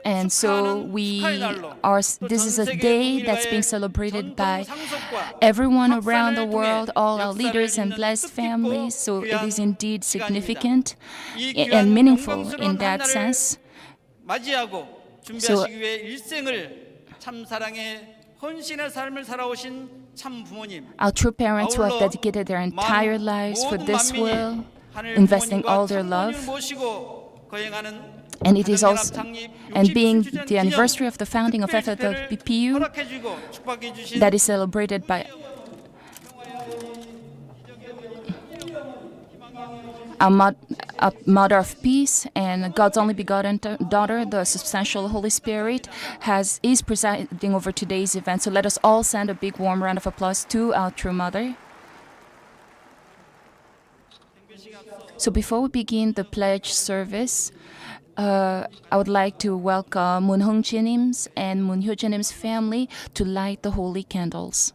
And so this is a day that's being celebrated by everyone around the world, all our leaders and blessed families. So it is indeed significant and meaningful in that sense. 맞이하고 준비하시기 위해 일생을 참 사랑에 헌신의 삶을 살아오신 참 부모님, our true parents who have dedicated their entire lives for this will, investing all their love. And it is also, and being the anniversary of the founding of FFWPU, that is celebrated by our Mother of Peace and God's only begotten daughter, the substantial Holy Spirit, is presiding over today's event. So let us all send a big warm round of applause to our true mother. So before we begin the pledge service, I would like to welcome Moon Hung-jinim's and Moon Hyo-jinim's family to light the holy candles.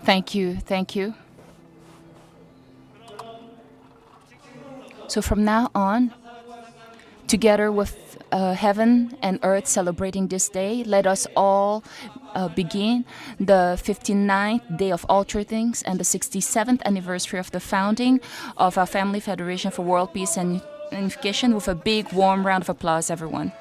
Thank you, thank you. So from now on, together with heaven and earth celebrating this day, let us all begin the 59th day of all true things and the 67th anniversary of the founding of our Family Federation for World Peace and Unification with a big warm round of applause, everyone.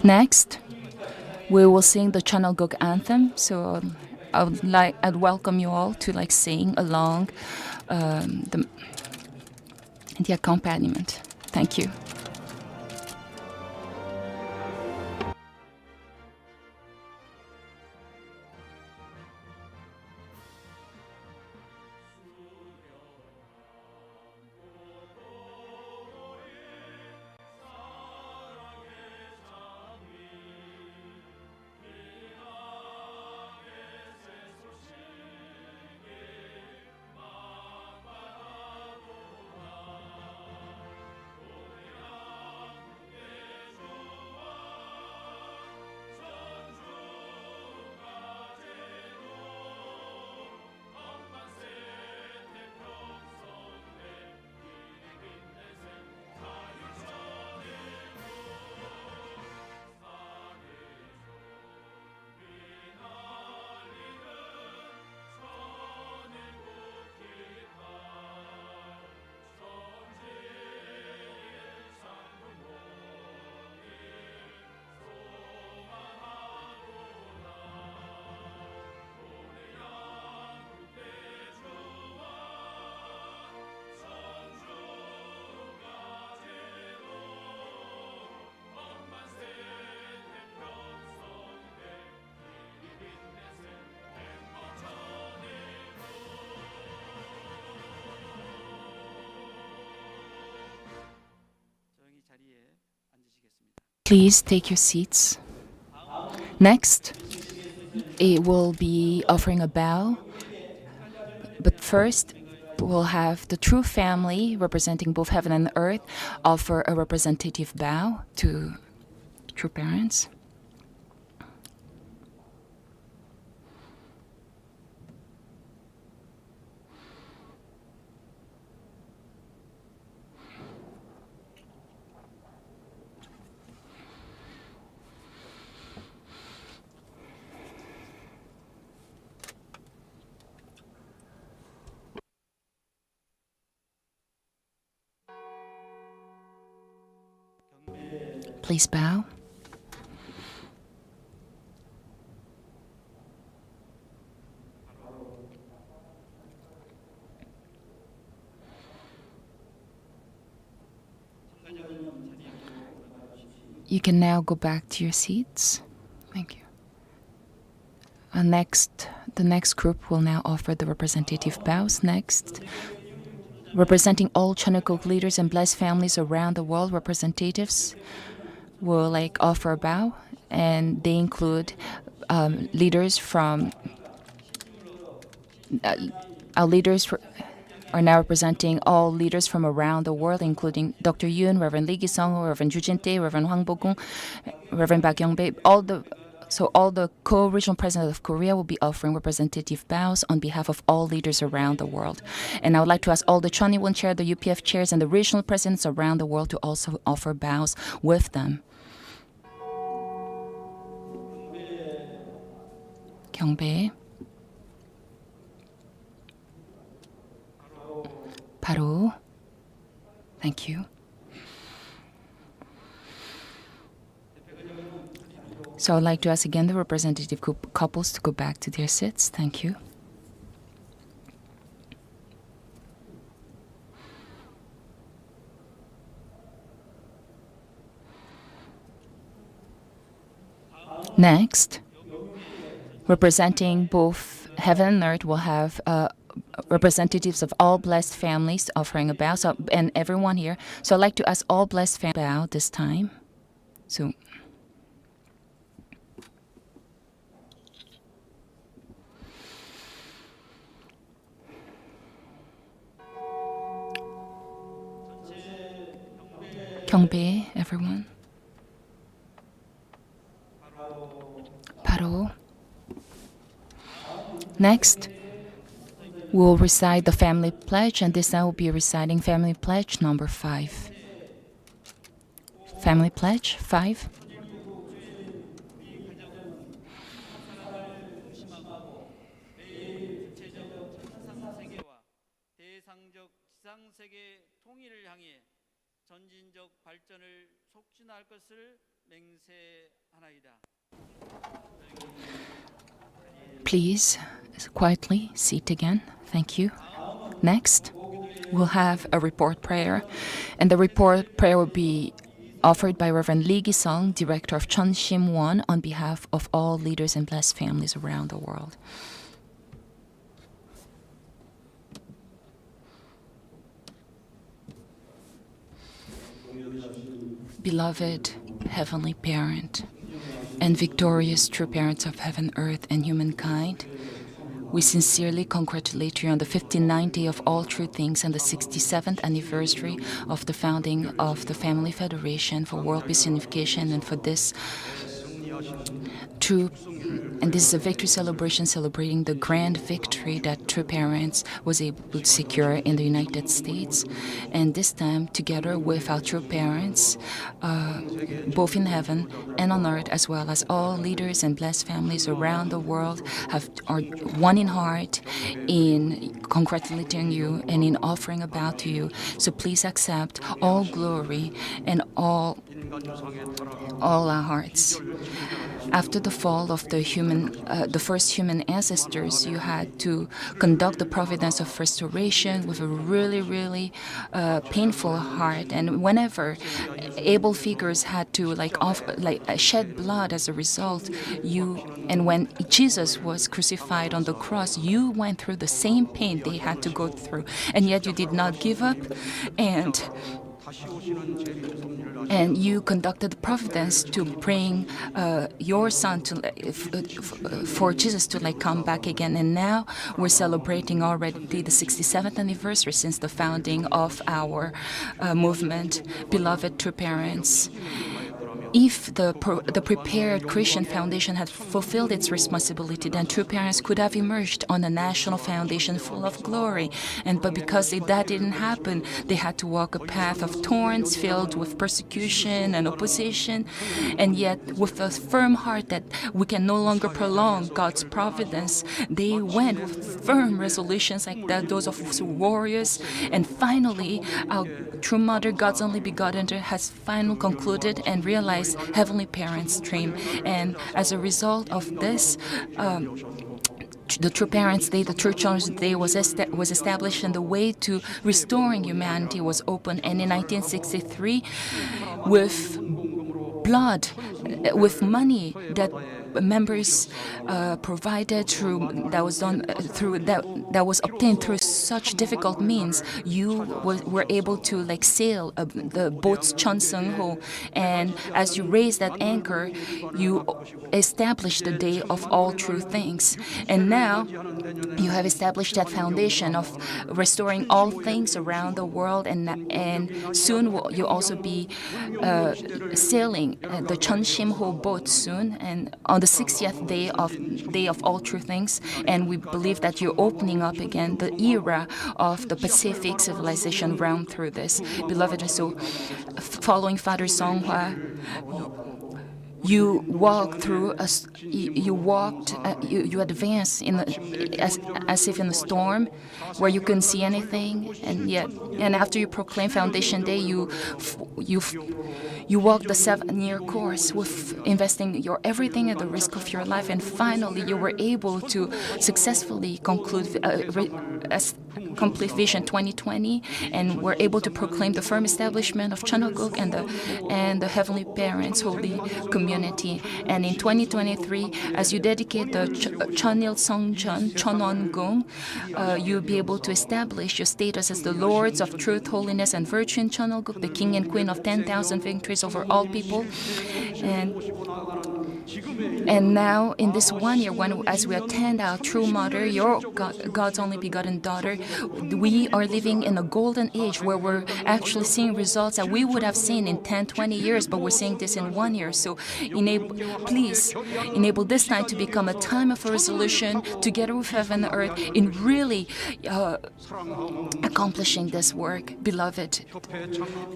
Next, we will sing the Cheon Il Guk anthem. So I'd welcome you all to sing along the accompaniment. Thank you. Please take your seats. Next, it will be offering a bow. But first, we'll have the true family representing both heaven and earth offer a representative bow to true parents. Please bow. You can now go back to your seats. Thank you. The next group will now offer the representative bows. Next, representing all Cheon Il Guk leaders and blessed families around the world, representatives will offer a bow, and they include leaders from our leaders are now representing all leaders from around the world, including Dr. Yoon, Reverend Lee Gi-sung, Reverend Ju Jin-tae, Reverend Hwang Bo-gung, Reverend Park Young-bae. All the co-regional presidents of Korea will be offering representative bows on behalf of all leaders around the world. And I would like to ask all the Cheon Il chair, the UPF chairs, and the regional presidents around the world to also offer bows with them. 경배, 바로. Thank you. So I'd like to ask again the representative couples to go back to their seats. Thank you. Next, representing both heaven and earth, will have representatives of all blessed families offering a bow, and everyone here. So I'd like to ask all blessed families to bow this time. So 경배, everyone. 바로. Next, we'll recite the family pledge, and this time we'll be reciting family pledge number 5. Family pledge 5. 대상적 지상세계 통일을 향해 전진적 발전을 촉진할 것을 맹세하나이다. Please quietly sit again. Thank you. Next, we'll have a report prayer, and the report prayer will be offered by Reverend Lee Gi-sung, Director of Cheon Sim-won, on behalf of all leaders and blessed families around the world. Beloved Heavenly Parent and victorious true parents of heaven, earth, and humankind, we sincerely congratulate you on the 59th day of all true things and the 67th anniversary of the founding of the Family Federation for World Peace Unification, and for this this is a victory celebration celebrating the grand victory that True Parents was able to secure in the United States. And this time, together with our True Parents, both in heaven and on earth, as well as all leaders and blessed families around the world, are one in heart in congratulating you and in offering a bow to you. So please accept all glory and all our hearts. After the fall of the first human ancestors, you had to conduct the providence of restoration with a really, really painful heart. And whenever able figures had to shed blood as a result, and when Jesus was crucified on the cross, you went through the same pain they had to go through, and yet you did not give up, and you conducted the providence to bring your son for Jesus to come back again. And now we're celebrating already the 67th anniversary since the founding of our movement. Beloved True Parents, if the prepared Christian foundation had fulfilled its responsibility, then True Parents could have emerged on a national foundation full of glory. But because that didn't happen, they had to walk a path of thorns filled with persecution and opposition. And yet, with a firm heart that we can no longer prolong God's providence, they went with firm resolutions like those of warriors. And finally, our true mother, God's only begotten, has finally concluded and realized Heavenly Parents' dream. And as a result of this, the True Parents' Day, the True Children's Day was established, and the way to restoring humanity was open. And in 1963, with blood, with money that members provided through that was done through that was obtained through such difficult means, you were able to sail the boats Cheon Il Guk, and as you raise that anchor, you establish the day of all true things. And now you have established that foundation of restoring all things around the world, and soon you'll also be sailing the Cheon boat soon, and on the 60th day of all true things. And we believe that you're opening up again the era of the Pacific civilization realm through this, beloved. So, following Father Songhwa, you walked through you advanced as if in a storm where you couldn't see anything, and after you proclaim Foundation Day, you walked the 7-year course with investing your everything at the risk of your life, and finally you were able to successfully complete Vision 2020, and were able to proclaim the firm establishment of Cheon Il Guk and the Heavenly Parents Holy Community. And in 2023, as you dedicate the Cheon Il Songjeon Cheon Gung, you'll be able to establish your status as the Lords of Truth, Holiness, and Virtue in Cheon Il Guk, the King and Queen of 10,000 victories over all people. And now, in this 1 year, as we attend our true mother, your God's only begotten daughter, we are living in a golden age where we're actually seeing results that we would have seen in 10, 20 years, but we're seeing this in 1 year. So please enable this time to become a time of resolution together with heaven and earth in really accomplishing this work, beloved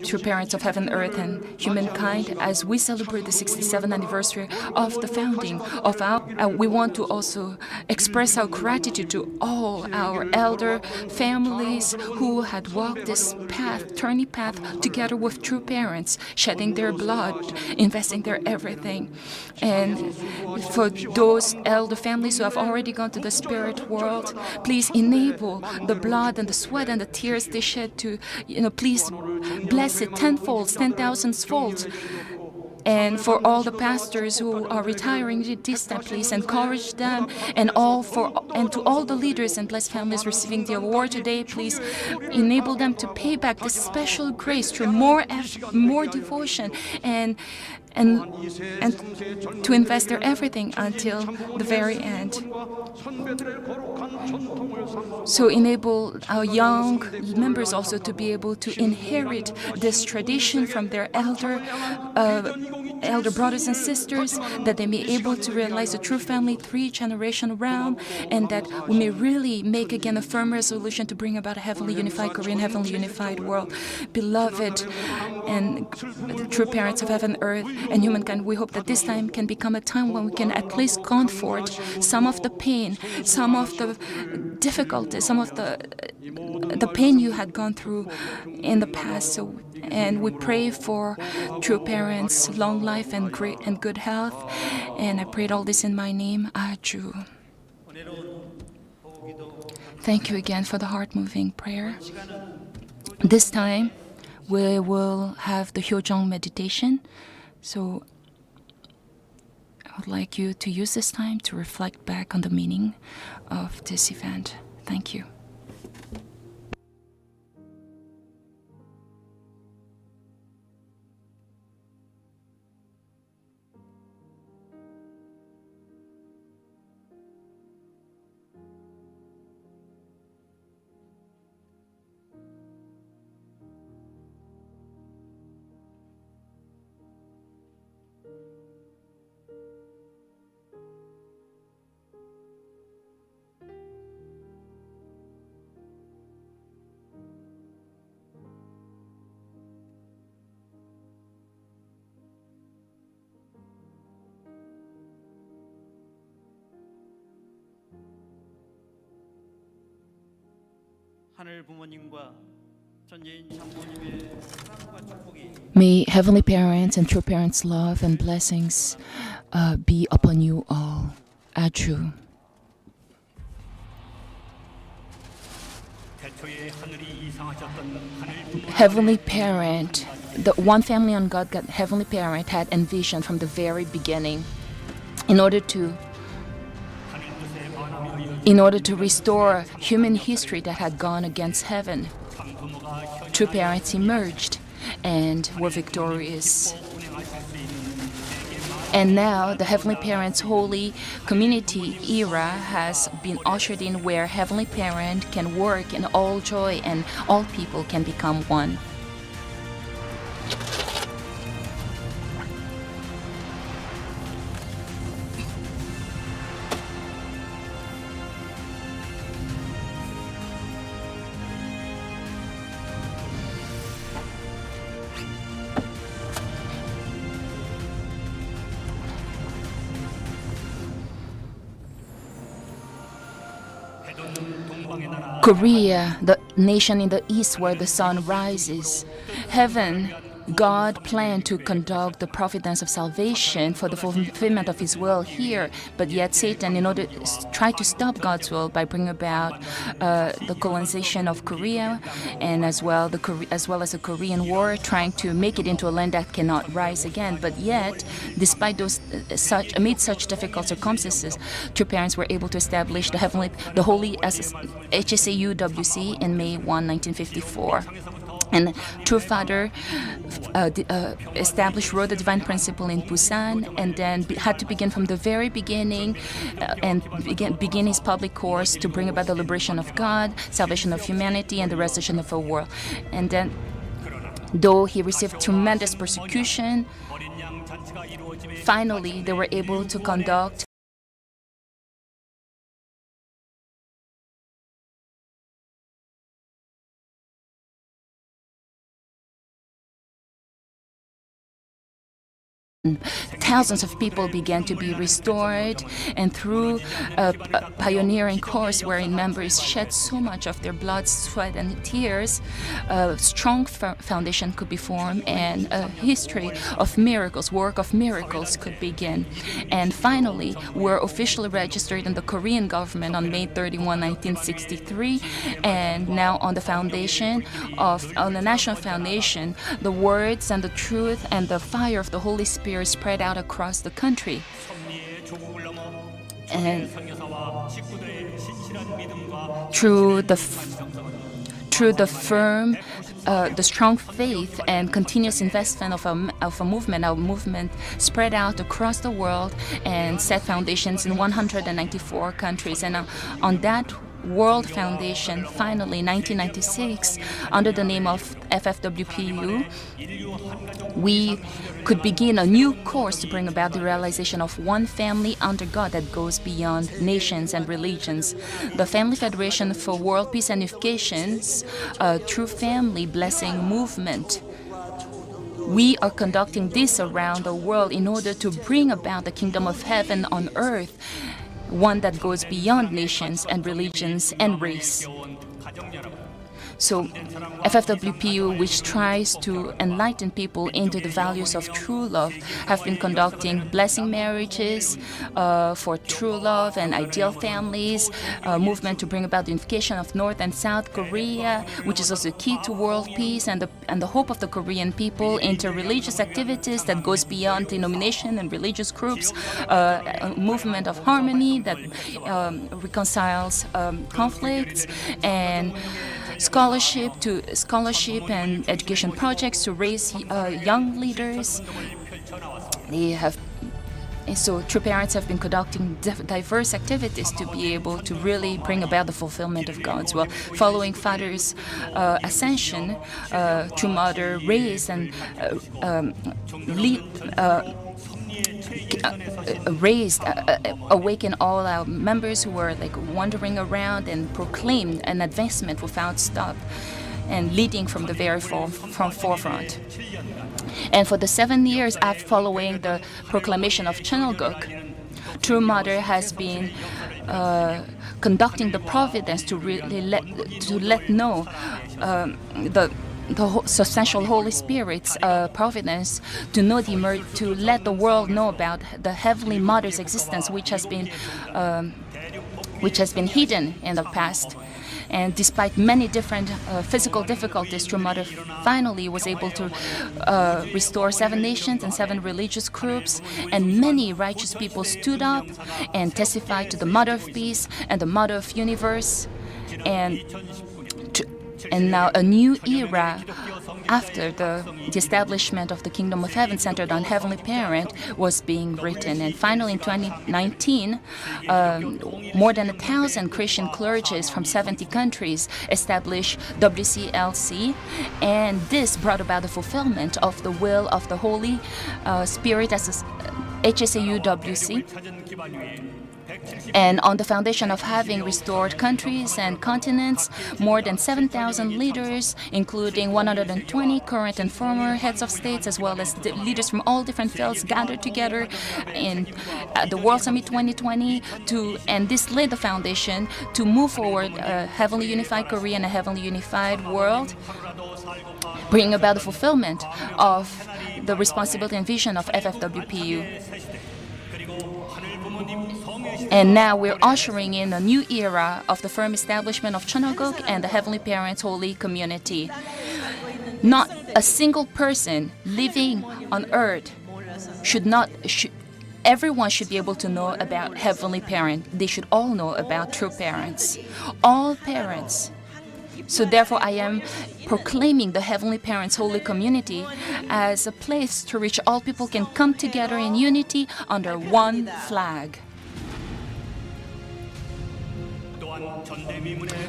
true parents of heaven, earth, and humankind. As we celebrate the 67th anniversary of the founding of we want to also express our gratitude to all our elder families who had walked this turning path together with true parents, shedding their blood, investing their everything. And for those elder families who have already gone to the spirit world, please enable the blood and the sweat and the tears they shed to, please bless it tenfold, 10,000-fold. And for all the pastors who are retiring this time, please encourage them, and to all the leaders and blessed families receiving the award today, please enable them to pay back this special grace through more effort, more devotion, and to invest their everything until the very end. So enable our young members also to be able to inherit this tradition from their elder brothers and sisters, that they may be able to realize the true family 3-generation realm, and that we may really make again a firm resolution to bring about a heavenly unified Korean, heavenly unified world. Beloved and true parents of heaven, earth, and humankind, we hope that this time can become a time when we can at least comfort some of the pain, some of the difficulties, some of the pain you had gone through in the past. And we pray for true parents, long life and great and good health. And I prayed all this in my name, Aju. Thank you again for the heart-moving prayer. This time, we will have the Hyojong meditation. So I would like you to use this time to reflect back on the meaning of this event. Thank you. 하늘 부모님과 전재인 참부모님의 사랑과 축복이 May Heavenly Parents and True Parents' love and blessings be upon you all. Aju. 태초에 하늘이 이상하셨던 하늘 Heavenly Parent, the one family on God, Heavenly Parent, had envisioned from the very beginning in order to restore human history that had gone against heaven. True parents emerged and were victorious. And now the Heavenly Parents' holy community era has been ushered in, where Heavenly Parent can work in all joy and all people can become one. Korea, the nation in the east where the sun rises. Heaven, God planned to conduct the providence of salvation for the fulfillment of His will here, but yet Satan, in order to try to stop God's will by bringing about the colonization of Korea, and as well as the Korean War, trying to make it into a land that cannot rise again. But yet, despite amid such difficult circumstances, True Parents were able to establish the holy HPHC-FFWPU in May 1, 1954. And True Father wrote the divine principle in Busan, and then had to begin from the very beginning and begin his public course to bring about the liberation of God, salvation of humanity, and the restoration of the world. And then, though he received tremendous persecution, finally they were able to conduct thousands of people began to be restored, and through a pioneering course wherein members shed so much of their blood, sweat, and tears, a strong foundation could be formed, and a history of miracles, work of miracles could begin. And finally, were officially registered in the Korean government on May 31, 1963, and now on the national foundation, the words and the truth and the fire of the Holy Spirit spread out across the country. And through the strong faith and continuous investment of a movement, our movement spread out across the world and set foundations in 194 countries. And on that World Foundation, finally, 1996, under the name of FFWPU, we could begin a new course to bring about the realization of one family under God that goes beyond nations and religions. The Family Federation for World Peace and Unification's True Family Blessing Movement. We are conducting this around the world in order to bring about the kingdom of heaven on earth, one that goes beyond nations and religions and race. So FFWPU, which tries to enlighten people into the values of true love, have been conducting blessing marriages for true love and ideal families, a movement to bring about the unification of North and South Korea, which is also key to world peace and the hope of the Korean people, into religious activities that goes beyond denomination and religious groups, a movement of harmony that reconciles conflicts, and scholarship and education projects to raise young leaders. So True Parents have been conducting diverse activities to be able to really bring about the fulfillment of God's will. Following Father's ascension, True Mother raised and awaken all our members who were wandering around, and proclaimed an advancement without stop, and leading from the very forefront. And for the 7 years after following the proclamation of Cheon Il Guk, True Mother has been conducting the providence to really let know the substantial Holy Spirit's providence, to know to let the world know about the Heavenly Mother's existence, which has been hidden in the past. And despite many different physical difficulties, True Mother finally was able to restore 7 nations and 7 religious groups, and many righteous people stood up and testified to the Mother of Peace and the Mother of Universe, and now a new era after the establishment of the Kingdom of Heaven centered on Heavenly Parent was being written. And finally in 2019, more than 1,000 Christian clergies from 70 countries established WCLC, and this brought about the fulfillment of the will of the Holy Spirit as HSAUWC. And on the foundation of having restored countries and continents, more than 7,000 leaders, including 120 current and former heads of states, as well as leaders from all different fields, gathered together in the World Summit 2020, and this laid the foundation to move forward a heavenly unified Korea and a heavenly unified world, bringing about the fulfillment of the responsibility and vision of FFWPU. And now we're ushering in a new era of the firm establishment of Cheon Il Guk and the Heavenly Parents Holy Community. Not a single person living on earth everyone should be able to know about Heavenly Parent. They should all know about true parents. All parents. So therefore, I am proclaiming the Heavenly Parents Holy Community as a place to which all people can come together in unity under one flag.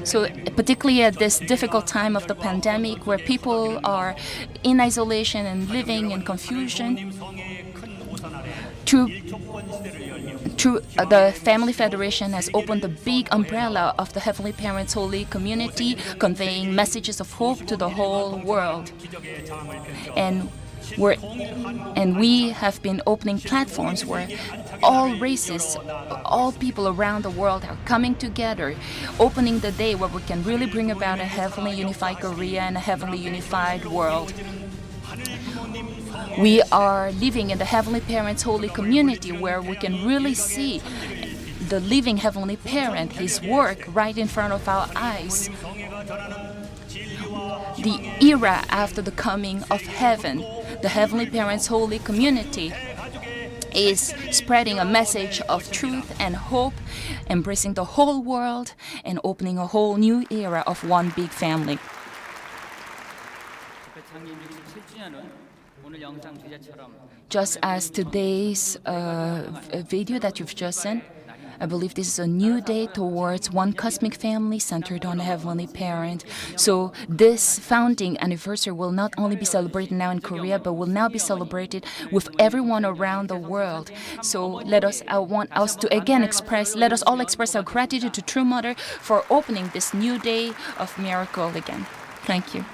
So particularly at this difficult time of the pandemic, where people are in isolation and living in confusion, through the Family Federation has opened the big umbrella of the Heavenly Parents Holy Community, conveying messages of hope to the whole world. And we have been opening platforms where all races, all people around the world are coming together, opening the day where we can really bring about a heavenly unified Korea and a heavenly unified world. We are living in the Heavenly Parents Holy Community, where we can really see the living Heavenly Parent, His work right in front of our eyes. The era after the coming of heaven, the Heavenly Parents Holy Community is spreading a message of truth and hope, embracing the whole world and opening a whole new era of one big family. Just as today's video that you've just seen, I believe this is a new day towards one cosmic family centered on the Heavenly Parent. So this founding anniversary will not only be celebrated now in Korea, but will now be celebrated with everyone around the world. So I want us to again let us all express our gratitude to True Mother for opening this new day of miracle again. Thank you.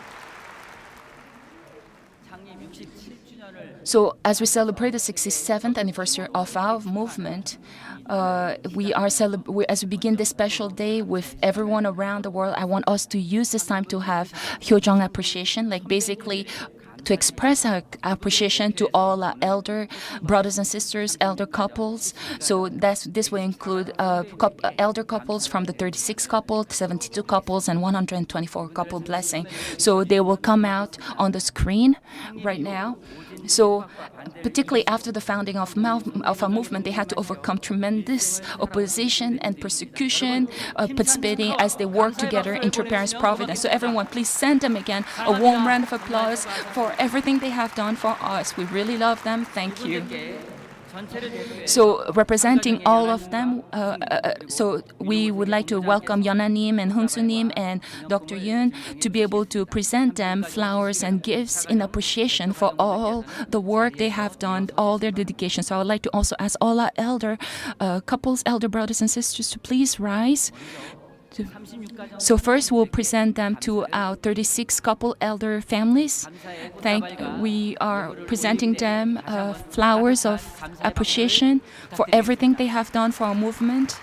So as we celebrate the 67th anniversary of our movement, as we begin this special day with everyone around the world, I want us to use this time to have Hyojong appreciation, like basically to express our appreciation to all our elder brothers and sisters, elder couples. So this will include elder couples from the 36 couples, 72 couples, and 124 couple blessing. So they will come out on the screen right now. So particularly after the founding of our movement, they had to overcome tremendous opposition and persecution, participating as they work together in True Parents Providence. So everyone, please send them again a warm round of applause for everything they have done for us. We really love them. Thank you. So representing all of them, so we would like to welcome Yeonanim and Hunsunim and Dr. Yoon to be able to present them flowers and gifts in appreciation for all the work they have done, all their dedication. So I would like to also ask all our elder couples, elder brothers and sisters to please rise So first, we'll present them to our 36 couple elder families. We are presenting them flowers of appreciation for everything they have done for our movement.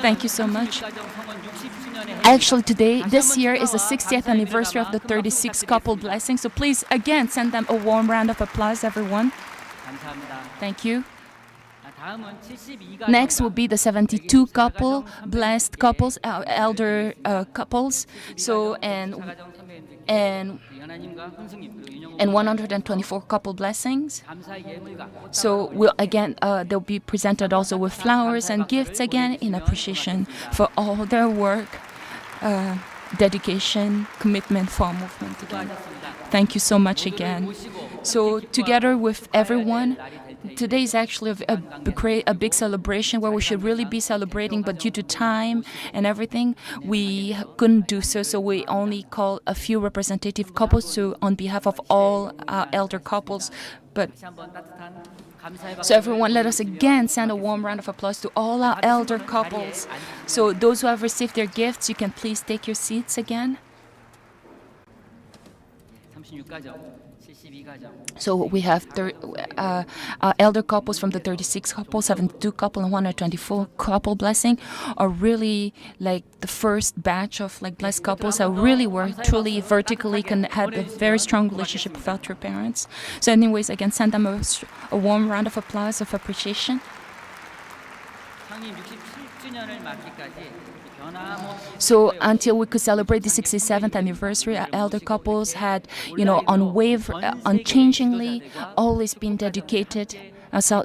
Thank you so much. Actually, this year is the 60th anniversary of the 36 couple blessing. So please, again, send them a warm round of applause, everyone. Thank you. Next will be the 72 couple blessed couples, elder couples. So and 124 couple blessings. So they'll be presented also with flowers and gifts again in appreciation for all their work, dedication, commitment for our movement again. Thank you so much again. So together with everyone, today is actually a big celebration where we should really be celebrating, but due to time and everything, we couldn't do so. So we only call a few representative couples on behalf of all elder couples. So everyone, let us again send a warm round of applause to all our elder couples. So those who have received their gifts, you can please take your seats again. So we have elder couples from the 36 couples, 72 couple, and 124 couple blessing are really like the first batch of like blessed couples that really were truly vertically had a very strong relationship with our true parents. So anyways, again, send them a warm round of applause of appreciation. So until we could celebrate the 67th anniversary, our elder couples had, unchangingly always been dedicated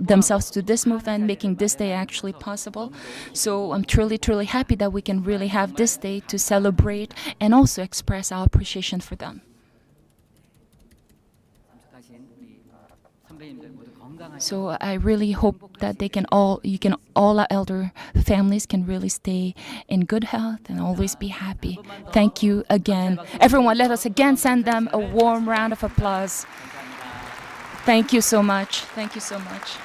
themselves to this movement, making this day actually possible. So I'm truly, truly happy that we can really have this day to celebrate and also express our appreciation for them. So I really hope that all our elder families can really stay in good health and always be happy. Thank you again. Everyone, let us again send them a warm round of applause. Thank you so much. Thank you so much.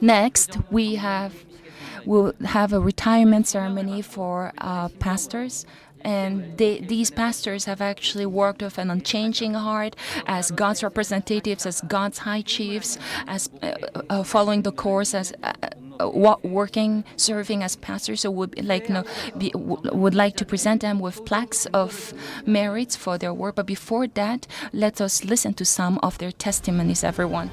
Next, we'll have a retirement ceremony for pastors. And these pastors have actually worked with an unchanging heart as God's representatives, as God's high chiefs, as following the course as serving as pastors. So would like to present them with plaques of merits for their work. But before that, let us listen to some of their testimonies, everyone.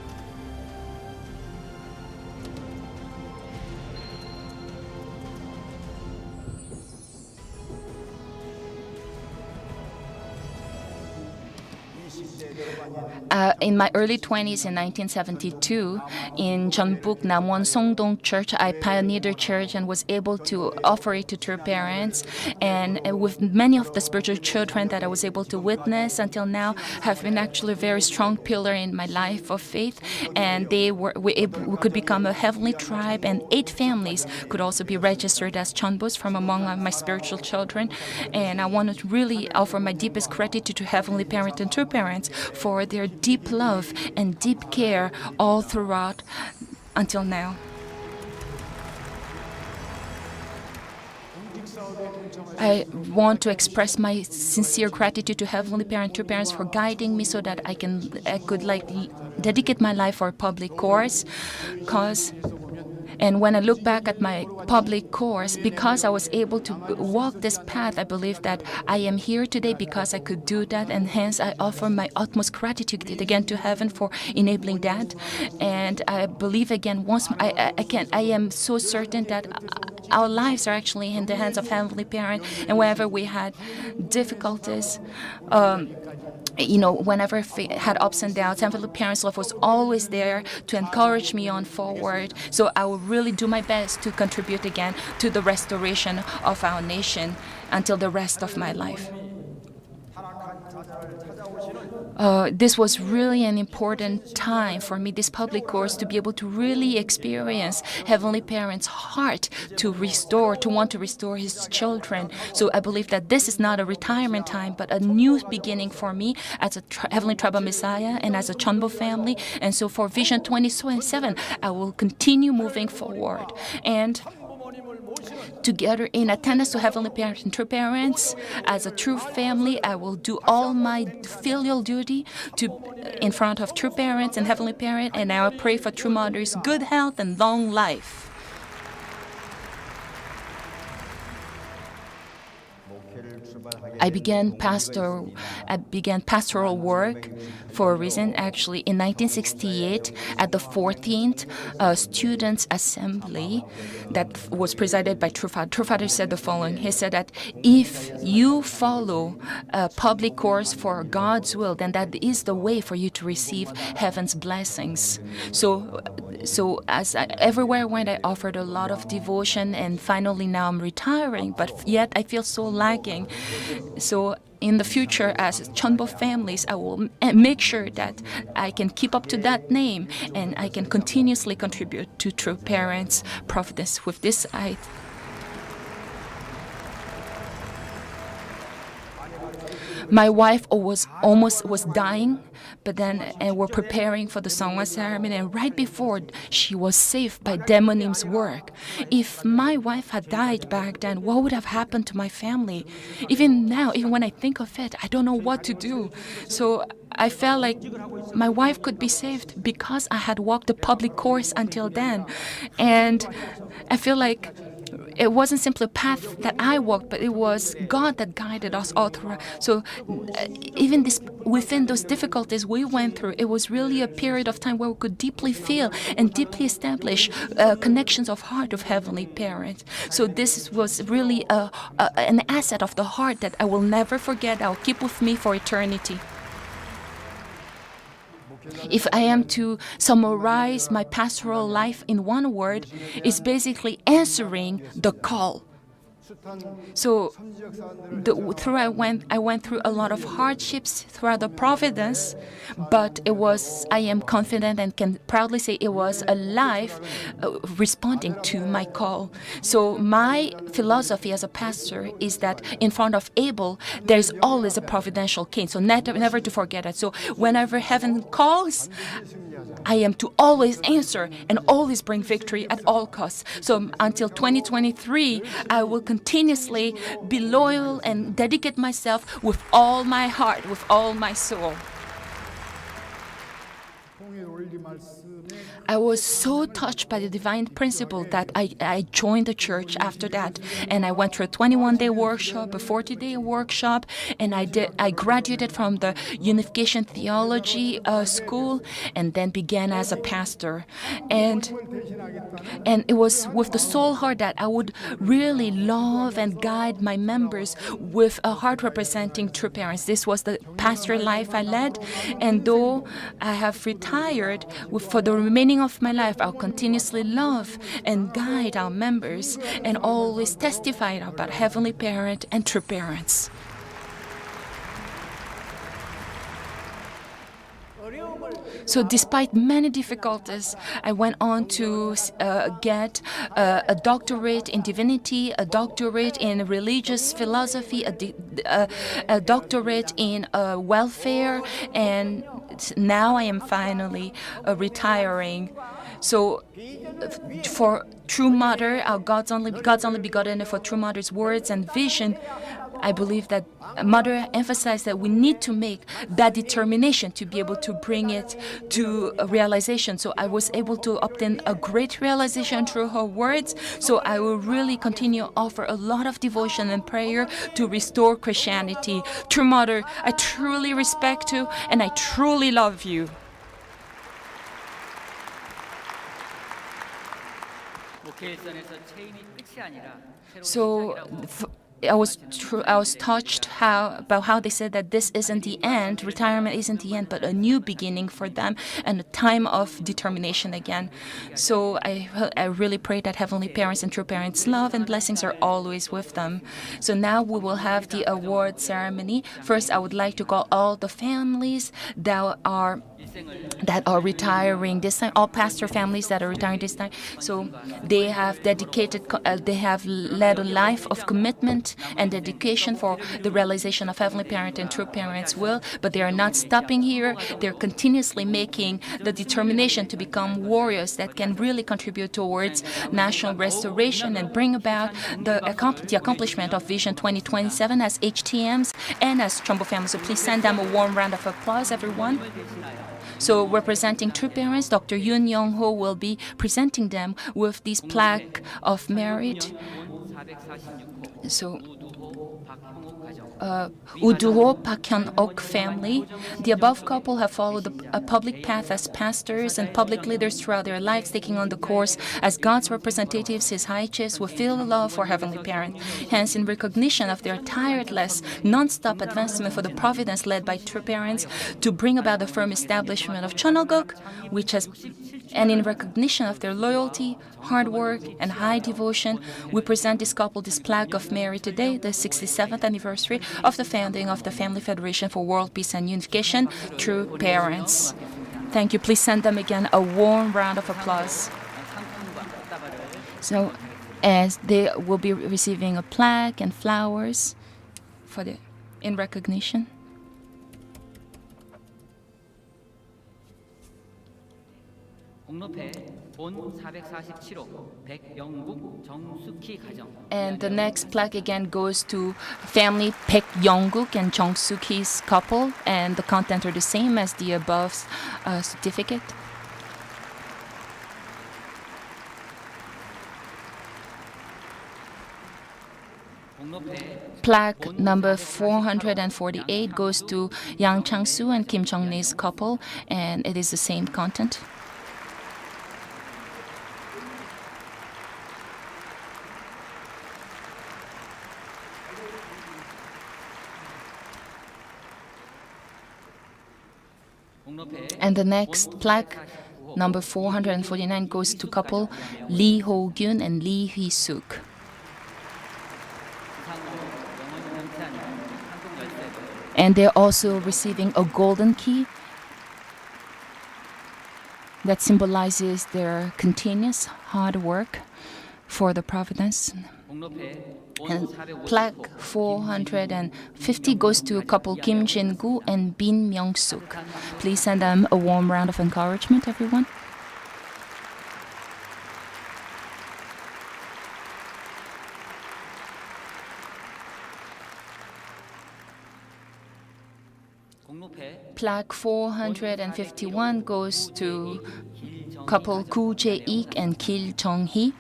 In my early 20s in 1972, in Jeonbuk, Namwon Songdong Church, I pioneered a church and was able to offer it to true parents. And with many of the spiritual children that I was able to witness until now have been actually a very strong pillar in my life of faith. And we could become a heavenly tribe, and 8 families could also be registered as Cheonbus from among my spiritual children. And I want to really offer my deepest gratitude to heavenly parents and true parents for their deep love and deep care all throughout until now. I want to express my sincere gratitude to heavenly parents, true parents, for guiding me so that I could dedicate my life for a public course. And when I look back at my public course, because I was able to walk this path, I believe that I am here today because I could do that, and hence I offer my utmost gratitude again to heaven for enabling that. And I believe again, I am so certain that our lives are actually in the hands of Heavenly Parent, and whenever we had difficulties, whenever I had ups and downs, Heavenly Parent's love was always there to encourage me on forward. So I will really do my best to contribute again to the restoration of our nation until the rest of my life. this was really an important time for me, this public course, to be able to really experience Heavenly Parent's heart to want to restore His children. So I believe that this is not a retirement time, but a new beginning for me as a Heavenly Tribal Messiah and as a Chonbo family. And so for Vision 2027, I will continue moving forward. And together in attendance to Heavenly Parents and true parents, as a true family, I will do all my filial duty in front of true parents and Heavenly Parent, and I will pray for true mothers, good health and long life. I began pastoral work for a reason. Actually, in 1968, at the 14th Students' Assembly that was presided by True Father. True Father said the following. He said that if you follow a public course for God's will, then that is the way for you to receive heaven's blessings. So everywhere I went, I offered a lot of devotion, and finally now I'm retiring, but yet I feel so lacking. So in the future, as Chonbo families, I will make sure that I can keep up to that name and I can continuously contribute to True Parents' Providence. With this, my wife was dying, but then we're preparing for the Songwa ceremony, and right before she was saved by Demonim's work. If my wife had died back then, what would have happened to my family? Even now, even when I think of it, I don't know what to do. So I felt like my wife could be saved because I had walked the public course until then. And I feel like it wasn't simply a path that I walked, but it was God that guided us all through. So even within those difficulties we went through, it was really a period of time where we could deeply feel and deeply establish connections of heart of Heavenly Parent. So this was really an asset of the heart that I will never forget. I'll keep with me for eternity. If I am to summarize my pastoral life in one word, it's basically answering the call. So I went through a lot of hardships throughout the providence, but I am confident and can proudly say it was a life responding to my call. So my philosophy as a pastor is that in front of Abel, there's always a providential king. So never to forget it. So whenever heaven calls, I am to always answer and always bring victory at all costs. So until 2023, I will continuously be loyal and dedicate myself with all my heart, with all my soul. I was so touched by the divine principle that I joined the church after that, and I went through a 21-day workshop, a 40-day workshop, and I graduated from the Unification Theology School, and then began as a pastor. And it was with the sole heart that I would really love and guide my members with a heart representing true parents. This was the pastoral life I led, and though I have retired, for the remaining of my life, I'll continuously love and guide our members and always testify about Heavenly Parent and true parents. So despite many difficulties, I went on to get a doctorate in divinity, a doctorate in religious philosophy, a doctorate in welfare, and now I am finally retiring. So for True Mother, our God's only begotten, for True Mother's words and vision, I believe that Mother emphasized that we need to make that determination to be able to bring it to a realization. So I was able to obtain a great realization through her words. So I will really continue to offer a lot of devotion and prayer to restore Christianity. True Mother, I truly respect you and I truly love you. So I was touched about how they said that this isn't the end, retirement isn't the end, but a new beginning for them and a time of determination again. So I really pray that Heavenly Parents and True Parents' love and blessings are always with them. So now we will have the award ceremony. First, I would like to call all the families that are retiring this time, all pastor families that are retiring this time. So they have they have led a life of commitment and dedication for the realization of Heavenly Parent and True Parents' will, but they are not stopping here. They're continuously making the determination to become warriors that can really contribute towards national restoration and bring about the accomplishment of Vision 2027 as HTMs and as Trumbo families. So please send them a warm round of applause, everyone. So representing True Parents, Dr. Yoon Young-ho will be presenting them with this plaque of merit. So Uduho Pak Hyun-ok family. The above couple have followed a public path as pastors and public leaders throughout their lives, taking on the course as God's representatives. His high chiefs with filial love for Heavenly Parent. Hence, in recognition of their tireless, non-stop advancement for the providence led by True Parents to bring about the firm establishment of Cheon Il Guk, and in recognition of their loyalty, hard work, and high devotion, we present this couple this plaque of merit today, the 67th anniversary of the founding of the Family Federation for World Peace and Unification, True Parents. Thank you. Please send them again a warm round of applause. So, as they will be receiving a plaque and flowers in recognition. And the next plaque again goes to family Baek Young-guk and Jung Soo-ki's couple, and the content are the same as the above certificate. Plaque number 448 goes to Yang Chang-soo and Kim Jong-ni's couple, and it is the same content. And the next plaque, number 449, goes to couple Lee Ho-gyun and Lee Hee-suk. And they're also receiving a golden key that symbolizes their continuous hard work for the providence. And plaque 450 goes to couple Kim Jin-gu and Bin Myung-suk. Please send them a warm round of encouragement, everyone. Plaque 451 goes to couple Koo Jae-ik and Kil Jong-hee.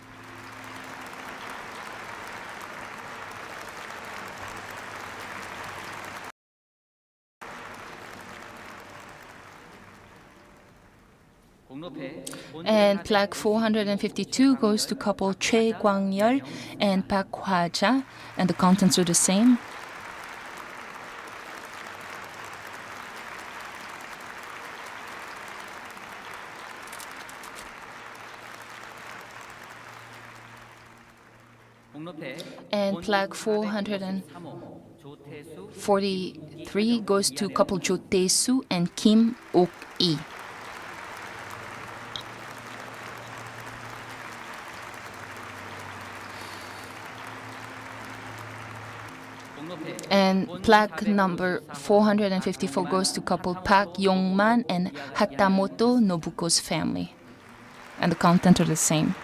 And plaque 452 goes to couple Choi Kwang-yeol and Park Hwa-ja, and the contents are the same. And plaque 443 goes to couple Jo Tae-soo and Kim Ok-lee. And plaque number 454 goes to couple Park Yong-man and Hatamoto Nobuko's family. And the content are the same.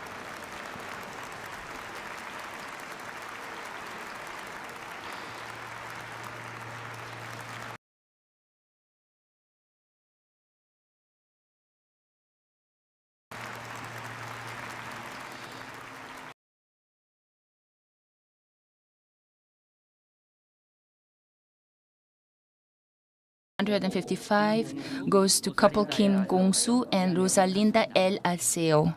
$155 goes to couple Kim Gong-soo and Rosalinda El Alceo.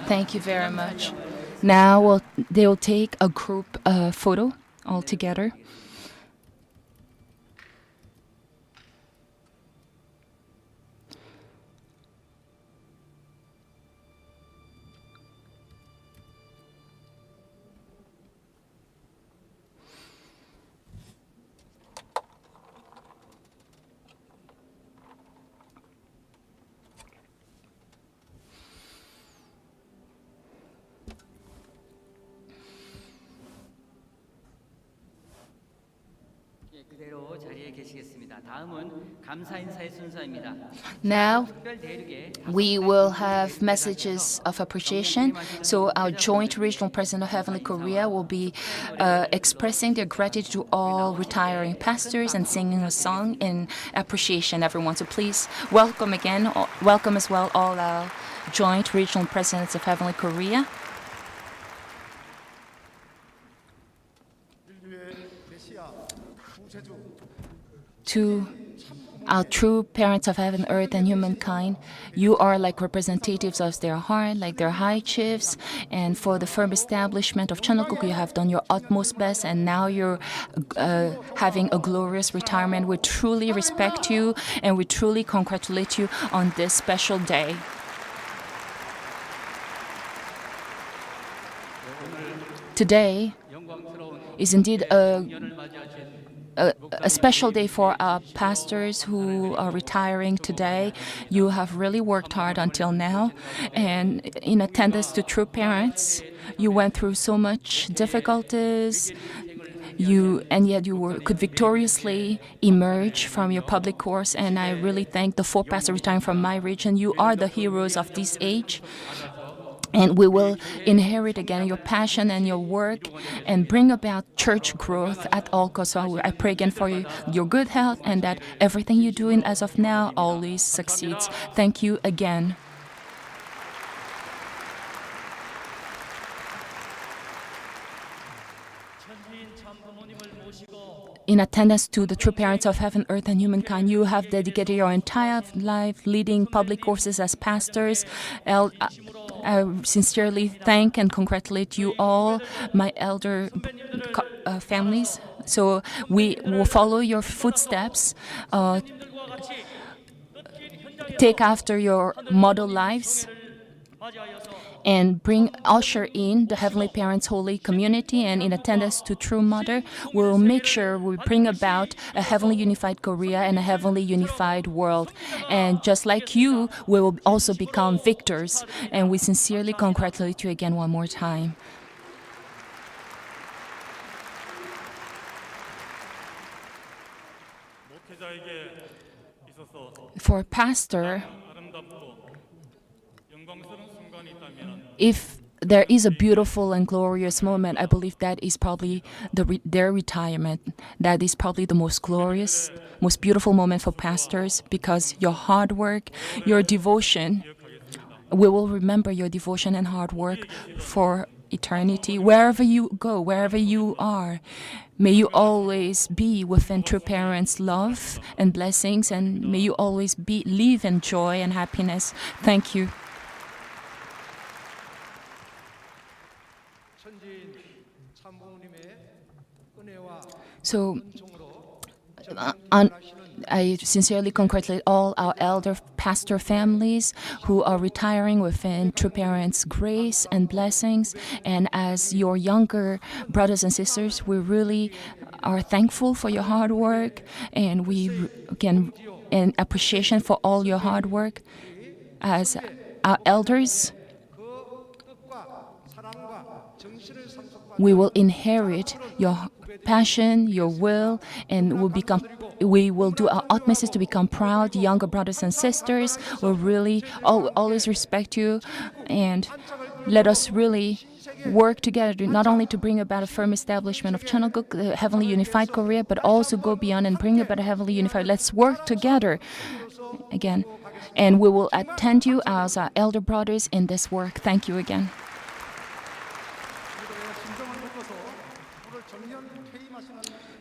Thank you very much. Now they'll take a group photo all together. 그대로 자리에 계시겠습니다. 다음은 감사 인사의 순서입니다. Now 특별 대륙의 we will have messages of appreciation. So our joint regional president of Heavenly Korea will be expressing their gratitude to all retiring pastors and singing a song in appreciation, everyone. So please welcome again, welcome as well all our joint regional presidents of Heavenly Korea. To our true parents of heaven, earth, and humankind, you are like representatives of their heart, like their high chiefs. And for the firm establishment of Cheon Il Guk, you have done your utmost best, and now you're having a glorious retirement. We truly respect you, and we truly congratulate you on this special day. Today is indeed a special day for our pastors who are retiring today. You have really worked hard until now, and in attendance to true parents, you went through so much difficulties. And yet you could victoriously emerge from your public course. And I really thank the 4 pastors retiring from my region. You are the heroes of this age. And we will inherit again your passion and your work and bring about church growth at all costs. So I pray again for your good health and that everything you do as of now always succeeds. Thank you again. In attendance to the true parents of heaven, earth, and humankind, you have dedicated your entire life leading public courses as pastors. I sincerely thank and congratulate you all, my elder families. So we will follow your footsteps, take after your model lives, and usher in the Heavenly Parents' holy community. And in attendance to True Mother, we will make sure we bring about a heavenly unified Korea and a heavenly unified world. And just like you, we will also become victors. And we sincerely congratulate you again one more time. For a pastor, if there is a beautiful and glorious moment, I believe that is probably their retirement. That is probably the most glorious, most beautiful moment for pastors, because your hard work, your devotion, we will remember your devotion and hard work for eternity. Wherever you go, wherever you are, may you always be within true parents' love and blessings, and may you always live in joy and happiness. Thank you. So, I sincerely congratulate all our elder pastor families who are retiring within True Parents' grace and blessings. And as your younger brothers and sisters, we really are thankful for your hard work, and we can in appreciation for all your hard work. As our elders, we will inherit your passion, your will, and we will do our utmost to become proud younger brothers and sisters. We'll really always respect you, and let us really work together, not only to bring about a firm establishment of Cheon Il Guk, the heavenly unified Korea, but also go beyond and bring about a heavenly unified. Let's work together again, and we will attend you as our elder brothers in this work. Thank you again.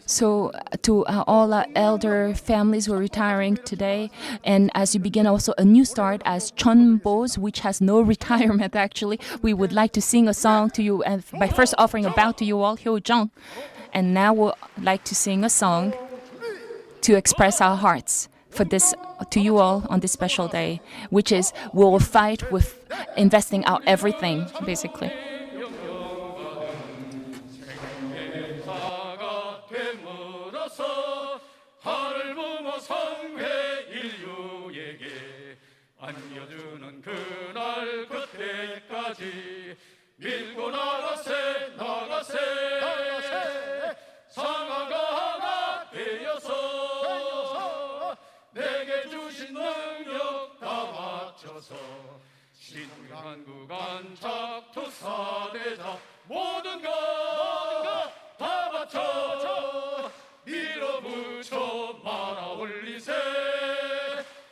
So to all our elder families who are retiring today, and as you begin also a new start as Chonbos, which has no retirement actually, we would like to sing a song to you, and by first offering a bow to you all, Hyojong. And now we'd like to sing a song to express our hearts for this to you all on this special day, which is we'll fight with investing our everything, basically. 하늘 부모 성회 인류에게 안겨주는 그날 그때까지 밀고 나가세 나가세 상하가 하나 되어서 내게 주신 능력 다 맞춰서 신한국 안착 투사대자 모든 것 다 바쳐 밀어붙여 말아 올리세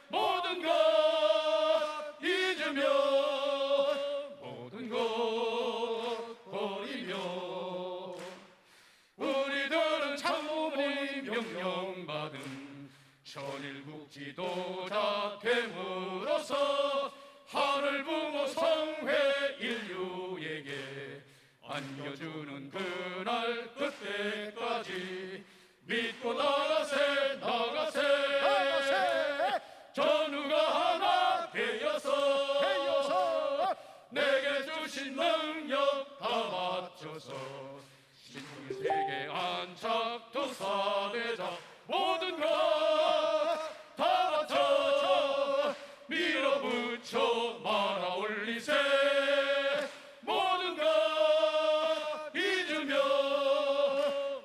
모든 것 잊으며 모든 것 버리며 우리들은 참모님 명령받은 천일국 지도자 됨으로써 하늘 부모 성회 인류에게 안겨주는 그날 그때까지 믿고 나가세 나가세 전우가 하나 되어서 내게 주신 능력 다 맞춰서 신의 세계 안착 투사대자 모든 것 다 바쳐 밀어붙여 말아 올리세 모든 것 잊으며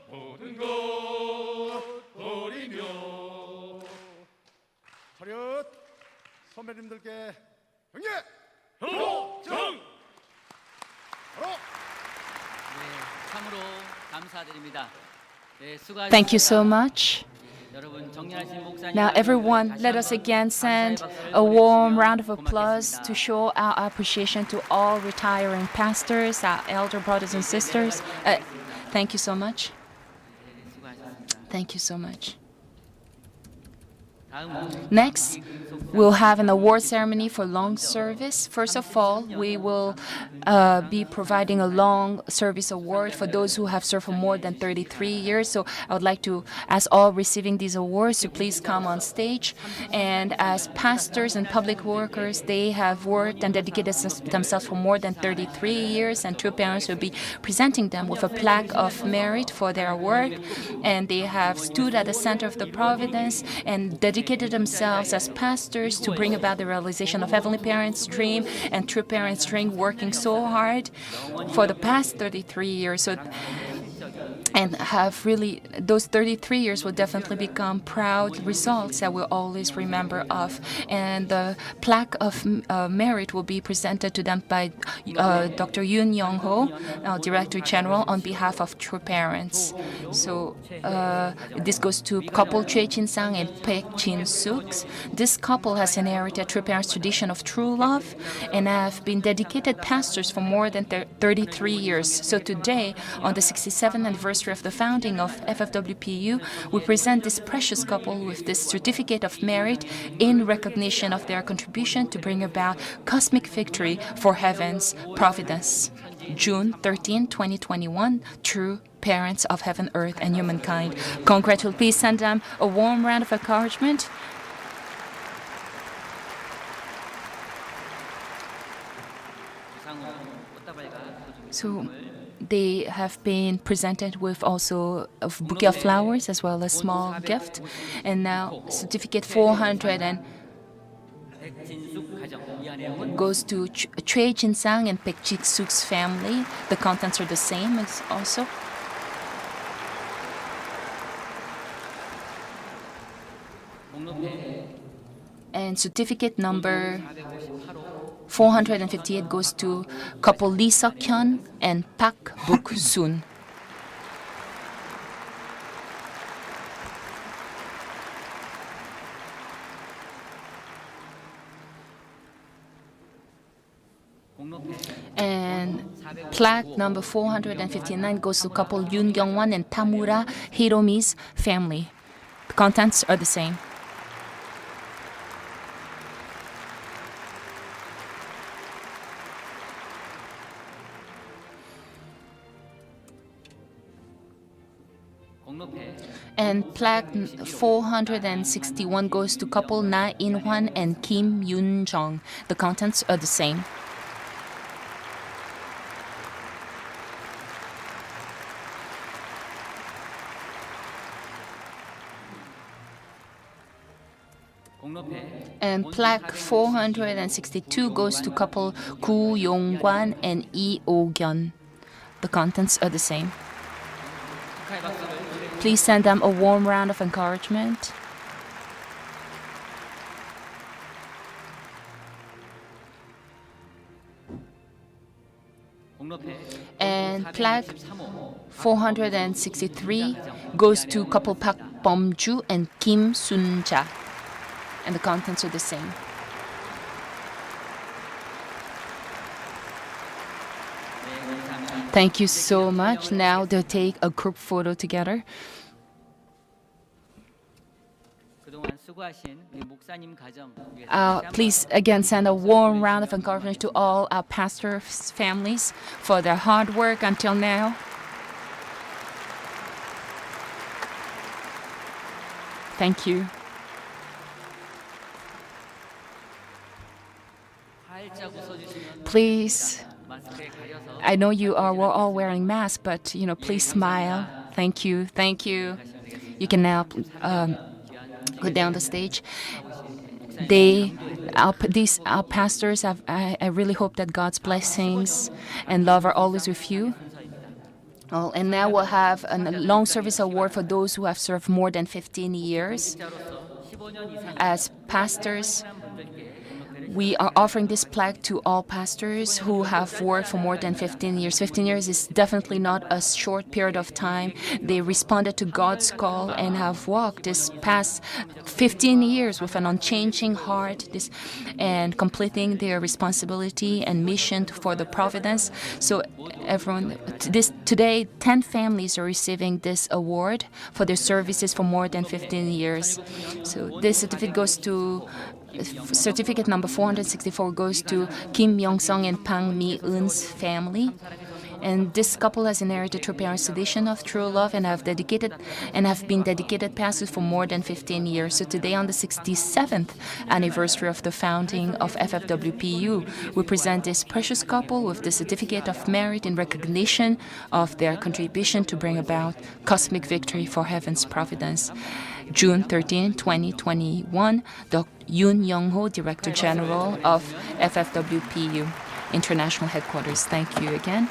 모든 것 버리며 차렷 선배님들께 경례 효정 바로 참으로 감사드립니다. 수고하셨습니다. Thank you so much. 여러분 정리하신 목사님. Now, everyone, let us again send a warm round of applause to show our appreciation to all retiring pastors, our elder brothers and sisters. Thank you so much. Thank you so much. Next, we'll have an award ceremony for long service. First of all, we will be providing a long service award for those who have served for more than 33 years. So I would like to ask all receiving these awards to please come on stage. And as pastors and public workers, they have worked and dedicated themselves for more than 33 years, and true parents will be presenting them with a plaque of merit for their work. And they have stood at the center of the providence and dedicated themselves as pastors to bring about the realization of Heavenly Parents' dream and True Parents' dream, working so hard for the past 33 years. And have really, those 33 years will definitely become proud results that we'll always remember of. And the plaque of merit will be presented to them by Dr. Yoon Young-ho, Director General, on behalf of True Parents. So this goes to couple Choi Jin-sang and Paek Jin-suk. This couple has inherited True Parents' tradition of true love and have been dedicated pastors for more than 33 years. So today, on the 67th anniversary of the founding of FFWPU, we present this precious couple with this certificate of merit in recognition of their contribution to bring about cosmic victory for heaven's providence. June 13, 2021, True Parents of Heaven, Earth, and Humankind. Congratulations. Please send them a warm round of encouragement. So they have been presented with also a bouquet of flowers as well as small gift. And now certificate 400 and goes to Choi Jin-sang and Paek Jin-suk's family. The contents are the same as also. And certificate number 458 goes to couple Lee Seok-hyun and Park Book-soon. And Plaque number 459 goes to couple Yoon Kyung-won and Tamura Hiromi's family. The contents are the same. And plaque 461 goes to couple Na In-hwan and Kim Yoon-jung. The contents are the same. And plaque 462 goes to couple Gu Yong-kwan and Lee Oh-kyun. The contents are the same. Please send them a warm round of encouragement. And plaque 463 goes to couple Park Bom-ju and Kim Sun-ja. And the contents are the same. Thank you so much. Now they'll take a group photo together. Please again send a warm round of encouragement to all our pastors' families for their hard work until now. Thank you. Please, I know you are all wearing masks, but please smile. Thank you. Thank you. You can now go down the stage. Our pastors have. I really hope that God's blessings and love are always with you. Oh, and now we'll have a long service award for those who have served more than 15 years as pastors. We are offering this plaque to all pastors who have worked for more than 15 years. 15 years is definitely not a short period of time. They responded to God's call and have walked this past 15 years with an unchanging heart and completing their responsibility and mission for the providence. So everyone, today, 10 families are receiving this award for their services for more than 15 years. So this certificate number 464 goes to Kim Myung-sung and Pang Mi-eun's family. And this couple has inherited true parents' tradition of true love and have been dedicated pastors for more than 15 years. So today, on the 67th anniversary of the founding of FFWPU, we present this precious couple with the certificate of merit in recognition of their contribution to bring about cosmic victory for heaven's providence. June 13, 2021, Dr. Yoon Young-ho, Director General of FFWPU International Headquarters. Thank you again.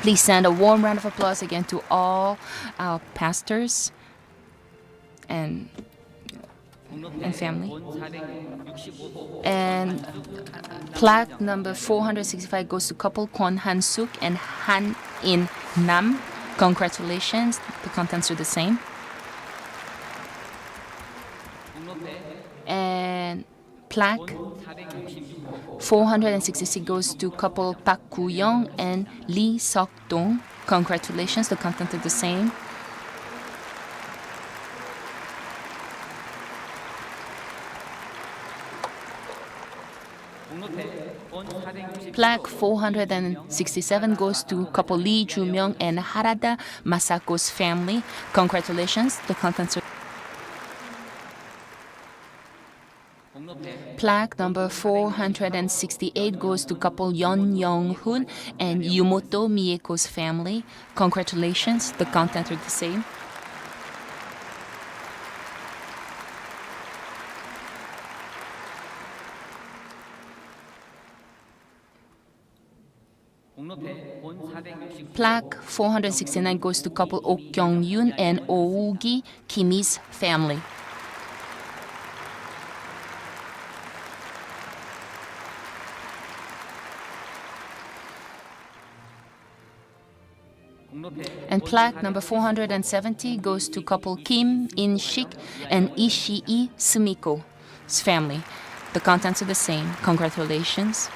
Please send a warm round of applause again to all our pastors and family. And plaque number 465 goes to couple Kwon Han-suk and Han In-nam. Congratulations. The contents are the same. And plaque 466 goes to couple Park Gu-young and Lee Seok-dong. Congratulations, the content is the same. Plaque 467 goes to couple Lee Ju-myung and Harada Masako's family. Congratulations, the contents are Plaque number 468 goes to couple Yeon Young-hoon and Yumoto Mieko's family. Congratulations, the content are the same. Plaque 469 goes to couple Ok Kyung-yoon and Oh-gi Kimi's family. And plaque number 470 goes to couple Kim In-shik and Ishii Sumiko's family. The contents are the same. Congratulations.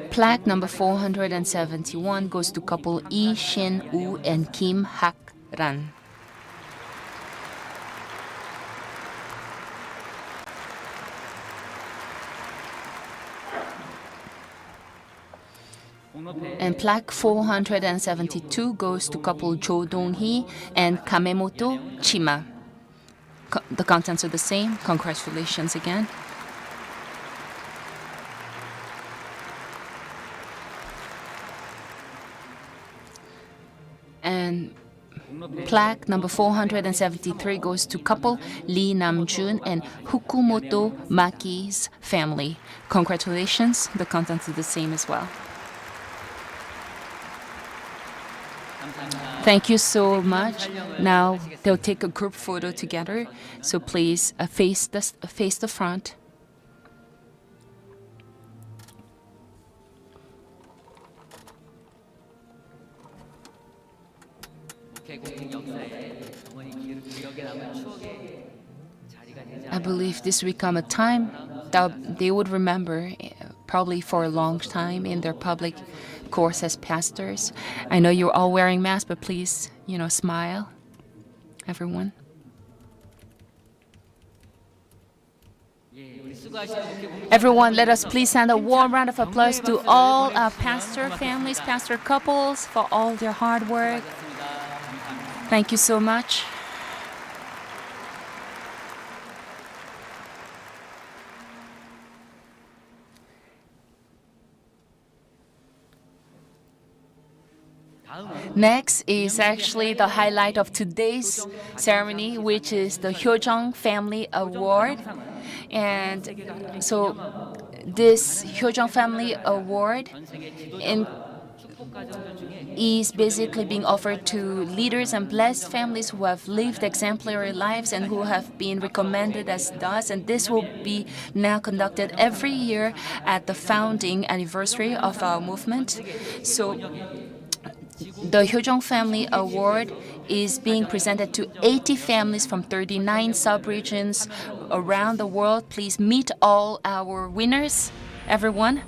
Plaque number 471 goes to couple Lee Shin-woo and Kim Hak-ran. And plaque 472 goes to couple Jo Dong-hee and Kamemoto Chima. The contents are the same. Congratulations again. And plaque number 473 goes to couple Lee Nam-jun and Fukumoto Maki's family. Congratulations. The contents are the same as well. Thank you so much. Now they'll take a group photo together. So please face the front. I believe this will become a time that they would remember probably for a long time in their public course as pastors. I know you're all wearing masks, but please, smile, everyone. Everyone, let us please send a warm round of applause to all our pastor families, pastor couples for all their hard work. Thank you so much. Next is actually the highlight of today's ceremony, which is the Hyojong Family Award. And so this Hyojong Family Award is basically being offered to leaders and blessed families who have lived exemplary lives and who have been recommended as thus. And this will be now conducted every year at the founding anniversary of our movement. So the Hyojong Family Award is being presented to 80 families from 39 sub-regions around the world. Please meet all our winners, everyone.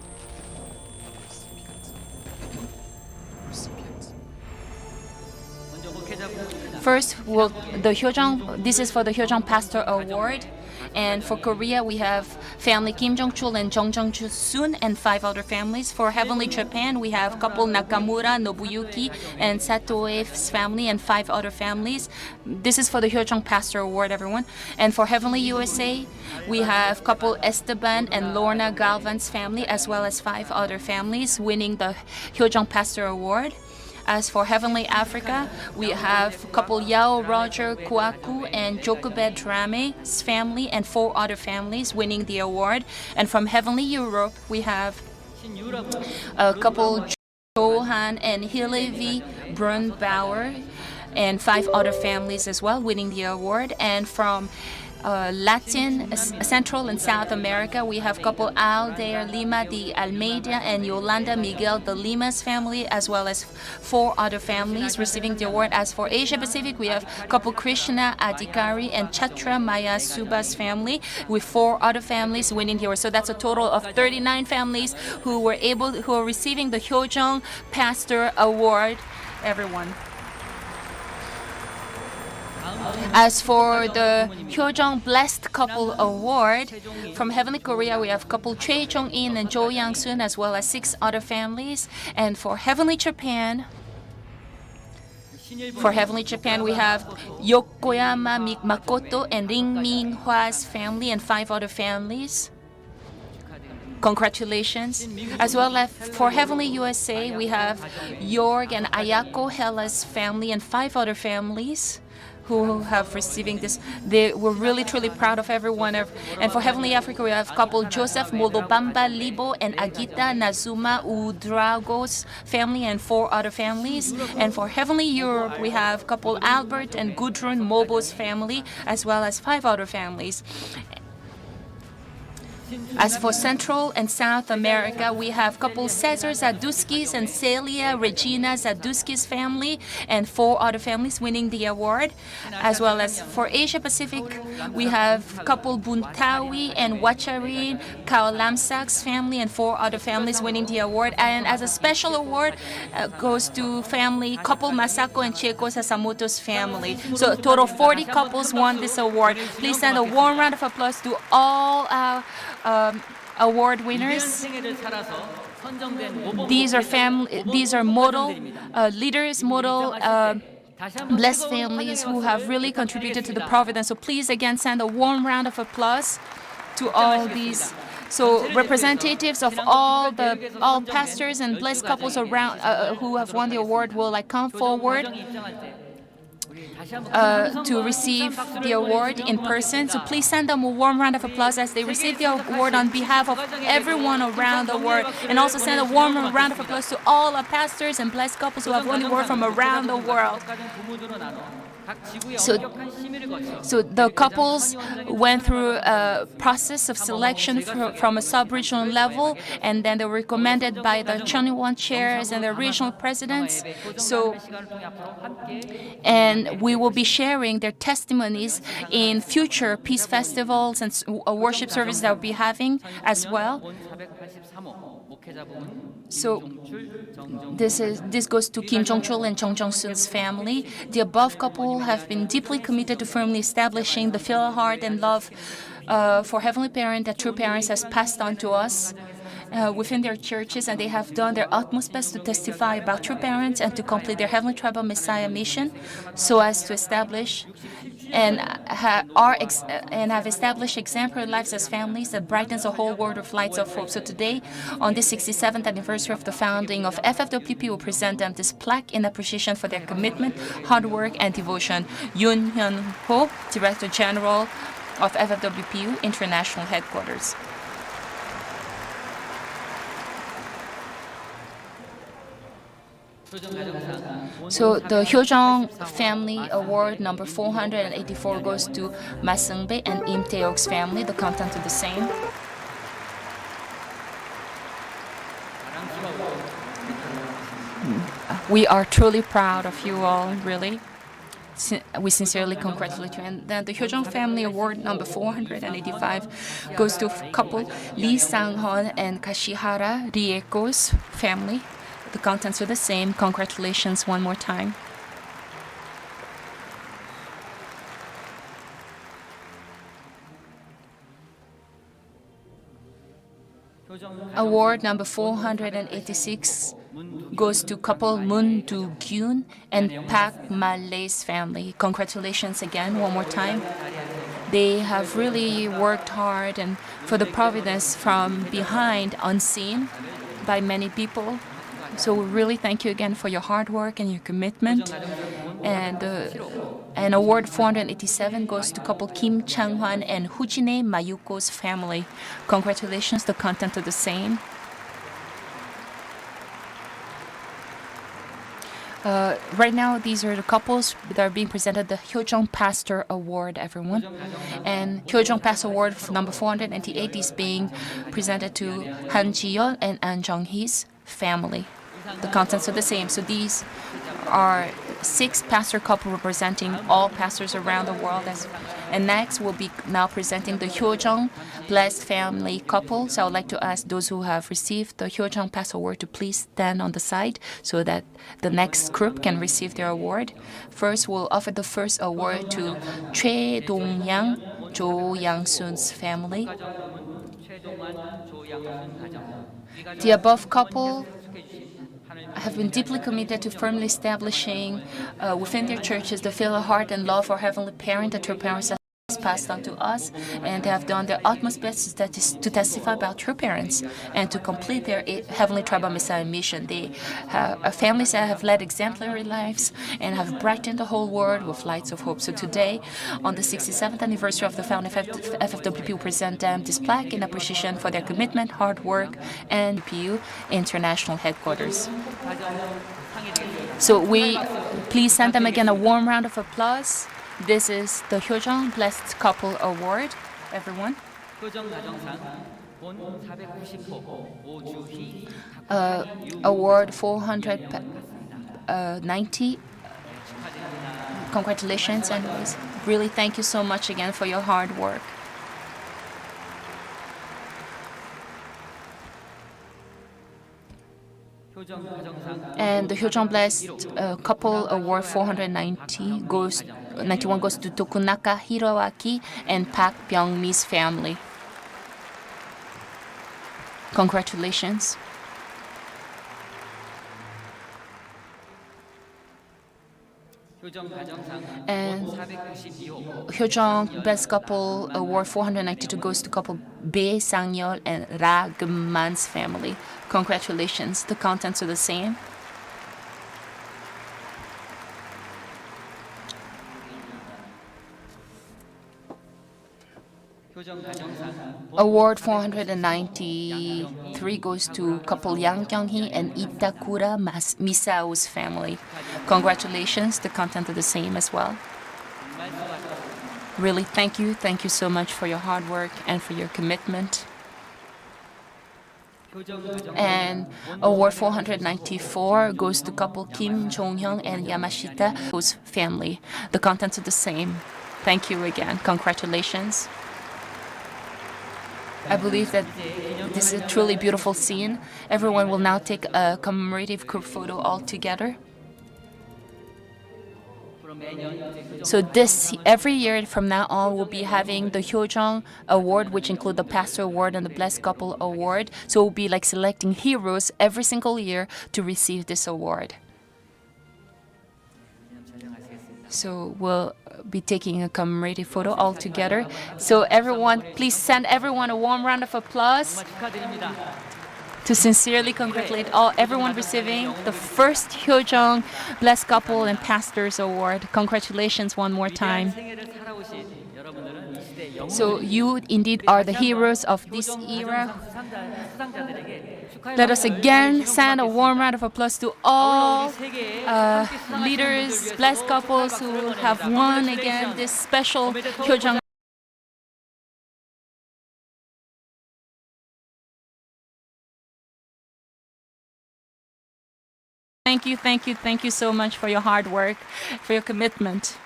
First, this is for the Hyojong Pastor Award. And for Korea, we have family Kim Jong-chul and Jung Jung-soon and 5 other families. For Heavenly Japan, we have couple Nakamura, Nobuyuki, and Satoe's family and 5 other families. This is for the Hyojong Pastor Award, everyone. And for Heavenly USA, we have couple Esteban and Lorna Galvan's family, as well as 5 other families winning the Hyojong Pastor Award. As for Heavenly Africa, we have couple Yao Roger Kwaku and Jokubed Rame's family and 4 other families winning the award. And from Heavenly Europe, we have a couple Johan and Hillevi Brunbauer and 5 other families as well winning the award. And from Latin, Central and South America, we have couple Aldair Lima de Almeida and Yolanda Miguel de Lima's family, as well as 4 other families receiving the award. As for Asia Pacific, we have couple Krishna Adhikari and Chatra Maya Suba's family, with 4 other families winning the award. So that's a total of 39 families who are receiving the Hyojong Pastor Award, everyone. As for the Hyojong Blessed Couple Award, from Heavenly Korea, we have couple Choi Jong-in and Jo Yang-soon, as well as 6 other families. And for Heavenly Japan, we have Yokoyama Makoto and Ring Min-hwa's family and 5 other families. Congratulations. As well as for Heavenly USA, we have Jorg and Ayako Hella's family and 5 other families who have receiving this. We're really truly proud of everyone. And for Heavenly Africa, we have couple Joseph Molobamba Libo and Agita Nazuma Udrago's family and 4 other families. And for Heavenly Europe, we have couple Albert and Gudrun Mobo's family, as well as 5 other families. As for Central and South America, we have couple Cesar Zaduskis and Celia Regina Zaduskis family and 4 other families winning the award. As well as for Asia Pacific, we have couple Buntawi and Wacharin Kaolamsak's family and 4 other families winning the award. And as a special award goes to family couple Masako and Chieko Sasamoto's family. So a total 40 couples won this award. Please send a warm round of applause to all our award winners. These are model leaders, model blessed families who have really contributed to the Providence. So please again send a warm round of applause to all these. So representatives of all pastors and blessed couples around who have won the award will come forward to receive the award in person. So please send them a warm round of applause as they receive the award on behalf of everyone around the world. And also send a warm round of applause to all our pastors and blessed couples who have won the award from around the world. So the couples went through a process of selection from a sub-regional level, and then they were recommended by the Cheon chairs and the regional presidents. And we will be sharing their testimonies in future peace festivals and worship services that we'll be having as well. So this goes to Kim Jong-chul and Jong Jong-sun's family. The above couple have been deeply committed to firmly establishing the filial heart and love for Heavenly Parent that True Parents has passed on to us within their churches, and they have done their utmost best to testify about True Parents and to complete their Heavenly Tribal Messiah mission, so as to establish and have established exemplary lives as families that brightens the whole world with lights of hope. So today, on the 67th anniversary of the founding of FFWPU, we will present them this plaque in appreciation for their commitment, hard work, and devotion. Yoon Hyun-ho, Director General of FFWPU International Headquarters. So the Hyojong Family Award number 484 goes to Ma Seung-bae and Im Tae-ok's family. The content is the same. We are truly proud of you all, really. We sincerely congratulate you. And then the Hyojong Family Award number 485 goes to couple Lee Sang-hun and Kashihara Rieko's family. The contents are the same. Congratulations one more time. Award number 486 goes to couple Moon Do-gyun and Park Ma-lay's family. Congratulations again one more time. They have really worked hard and for the Providence from behind, unseen by many people. So we really thank you again for your hard work and your commitment. And award 487 goes to couple Kim Chang-hwan and Hujine Mayuko's family. Congratulations, the content are the same. Right now, these are the couples that are being presented the Hyojong Pastor Award, everyone. And Hyojong Pastor Award number 488 is being presented to Han Ji-yeon and An Jung-hee's family. The contents are the same. So these are 6 pastor couple representing all pastors around the world. And next, we'll be now presenting the Hyojong Blessed Family couple. So I would like to ask those who have received the Hyojong Pastor Award to please stand on the side so that the next group can receive their award. First, we'll offer the first award to Choi Dong-yang, Jo Yang-sun's family. The above couple have been deeply committed to firmly establishing within their churches the filial heart and love for Heavenly Parent that True Parents has passed on to us, and they have done their utmost best to testify about True Parents and to complete their Heavenly Tribal Messiah mission. They have families that have led exemplary lives and have brightened the whole world with lights of hope. So today, on the 67th anniversary of the founding of FFWPU, we present them this plaque in appreciation for their commitment, hard work, and PU International Headquarters. So please send them again a warm round of applause. This is the Hyojong Blessed Couple Award, everyone. 본 490호 오주희 Award 490. Congratulations, and really thank you so much again for your hard work. And the Hyojong Blessed Couple Award 491 goes to Tokunaka Hiroaki and Park Byung-mi's family. Congratulations. And Hyojong Best Couple Award 492 goes to couple Bae Sang-yeol and Ra Geum-man's family. Congratulations. The contents are the same. Award 493 goes to couple Yang Kyung-hee and Itakura Misao's family. Congratulations, the content are the same as well. Really, thank you so much for your hard work and for your commitment. And award 494 goes to couple Kim Jong-hyun and Yamashita, whose family. The contents are the same. Thank you again. Congratulations. I believe that this is a truly beautiful scene. Everyone will now take a commemorative group photo all together. So every year from now on, we'll be having the Hyojong Award, which include the Pastor Award and the Blessed Couple Award. So we'll be like selecting heroes every single year to receive this award. So we'll be taking a commemorative photo all together. So everyone, please send everyone a warm round of applause to sincerely congratulate everyone receiving the first Hyojong Blessed Couple and Pastors Award. Congratulations one more time. So you indeed are the heroes of this era. Let us again send a warm round of applause to all leaders, blessed couples who have won again this special Hyojong. Thank you so much for your hard work, for your commitment.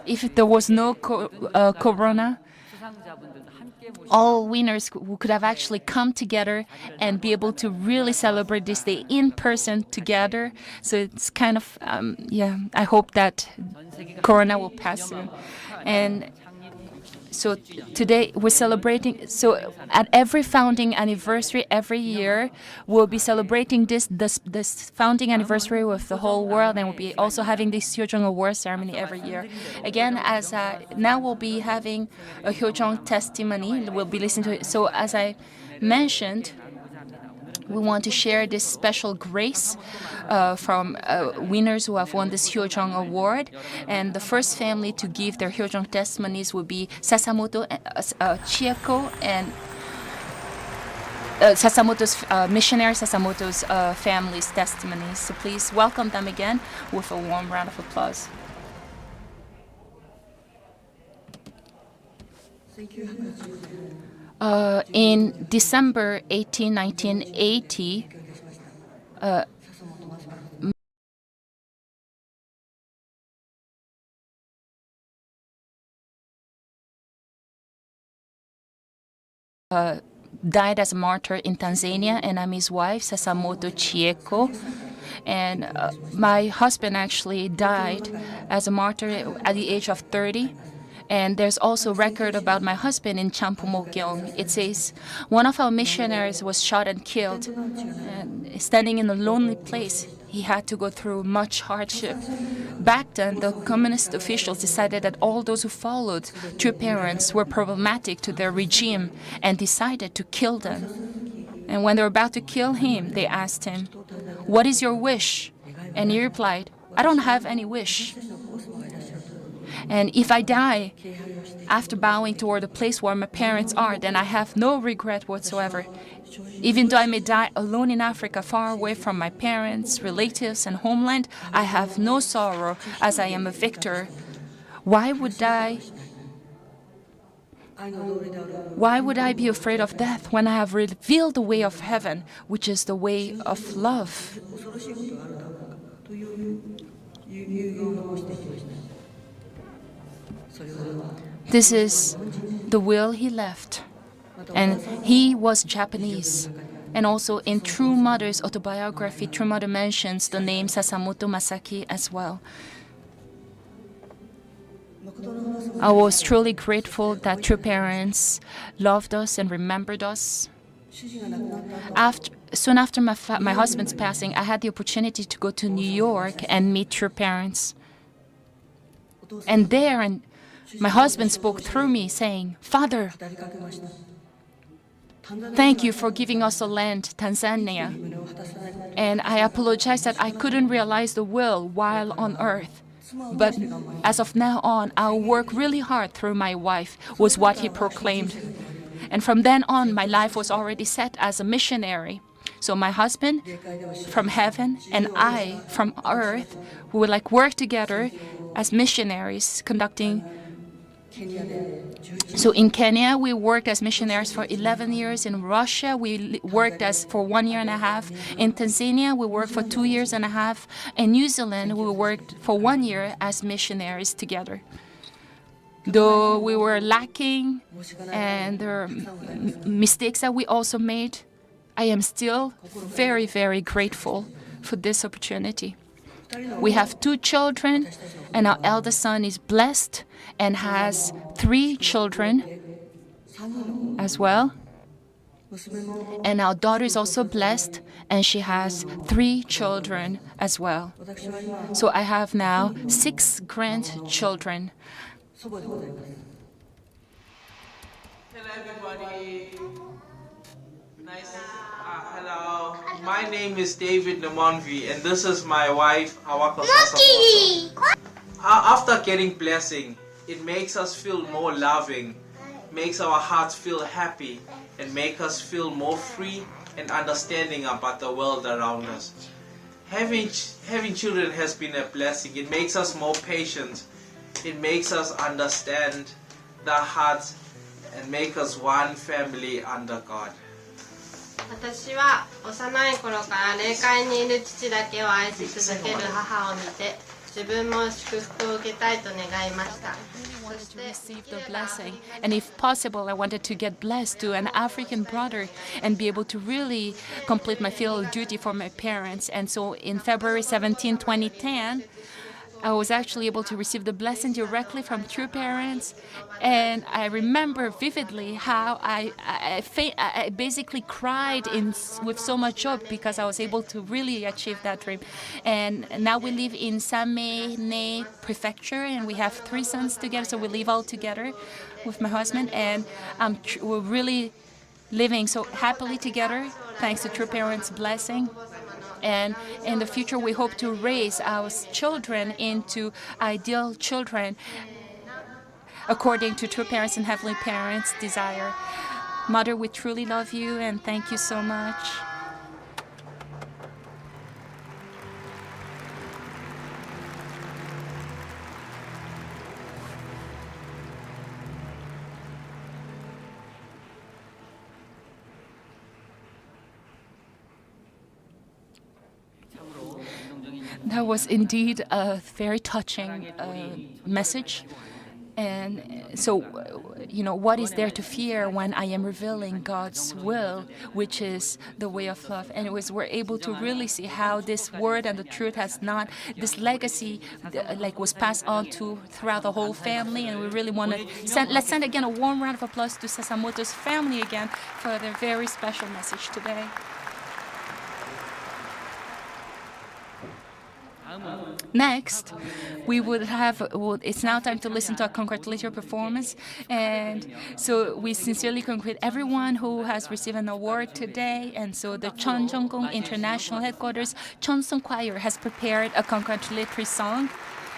If there was no corona, all winners could have actually come together and be able to really celebrate this day in person together. So it's kind of, I hope that corona will pass soon. And so today we're celebrating, so at every founding anniversary every year, we'll be celebrating this founding anniversary with the whole world, and we'll be also having this Hyojong Award ceremony every year. Again, as now we'll be having a Hyojong testimony, we'll be listening to it. So as I mentioned, we want to share this special grace from winners who have won this Hyojong Award. And the first family to give their Hyojong testimonies will be Sasamoto Chieko and missionary Sasamoto's family's testimonies. So please welcome them again with a warm round of applause. In December 1980, died as a martyr in Tanzania, and I'm his wife, Sasamoto Chieko. And my husband actually died as a martyr at the age of 30. And there's also record about my husband in Champumokyong. It says one of our missionaries was shot and killed. And standing in a lonely place, he had to go through much hardship. Back then, the communist officials decided that all those who followed two parents were problematic to their regime and decided to kill them. And when they were about to kill him, they asked him, "What is your wish?" And he replied, "I don't have any wish. And if I die after bowing toward the place where my parents are, then I have no regret whatsoever. Even though I may die alone in Africa, far away from my parents, relatives, and homeland, I have no sorrow, as I am a victor. Why would I Why would I be afraid of death when I have revealed the way of heaven, which is the way of love? This is the will he left. And he was Japanese. And also in True Mother's autobiography, True Mother mentions the name Sasamoto Masaki as well. I was truly grateful that True Parents loved us and remembered us. Soon after my husband's passing, I had the opportunity to go to New York and meet True Parents. And there, my husband spoke through me saying, "Father, thank you for giving us a land, Tanzania." And I apologize that I couldn't realize the will while on earth. But as of now on, I'll work really hard through my wife, was what he proclaimed. And from then on, my life was already set as a missionary. So my husband from heaven and I from earth, we would work together as missionaries conducting. So in Kenya, we worked as missionaries for 11 years. In Russia, we worked for 1 year and a half. In Tanzania, we worked for 2 years and a half. In New Zealand, we worked for 1 year as missionaries together. Though we were lacking and there are mistakes that we also made, I am still very, very grateful for this opportunity. We have 2 children, and our eldest son is blessed and has 3 children as well. And our daughter is also blessed, and she has 3 children as well. So I have now 6 grandchildren. Hello, everybody. Hello. My name is David Namonvi, and this is my wife, Awako Sasamoto. After getting blessing, it makes us feel more loving, makes our hearts feel happy, and make us feel more free and understanding about the world around us. Having children has been a blessing. It makes us more patient. It makes us understand the heart and make us one family under God. 私は幼い頃から霊界にいる父だけを愛し続ける母を見て自分も祝福を受けたいと願いました。 Wanted to receive the blessing, and if possible, I wanted to get blessed to an African brother and be able to really complete my filial duty for my parents. And so in February 17, 2010, I was actually able to receive the blessing directly from True Parents, and I remember vividly how I basically cried with so much joy because I was able to really achieve that dream. And now we live in Samene Prefecture, and we have 3 sons together, so we live all together with my husband, and we're really living so happily together thanks to True Parents' blessing. And in the future, we hope to raise our children into ideal children according to True Parents and Heavenly Parents' desire. Mother, we truly love you and thank you so much. That was indeed a very touching message. And so, what is there to fear when I am revealing God's will, which is the way of love? And we're able to really see how this word and the truth this legacy was passed on throughout the whole family. And we really want to let's send again a warm round of applause to Sasamoto's family again for their very special message today. Next, we would have, it's now time to listen to a congratulatory performance. And so we sincerely congratulate everyone who has received an award today. And so the Cheonjeonggung International Headquarters Cheonsung Choir has prepared a congratulatory song,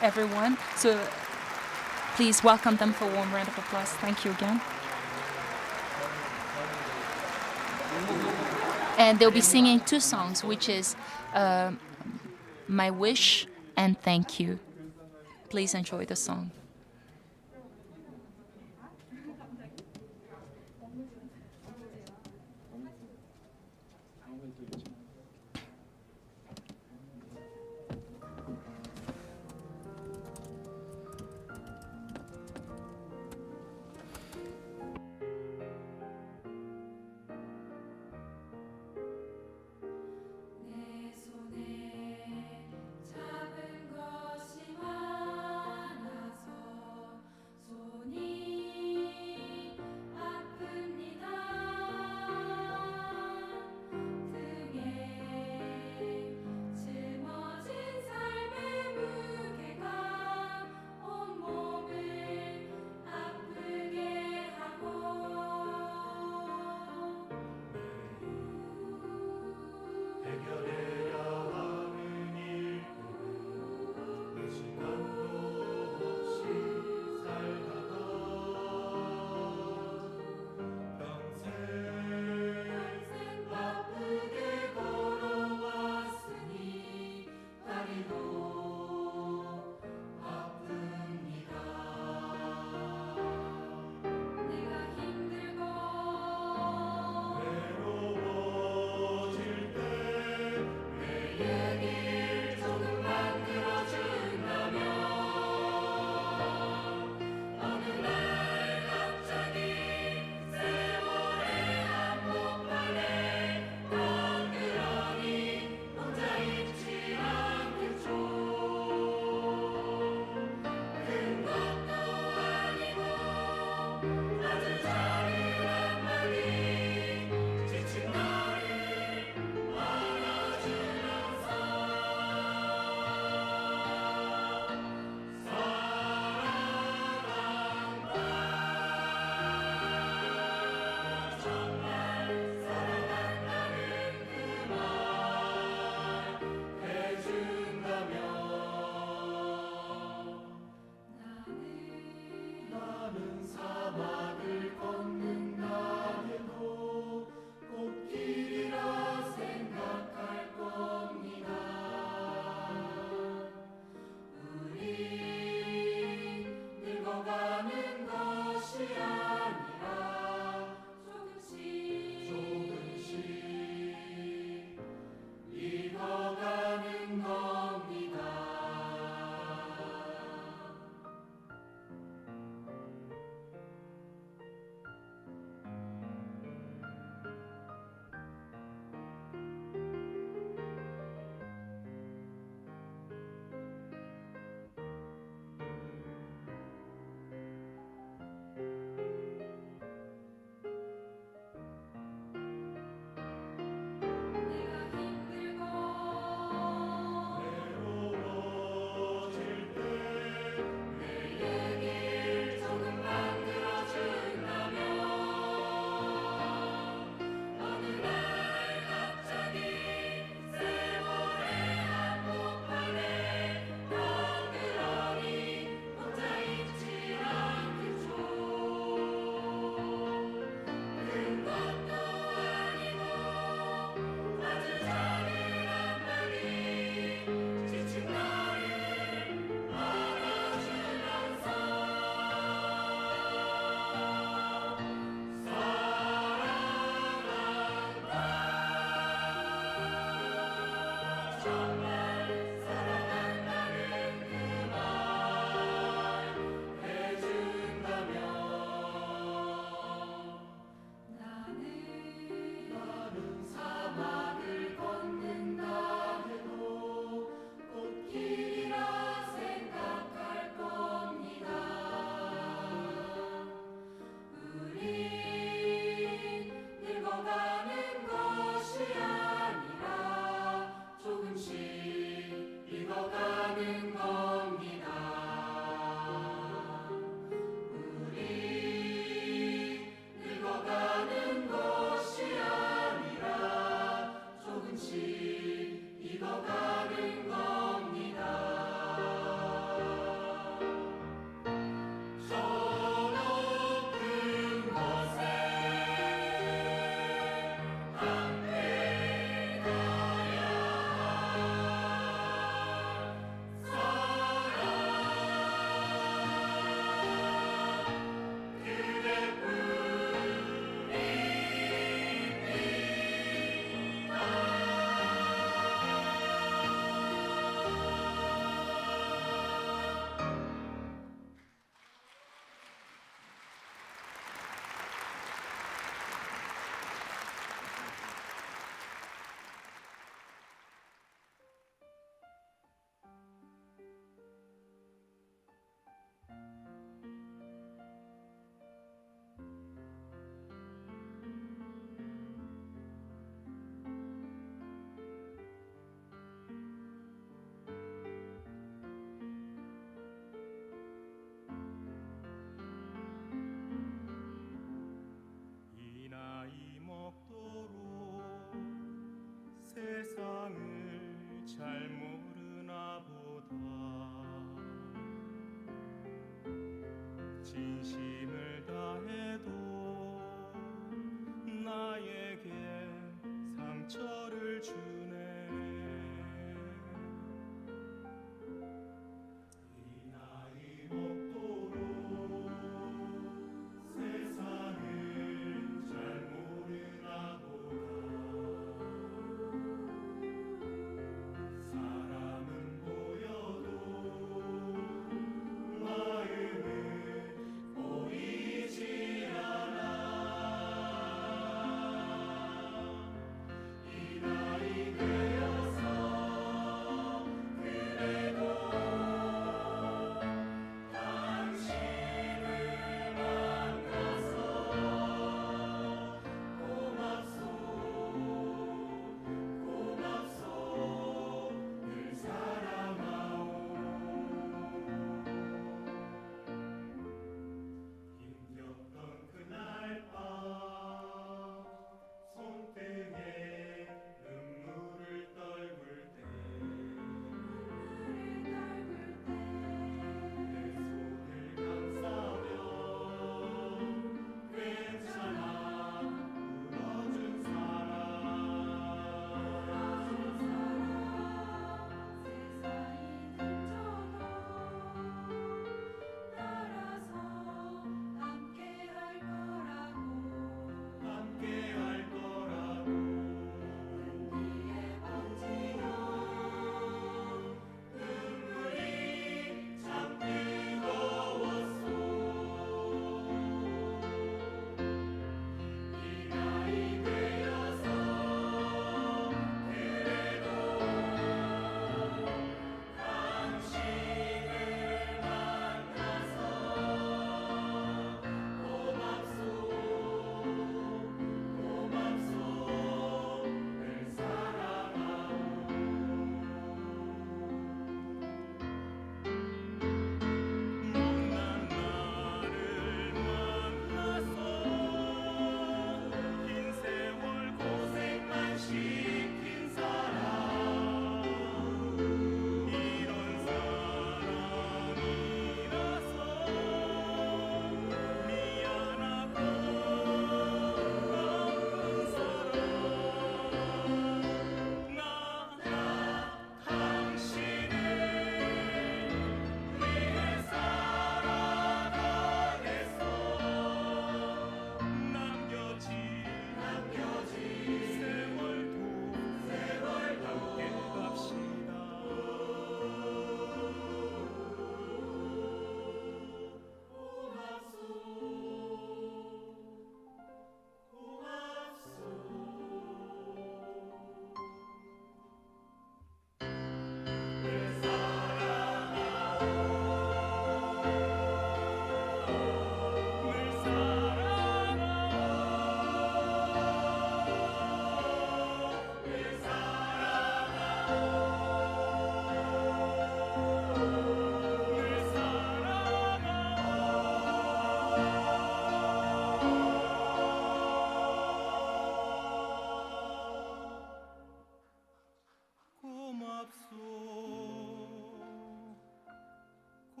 everyone. So please welcome them for a warm round of applause. Thank you again. And they'll be singing 2 songs, which is My Wish and Thank You. Please enjoy the song.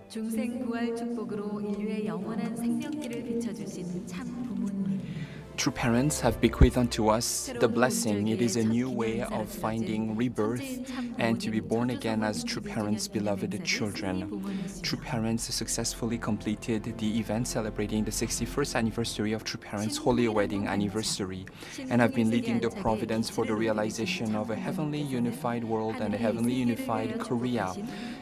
중생 부활 축복으로 인류의 영원한 생명길을 비춰주신 참 부모님. True parents have bequeathed unto us the blessing. It is a new way of finding rebirth and to be born again as true parents' beloved children. True parents successfully completed the event celebrating the 61st anniversary of True Parents' Holy Wedding Anniversary and have been leading the providence for the realization of a heavenly unified world and a heavenly unified Korea.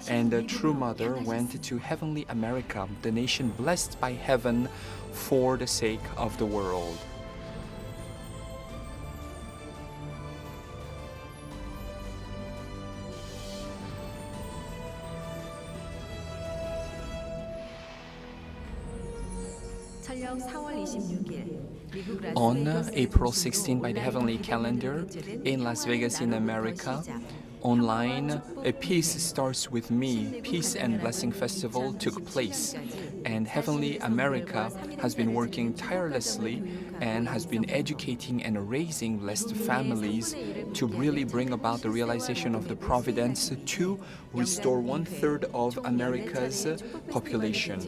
And the True Mother went to heavenly America, the nation blessed by heaven for the sake of the world. On April 16 by the heavenly calendar in Las Vegas in America, online, a Peace Starts With Me Peace and Blessing Festival took place, and Heavenly America has been working tirelessly and has been educating and raising blessed families to really bring about the realization of the providence to restore 1/3 of America's population.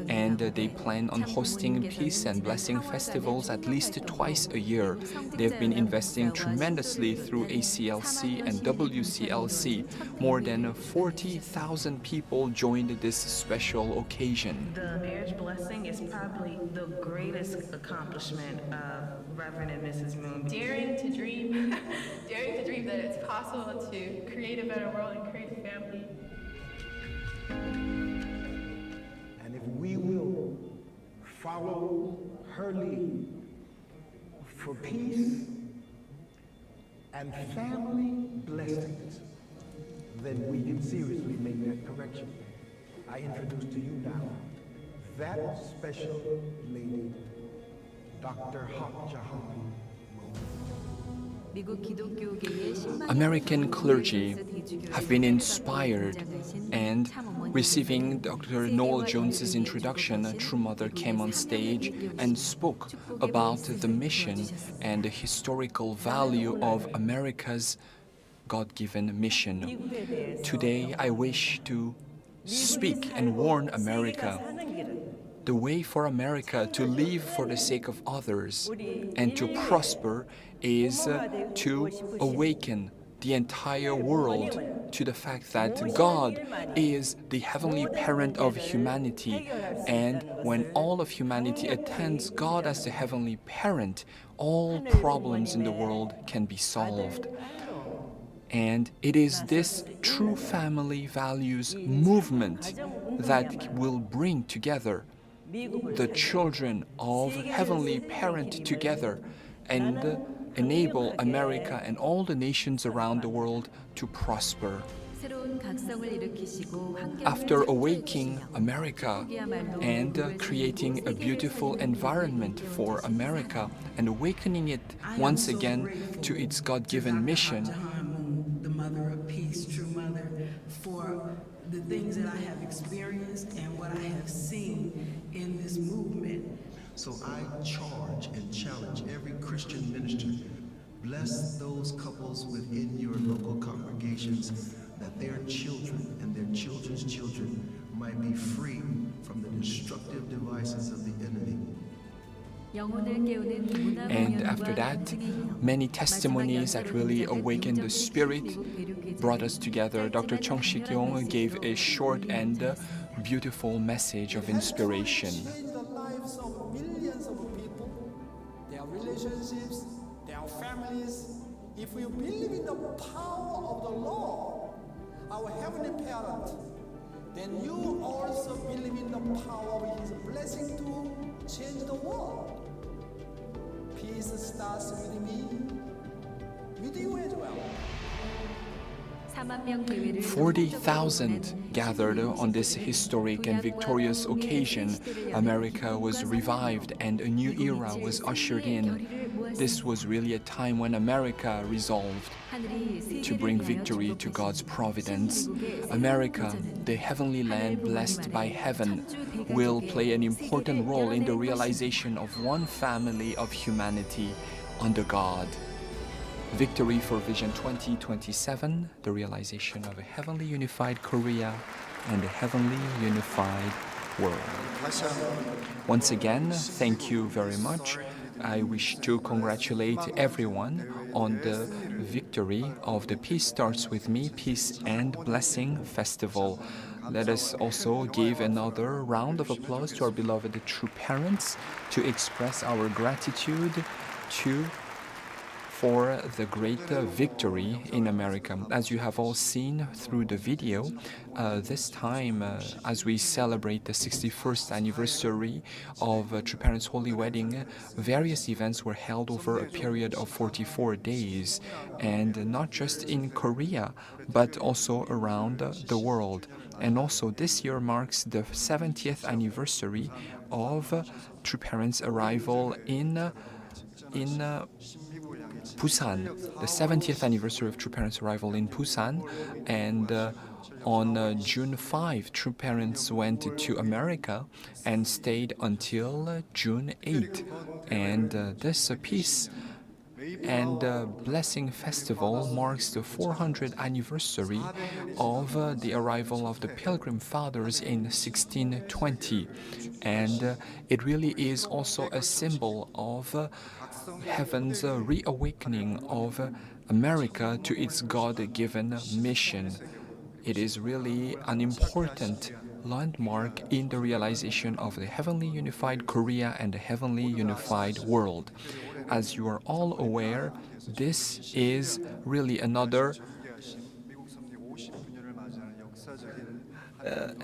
And they plan on hosting peace and blessing festivals at least twice a year. They've been investing tremendously through ACLC and WCLC. More than 40,000 people joined this special occasion. The marriage blessing is probably the greatest accomplishment of Reverend and Mrs. Moon. Daring to dream that it's possible to create a better world and create a family. And if we will follow her lead for peace and family blessings, then we can seriously make that correction. I introduce to you now that special lady, Dr. Hak Jahan. American clergy have been inspired, and receiving Dr. Noel Jones's introduction, a True Mother came on stage and spoke about the mission and the historical value of America's God-given mission. Today, I wish to speak and warn America. The way for America to live for the sake of others and to prosper is to awaken the entire world to the fact that God is the heavenly parent of humanity. And when all of humanity attends God as the heavenly parent, all problems in the world can be solved. And it is this true family values movement that will bring together the children of heavenly parent together and enable America and all the nations around the world to prosper. After awakening America and creating a beautiful environment for America and awakening it once again to its God-given mission, the Mother of Peace, True Mother, for the things that I have experienced and what I have seen in this movement. So I charge and challenge every Christian minister, bless those couples within your local congregations, that their children and their children's children might be free from the destructive devices of the enemy. And after that, many testimonies that really awakened the spirit brought us together. Dr. Chung Shik-yong gave a short and beautiful message of inspiration. Change the lives of millions of people, their relationships, their families. If we believe in the power of the Lord, our heavenly parent, then you also believe in the power of His blessing to change the world. Peace starts with me, with you as well. 40,000 gathered on this historic and victorious occasion. America was revived and a new era was ushered in. This was really a time when America resolved to bring victory to God's providence. America, the heavenly land blessed by heaven, will play an important role in the realization of one family of humanity under God. Victory for Vision 2027, the realization of a heavenly unified Korea. and a heavenly unified world. Once again, thank you very much. I wish to congratulate everyone on the victory of the Peace Starts With Me Peace and Blessing Festival. Let us also give another round of applause to our beloved true parents to express our gratitude for the great victory in America. As you have all seen through the video, this time as we celebrate the 61st anniversary of True Parents' Holy Wedding, various events were held over a period of 44 days, and not just in Korea, but also around the world. And also this year marks the 70th anniversary of True Parents' arrival in Busan, the 70th anniversary of True Parents' arrival in Busan, and on June 5, True Parents went to America and stayed until June 8. And this Peace and Blessing Festival marks the 400th anniversary of the arrival of the Pilgrim Fathers in 1620. And it really is also a symbol of heaven's reawakening of America to its God-given mission. It is really an important landmark in the realization of the heavenly unified Korea and the heavenly unified world. As you are all aware, this is really another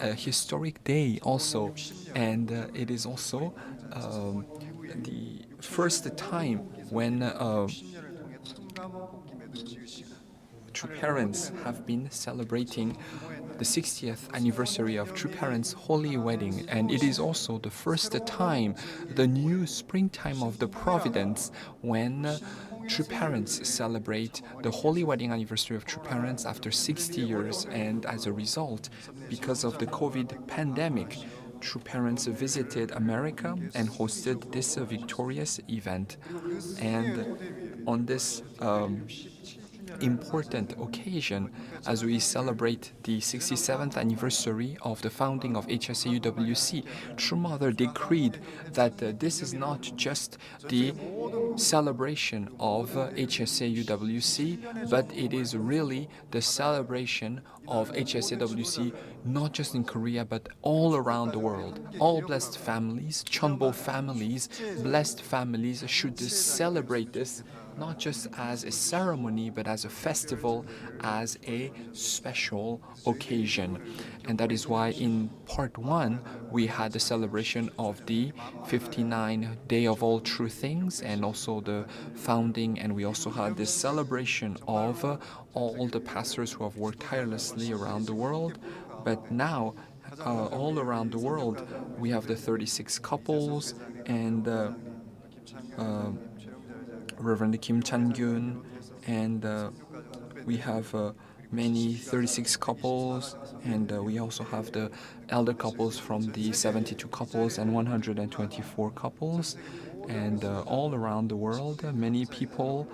a historic day also, and it is also the first time when True Parents have been celebrating the 60th anniversary of True Parents' Holy Wedding, and it is also the first time, the new springtime of the Providence, when True Parents celebrate the Holy Wedding anniversary of True Parents after 60 years, and as a result, because of the COVID pandemic, True Parents visited America and hosted this victorious event. And on this important occasion, as we celebrate the 67th anniversary of the founding of HSAUWC, True Mother decreed that this is not just the celebration of HSAUWC, but it is really the celebration of HSAWC not just in Korea but all around the world. All blessed families, Chonbo families, blessed families should celebrate this not just as a ceremony, but as a festival, as a special occasion. And that is why in part 1, we had the celebration of the 59 Day of All True Things and also the founding, and we also had this celebration of all the pastors who have worked tirelessly around the world. But now, all around the world, we have the 36 couples and Reverend Kim Chan-gyun, and we have many 36 couples, and we also have the elder couples from the 72 couples and 124 couples, and all around the world, many people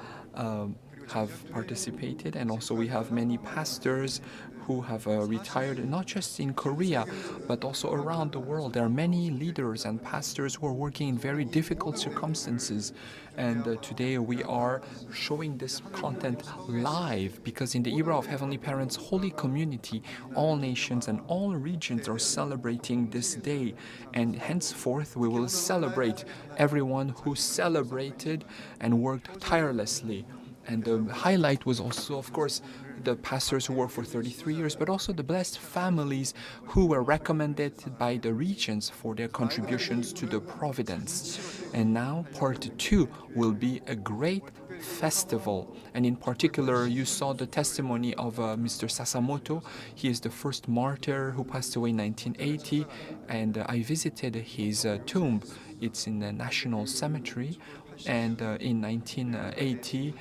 have participated, and also we have many pastors who have retired, not just in Korea, but also around the world. There are many leaders and pastors who are working in very difficult circumstances. And today we are showing this content live because in the era of Heavenly Parents' Holy Community, all nations and all regions are celebrating this day. And henceforth, we will celebrate everyone who celebrated and worked tirelessly. And the highlight was also, of course, the pastors who worked for 33 years, but also the blessed families who were recommended by the regions for their contributions to the Providence. And now part 2 will be a great festival. And in particular, you saw the testimony of Mr. Sasamoto. He is the first martyr who passed away in 1980, and I visited his tomb. It's in the National Cemetery. And in 1980,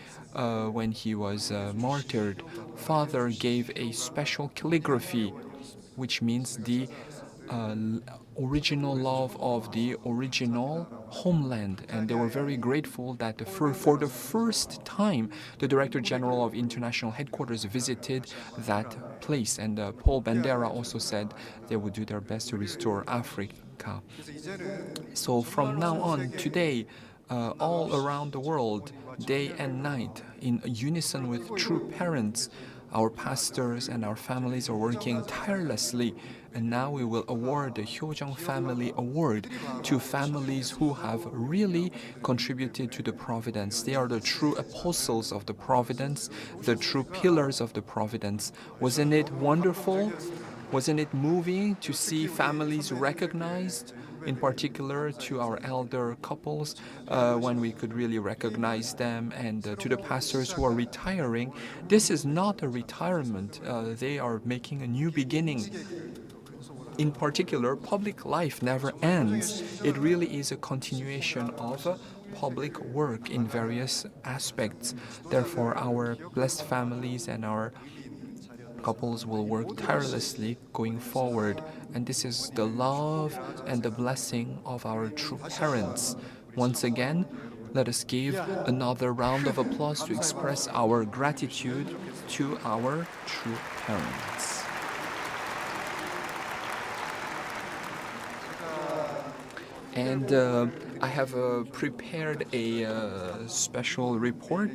when he was martyred, Father gave a special calligraphy, which means the original love of the original homeland, and they were very grateful that for the first time the Director General of International Headquarters visited that place, and Paul Bandera also said they would do their best to restore Africa. So from now on, today, all around the world, day and night, in unison with true parents, our pastors and our families are working tirelessly, and now we will award the Hyojung Family Award to families who have really contributed to the Providence. They are the true apostles of the Providence, the true pillars of the Providence. Wasn't it wonderful? Wasn't it moving to see families recognized? In particular to our elder couples, when we could really recognize them, and to the pastors who are retiring. This is not a retirement. They are making a new beginning. In particular, public life never ends. It really is a continuation of public work in various aspects. Therefore, our blessed families and our couples will work tirelessly going forward, and this is the love and the blessing of our true parents. Once again, let us give another round of applause to express our gratitude to our true parents. And I have prepared a special report,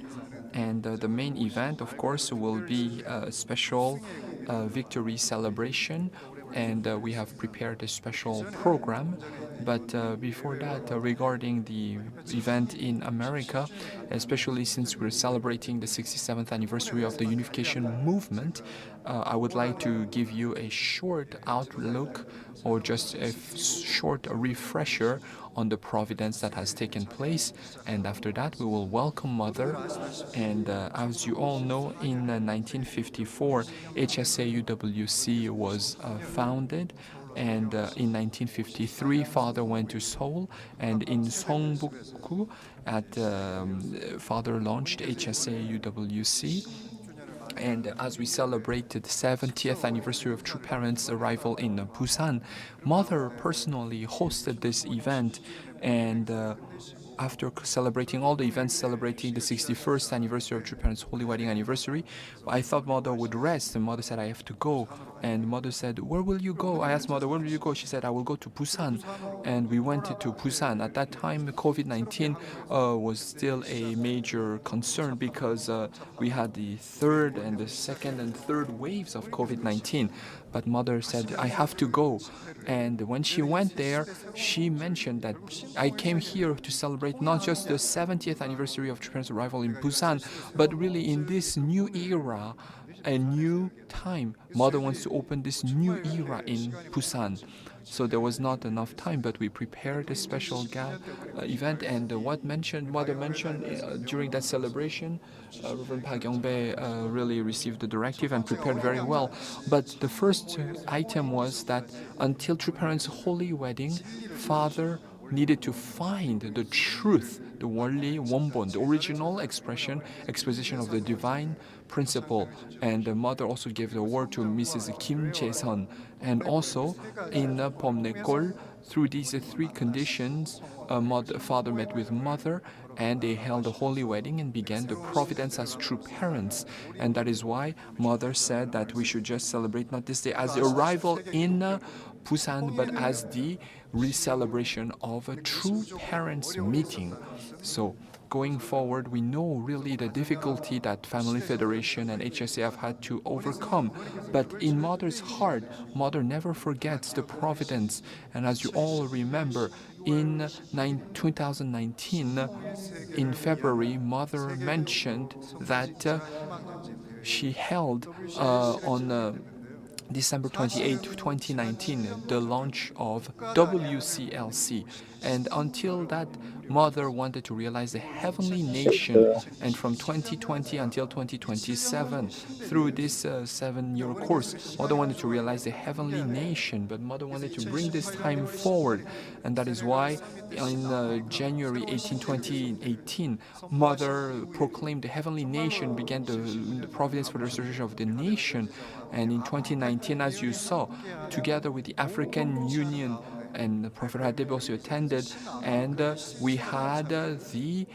and the main event, of course, will be a special victory celebration, and we have prepared a special program. But before that, regarding the event in America, especially since we're celebrating the 67th anniversary of the unification movement, I would like to give you a short outlook or just a short refresher on the providence that has taken place, and after that we will welcome Mother. And as you all know, in 1954 HSAUWC was founded, and in 1953 Father went to Seoul, and in Songbuk-gu Father launched HSAUWC. And as we celebrated the 70th anniversary of True Parents' arrival in Busan, Mother personally hosted this event, and after celebrating all the events celebrating the 61st anniversary of True Parents' Holy Wedding Anniversary, I thought Mother would rest, and Mother said, I have to go. And Mother said, where will you go? I asked Mother, where will you go? She said, I will go to Busan. And we went to Busan. At that time, COVID-19 was still a major concern, because we had the third and the second and third waves of COVID-19. But Mother said, I have to go. And when she went there, she mentioned that I came here to celebrate not just the 70th anniversary of True Parents' arrival in Busan, but really in this new era, a new time. Mother wants to open this new era in Busan. So there was not enough time, but we prepared a special event. And what Mother mentioned during that celebration, Reverend Park Young-bae really received the directive and prepared very well. But the first item was that until True Parents' holy wedding, Father needed to find the truth, the Wonli Wonbon, the original exposition of the divine principle. And the Mother also gave the award to Mrs. Kim Jae-sun. And also in Pomnekol, through these three conditions, Father met with Mother, and they held a holy wedding and began the providence as true parents. And that is why Mother said that we should just celebrate not this day as the arrival in Busan, but as the re-celebration of a true parents meeting. So going forward, we know really the difficulty that Family Federation and HSA have had to overcome. But in Mother's heart, Mother never forgets the providence. And as you all remember, in 2019, in February, Mother mentioned that she held on December 28, 2019, the launch of WCLC. And until that, Mother wanted to realize the heavenly nation. And from 2020 until 2027, through this 7-year course, Mother wanted to realize the heavenly nation. But Mother wanted to bring this time forward. And that is why in January 18, 2018, Mother proclaimed the heavenly nation, began the providence for the restoration of the nation. And in 2019, as you saw, together with the African Union, and the Prophet Hadib also attended, and we had the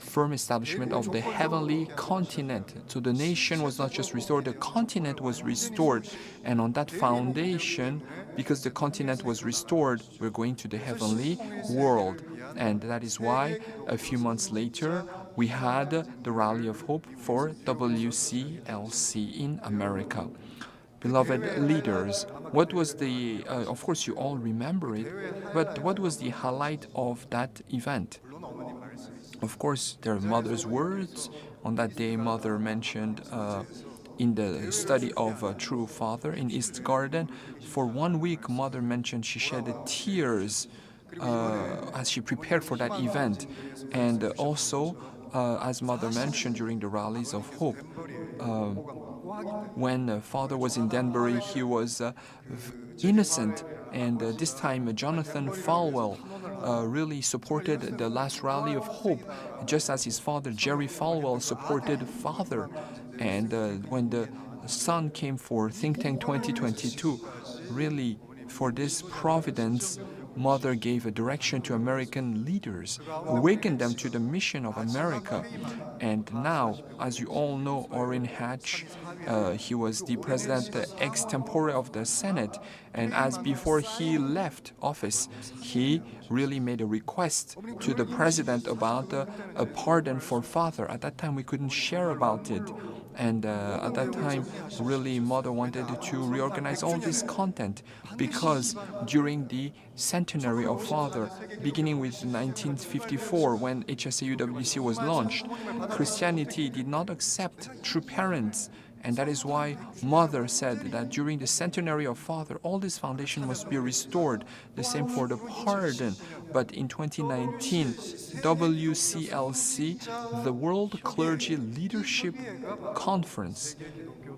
firm establishment of the heavenly continent. So the nation was not just restored, the continent was restored. And on that foundation, because the continent was restored, we're going to the heavenly world. And that is why a few months later, we had the Rally of Hope for WCLC in America. Beloved leaders, what was the, of course you all remember it, but what was the highlight of that event? Of course, their mother's words. On that day, mother mentioned in the study of True Father in East Garden, for 1 week, mother mentioned she shed tears as she prepared for that event. And also, as mother mentioned during the Rallies of Hope, when father was in Danbury, he was innocent. And this time, Jonathan Falwell really supported the last Rally of Hope, just as his father, Jerry Falwell, supported father. And when the son came for Think Tank 2022, really, for this providence, mother gave a direction to American leaders, awakened them to the mission of America. And now, as you all know, Orrin Hatch, he was the president ex tempore of the Senate. And as before he left office, he really made a request to the president about a pardon for father. At that time, we couldn't share about it. And at that time, really, mother wanted to reorganize all this content, because during the centenary of father, beginning with 1954, when HSA-UWC was launched, Christianity did not accept true parents. And that is why mother said that during the centenary of father, all this foundation must be restored. The same for the pardon. But in 2019, WCLC, the World Clergy Leadership Conference,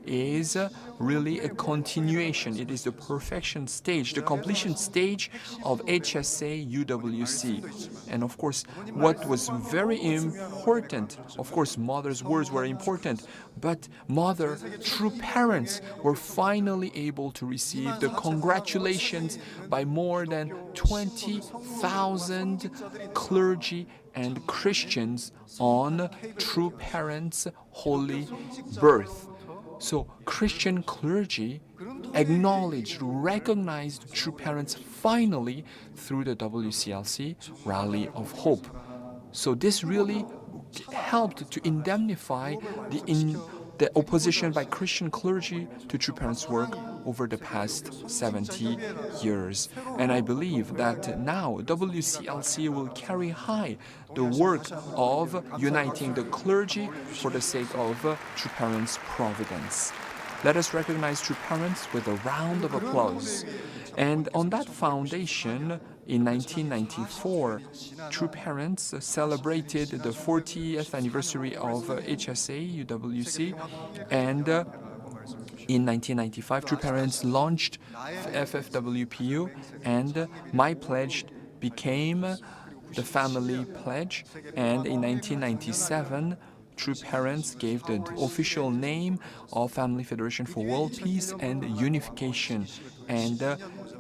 is really a continuation. It is the perfection stage, the completion stage of HSA-UWC. And of course, what was very important, of course, mother's words were important, but mother, true parents, were finally able to receive the congratulations by more than 20,000 clergy and Christians on true parents' holy birth. So Christian clergy acknowledged, recognized true parents finally through the WCLC Rally of Hope. So this really helped to indemnify the opposition by Christian clergy to true parents' work over the past 70 years. And I believe that now WCLC will carry high the work of uniting the clergy for the sake of true parents' providence. Let us recognize true parents with a round of applause. And on that foundation, in 1994, True Parents celebrated the 40th anniversary of HSA-UWC, and in 1995, True Parents launched FFWPU, and my pledge became the family pledge, and in 1997, True Parents gave the official name of Family Federation for World Peace and Unification. And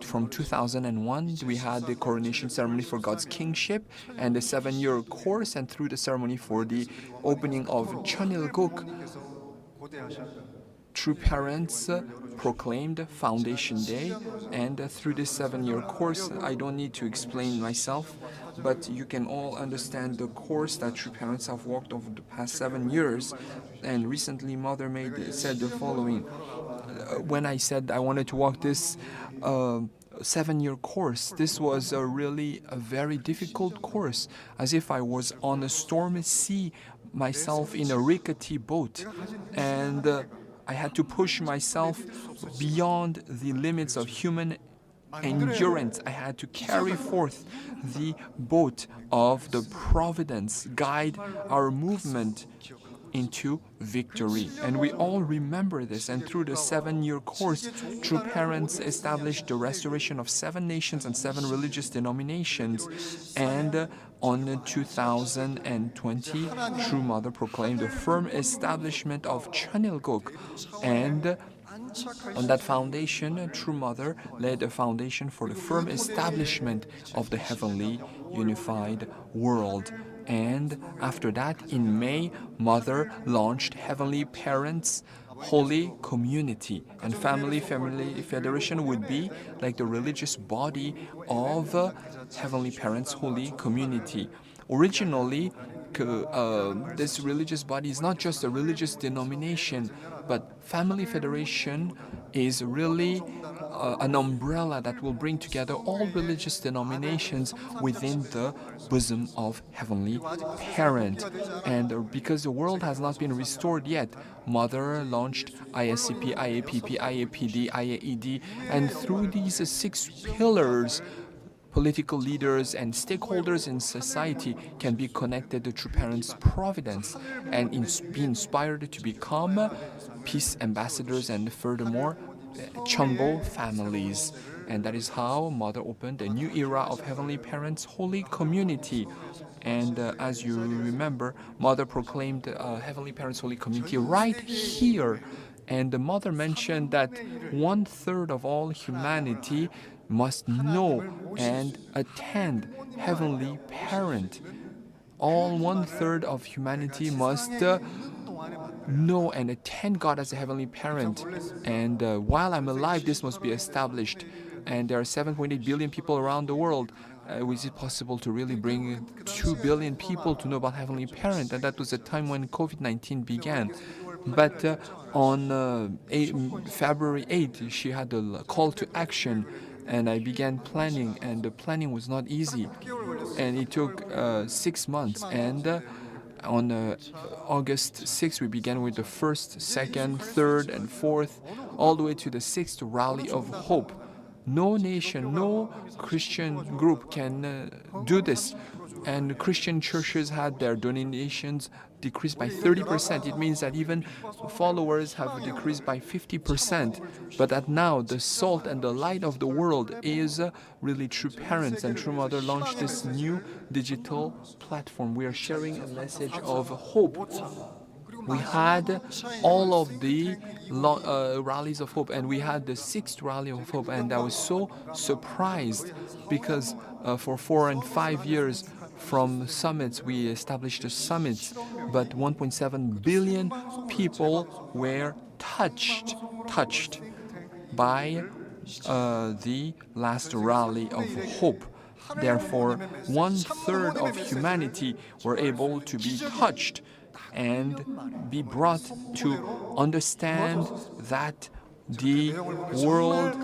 from 2001, we had the coronation ceremony for God's kingship and the 7-year course, and through the ceremony for the opening of Cheon Il Guk, True Parents proclaimed Foundation Day. And through this 7-year course, I don't need to explain myself, but you can all understand the course that True Parents have walked over the past 7 years. And recently, Mother said the following. When I said I wanted to walk this 7-year course, this was really a very difficult course, as if I was on a stormy sea, myself in a rickety boat. And I had to push myself beyond the limits of human endurance. I had to carry forth the boat of the providence, guide our movement into victory. And we all remember this. And through the 7-year course, True Parents established the restoration of 7 nations and 7 religious denominations. And on 2020, True Mother proclaimed the firm establishment of Cheon Il Guk. And On that foundation, True Mother laid a foundation for the firm establishment of the heavenly unified world. And after that, in May, Mother launched Heavenly Parents Holy Community. And Family Federation would be like the religious body of Heavenly Parents Holy Community. Originally, this religious body is not just a religious denomination, but Family Federation is really an umbrella that will bring together all religious denominations within the bosom of Heavenly Parent. And because the world has not been restored yet, Mother launched ISCP, IAPP, IAPD, IAED, and through these 6 pillars, political leaders and stakeholders in society can be connected to True Parents' providence and be inspired to become peace ambassadors and furthermore Chonbo families. And that is how Mother opened a new era of Heavenly Parents Holy Community. And as you remember, Mother proclaimed Heavenly Parents Holy Community right here. And the Mother mentioned that 1/3 of all humanity must know and attend Heavenly Parent. All 1/3 of humanity must know and attend God as a Heavenly Parent. And while I'm alive, this must be established. And there are 7.8 billion people around the world. Is it possible to really bring 2 billion people to know about Heavenly Parent? And that was a time when COVID-19 began. But on February 8th, she had a call to action, and I began planning, and the planning was not easy. And it took 6 months. And on August 6th, we began with the 1st, 2nd, 3rd, and 4th, all the way to the 6th Rally of Hope. No nation, no Christian group can do this. And Christian churches had their donations decreased by 30%. It means that even followers have decreased by 50%. But that now the salt and the light of the world is really True Parents, and True Mother launched this new digital platform. We are sharing a message of hope. We had all of the rallies of hope, and we had the 6th rally of hope, and I was so surprised because for 4 and 5 years from summits, we established the summits, but 1.7 billion people were touched by the last rally of hope. Therefore, 1/3 of humanity were able to be touched and be brought to understand that the world,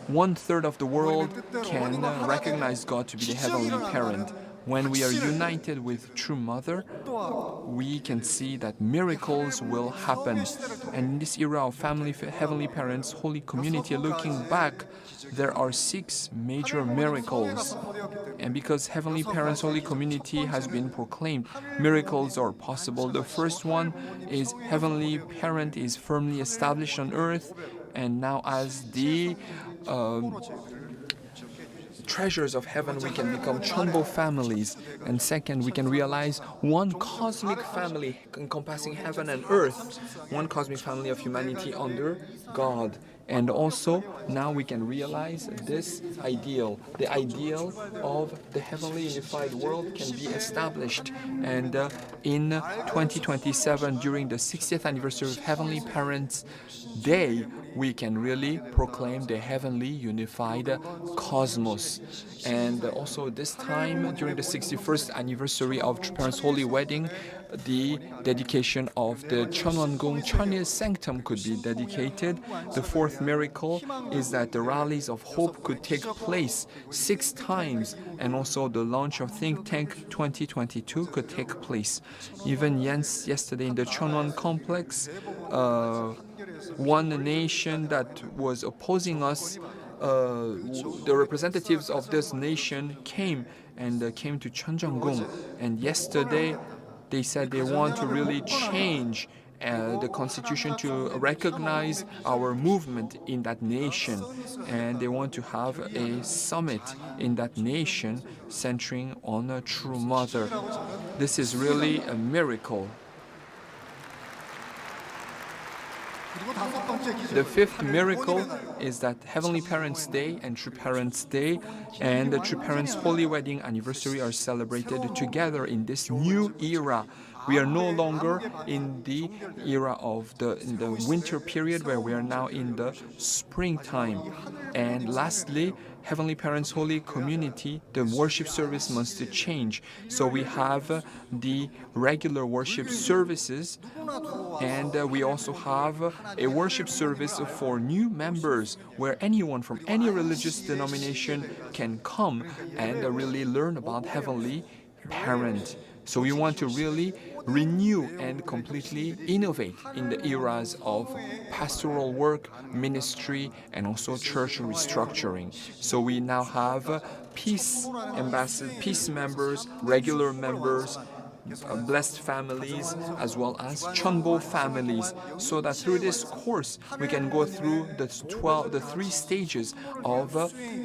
1/3 of the world can recognize God to be the Heavenly Parent. When we are united with True Mother, we can see that miracles will happen. And in this era of Heavenly Parents, Holy Community, looking back, there are 6 major miracles. And because Heavenly Parents Holy Community has been proclaimed, miracles are possible. The first one is Heavenly Parent is firmly established on earth, and now as the treasures of heaven, we can become Chonbo families. And second, we can realize one cosmic family encompassing heaven and earth, one cosmic family of humanity under God. And also, now we can realize this ideal. The ideal of the heavenly unified world can be established. And in 2027, during the 60th anniversary of Heavenly Parents Day, we can really proclaim the heavenly unified cosmos. And also this time, during the 61st anniversary of True Parents' Holy Wedding, the dedication of the Cheonwon-gung Cheonil Sanctum could be dedicated. The 4th miracle is that the rallies of hope could take place 6 times, and also the launch of Think Tank 2022 could take place. Even yesterday in the Cheonwon complex, one nation that was opposing us, the representatives of this nation came to Cheonjang-gung, and yesterday they said they want to really change the constitution to recognize our movement in that nation, and they want to have a summit in that nation centering on a True Mother. This is really a miracle. The fifth miracle is that Heavenly Parents' Day and True Parents' Day and the True Parents' Holy Wedding Anniversary are celebrated together in this new era. We are no longer in the era of the winter period, where we are now in the springtime. And lastly, Heavenly Parents Holy Community, the worship service must change. So we have the regular worship services, and we also have a worship service for new members, where anyone from any religious denomination can come and really learn about Heavenly Parent. So we want to really renew and completely innovate in the eras of pastoral work, ministry, and also church restructuring. So we now have peace ambassadors, peace members, regular members, blessed families, as well as Chunbo families, so that through this course we can go through the 3 stages of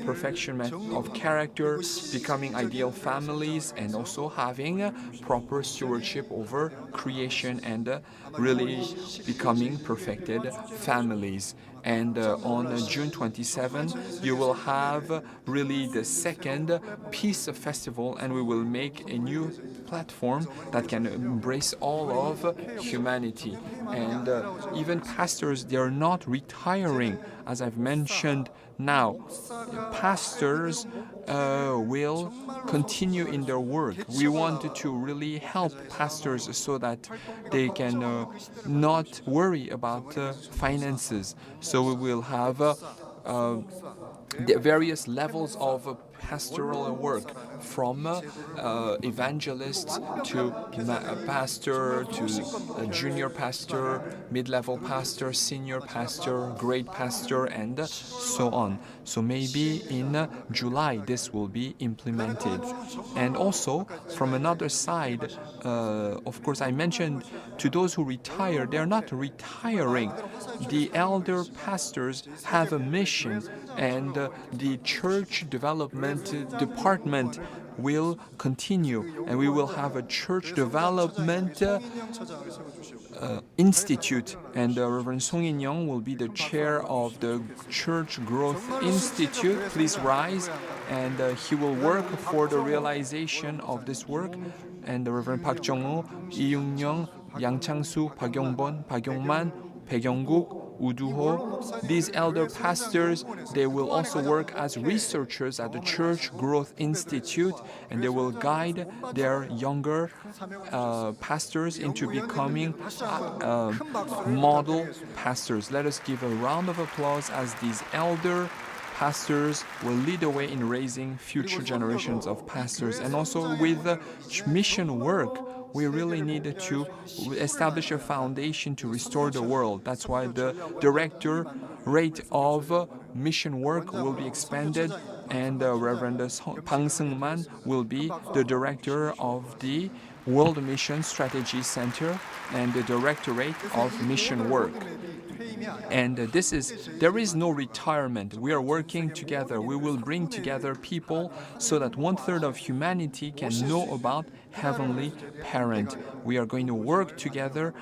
perfection of character, becoming ideal families, and also having proper stewardship over creation and really becoming perfected families. And on June 27, you will have really the second Peace Festival, and we will make a new platform that can embrace all of humanity. And even pastors, they are not retiring. As I've mentioned now, pastors will continue in their work. We want to really help pastors so that they can not worry about finances. So we will have the various levels of pastoral work, from evangelists to pastor to junior pastor, mid-level pastor, senior pastor, grade pastor, and so on. So maybe in July this will be implemented. And also from another side, of course, I mentioned to those who retire, they're not retiring. The elder pastors have a mission, and the church development department will continue, and we will have a church development institute, and Reverend Song In-young will be the chair of the Church Growth Institute. Please rise, and he will work for the realization of this work. And the Reverend Park Jong-woo, Lee Young-young, Yang Chang-soo, Park Yong-bon, Park Yong-man, Baek Yong-guk, Udu-ho. These elder pastors, they will also work as researchers at the Church Growth Institute, and they will guide their younger pastors into becoming model pastors. Let us give a round of applause as these elder pastors will lead the way in raising future generations of pastors. And also with mission work, we really need to establish a foundation to restore the world. That's why the directorate of mission work will be expanded, and Reverend Pang Seung-man will be the director of the World Mission Strategy Center and the Directorate of Mission Work. And there is no retirement. We are working together. We will bring together people so that 1/3 of humanity can know about Heavenly Parent. We are going to work together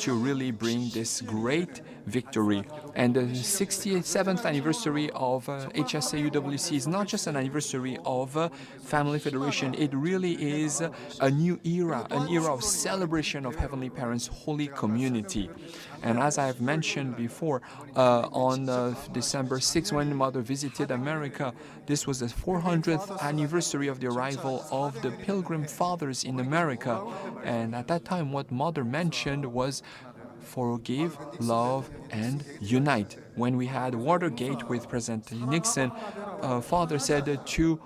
to really bring this great victory. And the 67th anniversary of HSA-UWC is not just an anniversary of Family Federation. It really is a new era, an era of celebration of Heavenly Parent's holy community. And as I have mentioned before, on December 6th, when Mother visited America, this was the 400th anniversary of the arrival of the Pilgrim Fathers in America. And at that time, what Mother mentioned was forgive, love, and unite. When we had Watergate with President Nixon, Father said to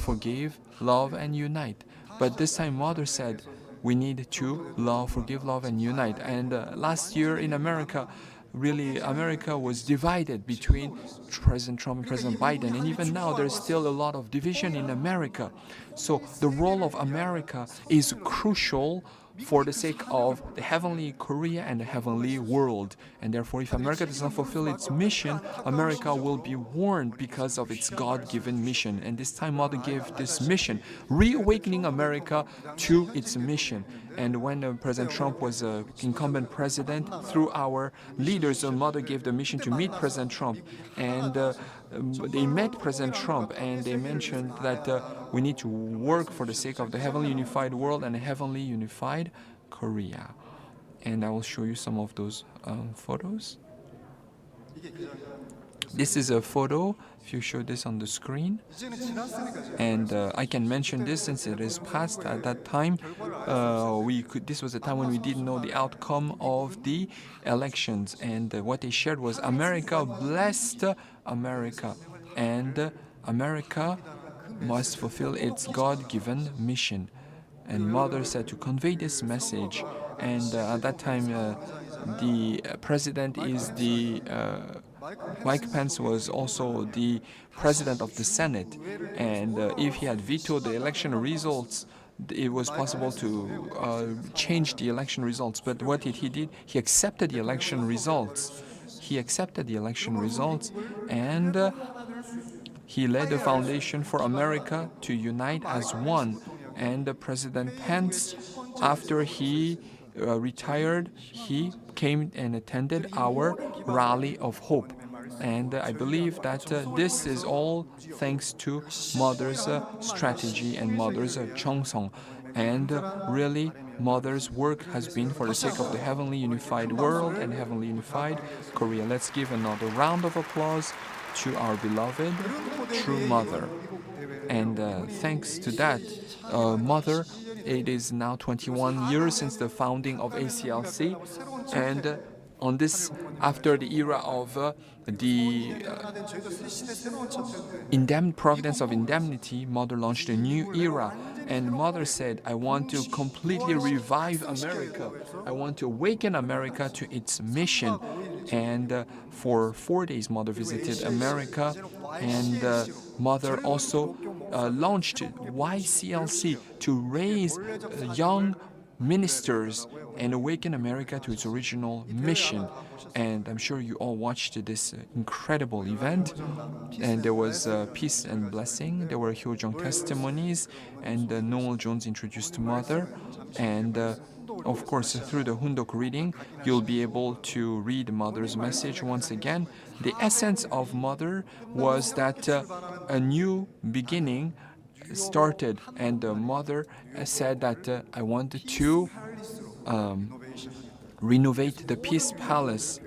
forgive, love, and unite. But this time, Mother said, we need to forgive, love, and unite. And last year in America, really, America was divided between President Trump and President Biden. And even now, there's still a lot of division in America. So the role of America is crucial for the sake of the heavenly Korea and the heavenly world. And therefore, if America does not fulfill its mission, America will be warned because of its God-given mission. And this time, Mother gave this mission, reawakening America to its mission. And when President Trump was incumbent president, through our leaders, Mother gave the mission to meet President Trump. And they met President Trump, and they mentioned that we need to work for the sake of the heavenly unified world and a heavenly unified Korea. And I will show you some of those photos. This is a photo, if you show this on the screen. And I can mention this since it is past. At that time, this was a time when we didn't know the outcome of the elections. And what they shared was America blessed America. And America must fulfill its God-given mission. And Mother said to convey this message. And at that time, the president is the Mike Pence was also the president of the Senate, and if he had vetoed the election results, it was possible to change the election results. But what did? He accepted the election results. He accepted the election results, and he laid the foundation for America to unite as one. And President Pence, after he retired, he came and attended our rally of hope. And I believe that this is all thanks to Mother's strategy and Mother's Cheongsong. And really, Mother's work has been for the sake of the heavenly unified world and heavenly unified Korea. Let's give another round of applause to our beloved true Mother. And thanks to that, Mother, it is now 21 years since the founding of ACLC, and on this, after the era of the providence of indemnity, Mother launched a new era. And Mother said, I want to completely revive America. I want to awaken America to its mission. And for 4 days, Mother visited America. And Mother also launched YCLC to raise young ministers and awaken America to its original mission. And I'm sure you all watched this incredible event. And there was peace and blessing. There were Hyojong testimonies, and Noel Jones introduced Mother. And of course, through the Hundok reading, you'll be able to read Mother's message once again. The essence of Mother was that a new beginning started, and Mother said that I wanted to renovate the Peace Palace,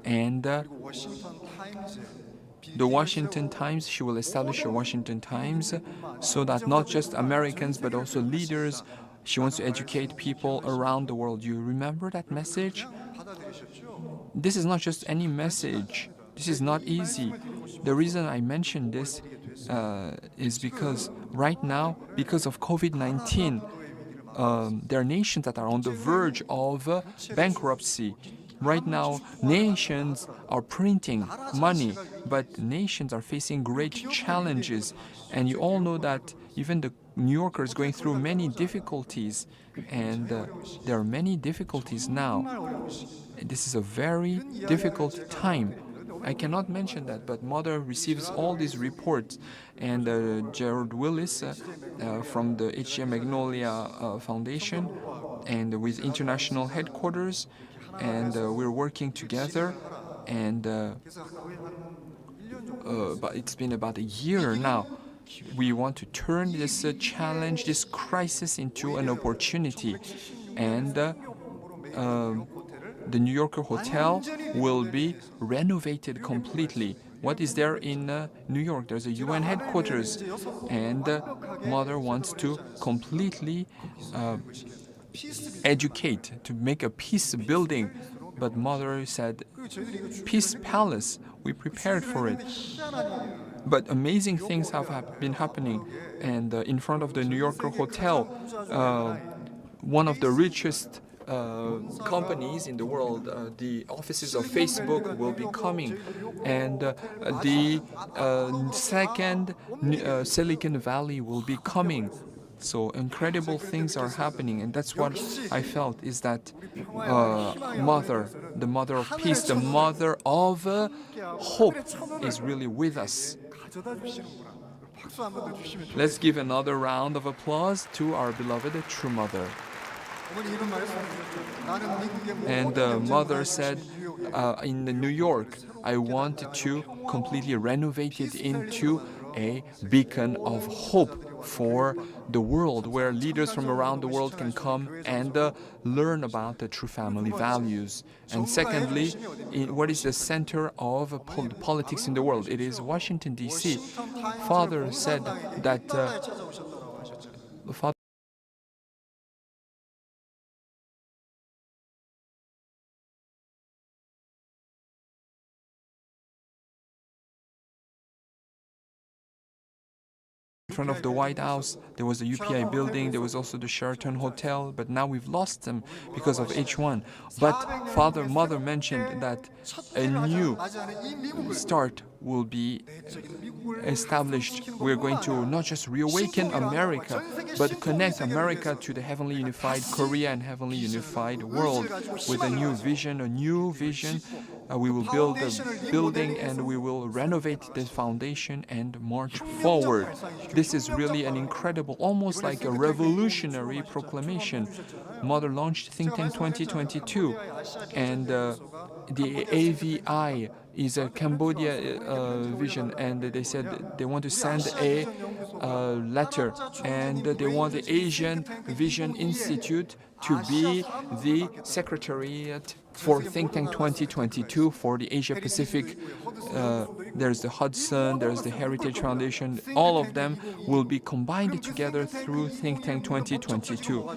and the Washington Times, she will establish a Washington Times so that not just Americans but also leaders, she wants to educate people around the world. You remember that message? This is not just any message. This is not easy. The reason I mention this is because right now, because of COVID-19, there are nations that are on the verge of bankruptcy. Right now, nations are printing money, but nations are facing great challenges. And you all know that even the New Yorker is going through many difficulties, and there are many difficulties now. This is a very difficult time. I cannot mention that, but Mother receives all these reports, and Gerald Willis from the HGM Magnolia Foundation, and with international headquarters, and we're working together, and but it's been about a year now. We want to turn this challenge, this crisis, into an opportunity, and the New Yorker hotel will be renovated completely. What is there in New York? There's a UN headquarters, and Mother wants to completely educate, to make a peace building. But Mother said, Peace Palace, we prepared for it. But amazing things have been happening. And in front of the New Yorker hotel, one of the richest companies in the world, the offices of Facebook will be coming, and the second Silicon Valley will be coming. So incredible things are happening, and that's what I felt, is that mother, the mother of peace, the mother of hope is really with us. Let's give another round of applause to our beloved true mother. And the mother said, in New York, I want to completely renovate it into a beacon of hope for the world, where leaders from around the world can come and learn about the true family values. And secondly, what is the center of politics in the world? It is Washington, D.C. Father said that in front of the White House, there was the UPI building, there was also the Sheraton Hotel, but now we've lost them because of H1. But mother mentioned that a new start will be established. We're going to not just reawaken America, but connect America to the heavenly unified Korea and heavenly unified world with a new vision. We will build a building and we will renovate the foundation and march forward. This is really an incredible, almost like a revolutionary proclamation. Mother launched Think Tank 2022, and the AVI is a Cambodia vision, and they said they want to send a letter, and they want the Asian Vision Institute to be the secretariat for Think Tank 2022 for the Asia Pacific. There's the Hudson, there's the Heritage Foundation. All of them will be combined together through Think Tank 2022.